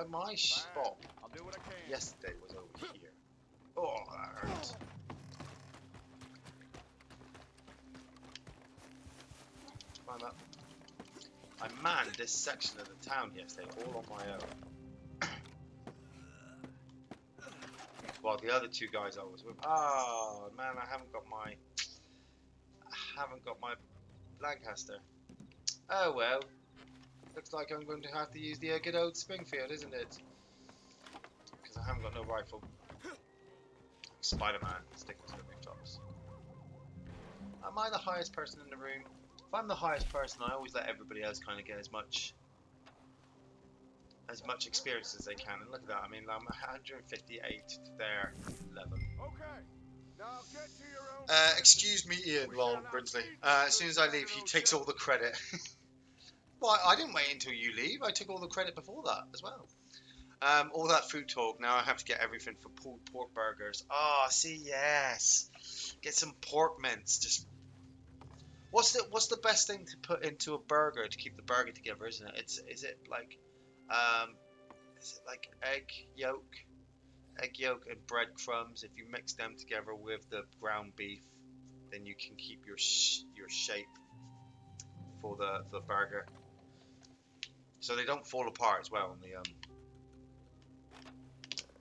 My spot I'll do what I can. yesterday was over here. Oh, that hurts. Climb up. I manned this section of the town yesterday all on my own. While the other two guys I was with. Oh man, I haven't got my Lancaster. Oh well. Looks like I'm going to have to use the good old Springfield, isn't it? Because I haven't got no rifle. Spider-Man sticking to the rooftops. Am I the highest person in the room? If I'm the highest person, I always let everybody else kind of get as much experience as they can. And look at that. I mean, I'm 158 to their 11. Okay. Now get to your own. Excuse me, Ian, Lon Brinsley. As soon as I leave, he takes all the credit. Well, I didn't wait until you leave. I took all the credit before that as well. All that food talk. Now I have to get everything for pulled pork burgers. Oh, see, yes. Get some pork mince. Just what's the best thing to put into a burger to keep the burger together? Isn't it? Is it like egg yolk and breadcrumbs? If you mix them together with the ground beef, then you can keep your shape for the burger, so they don't fall apart as well. On the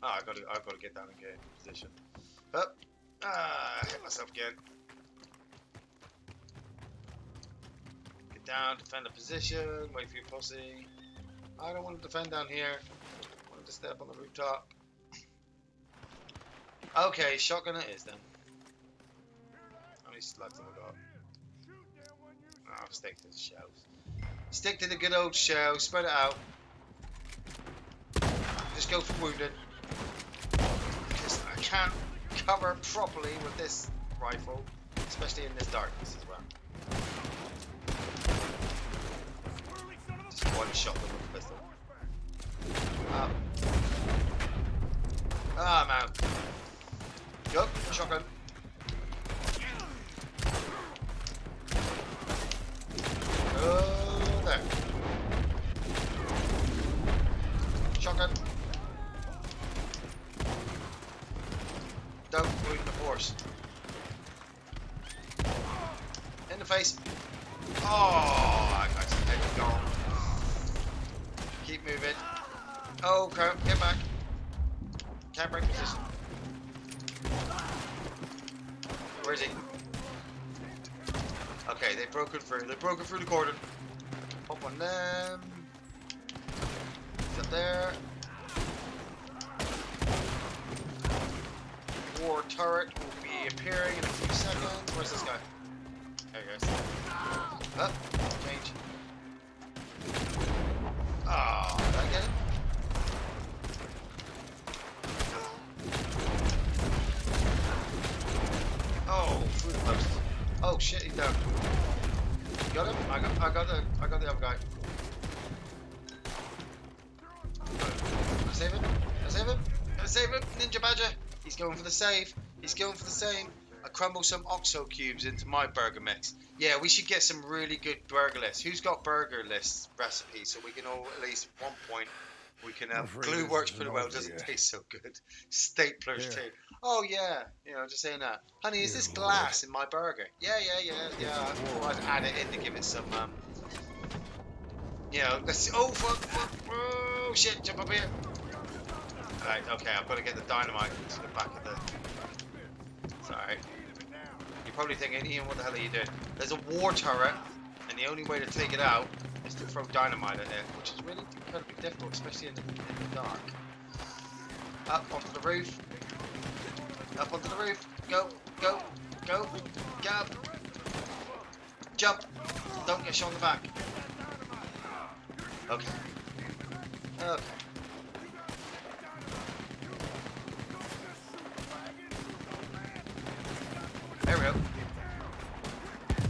I've got to get down and get in position. Up, hit myself again. Get down, defend the position, wait for your posse. I don't want to defend down here. I want to stay up on the rooftop. Okay, shotgun it is then. How many slugs have I got? I'll stick to the shells. Stick to the good old shell, spread it out. Just go for wounded. Because I can't cover properly with this rifle, especially in this darkness as well. Just one shot with a pistol. I'm out. Go, shotgun. Oh, there. Shotgun. Don't wound the horse. In the face. Oh, I got some head gone. Keep moving. Oh crap, get back. Can't break position. Where is he? Okay, they've broken through. They've broken through the cordon. Pop on them. He's up there. War turret will be appearing in a few seconds. Where's this guy? There he goes. Up. Change. Oh, did I get him? Oh, through the post. Oh shit, he's down. Got him? I got the other guy. Can I save him? Can I save him? Can I save him? Ninja Badger! He's going for the save. He's going for the same. I crumble some OXO cubes into my burger mix. Yeah, we should get some really good burger lists. Who's got burger lists recipes so we can all at least at one point We can I'm afraid glue this works isn't pretty all well. for Doesn't you. taste so good. Staplers Here. too. Oh yeah, just saying that. Honey, is Here, this Lord. glass in my burger? Yeah. I might add it in to give it some. Let's. Oh fuck. Oh shit! Jump up here. Right. Okay. I've got to get the dynamite to the back of the. It's alright. You're probably thinking, Ian, what the hell are you doing? There's a war turret, and the only way to take it out is to throw dynamite at it, which is really incredibly difficult, especially in the dark. Up onto the roof. Up onto the roof. Go. Gab. Jump. Don't get shot in the back. Okay.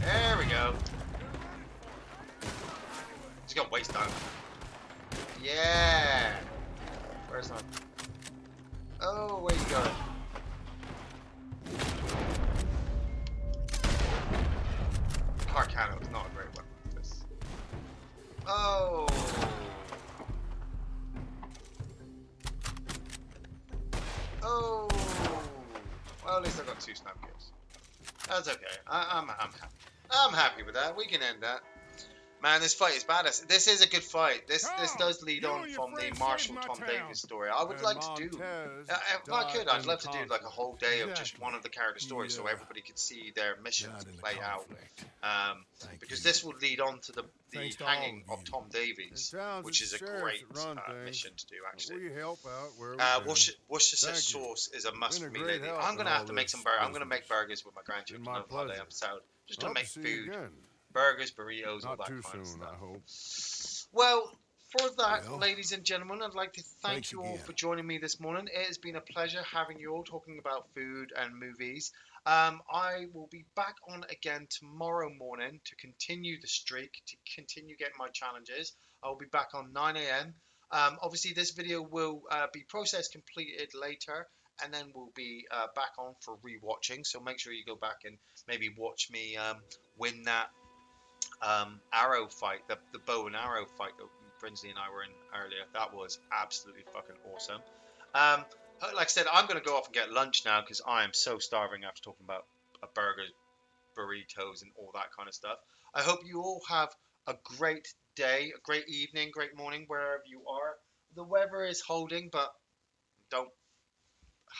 There we go. Just got waste time. Yeah. Where's my? Oh, where you going? Carcano is not a great one. This. Oh. Well, at least I got 2 snap kills. That's okay. I'm happy. I'm happy with that. We can end that. Man, this fight is badass. This is a good fight. This does lead on from the Marshall Tom Davis story. I would like to do. If I could, I'd love to do like a whole day of just one of the character stories, so everybody could see their missions play out. Because this will lead on to the hanging of Tom Davies, which is a great mission to do actually. We help out where we can. Worcestershire sauce is a must for me lately. I'm gonna have to make some burgers. I'm gonna make burgers with my grandchildren on holiday episode. Just gonna make food. Burgers, burritos, all that kind of stuff. I hope. Well, for that, ladies and gentlemen, I'd like to thank you all for joining me this morning. It has been a pleasure having you all talking about food and movies. I will be back on again tomorrow morning to continue the streak, to continue getting my challenges. I'll be back on 9 a.m. Obviously, this video will be process completed later, and then we'll be back on for rewatching. So make sure you go back and maybe watch me win that arrow fight, the bow and arrow fight that Brinsley and I were in earlier. That was absolutely fucking awesome. Like I said, I'm going to go off and get lunch now because I am so starving after talking about burgers, burritos, and all that kind of stuff. I hope you all have a great day, a great evening, great morning, wherever you are. The weather is holding, but don't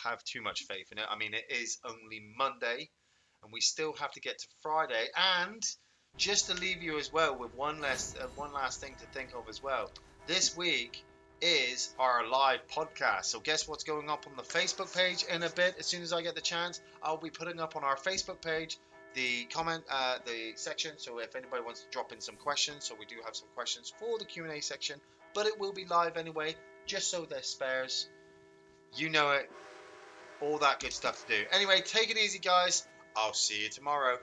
have too much faith in it. I mean, it is only Monday, and we still have to get to Friday. And just to leave you as well with one last thing to think of as well. This week is our live podcast. So guess what's going up on the Facebook page in a bit? As soon as I get the chance, I'll be putting up on our Facebook page the section. So if anybody wants to drop in some questions, so we do have some questions for the Q&A section, but it will be live anyway, just so there's spares. You know it. All that good stuff to do. Anyway, take it easy, guys. I'll see you tomorrow.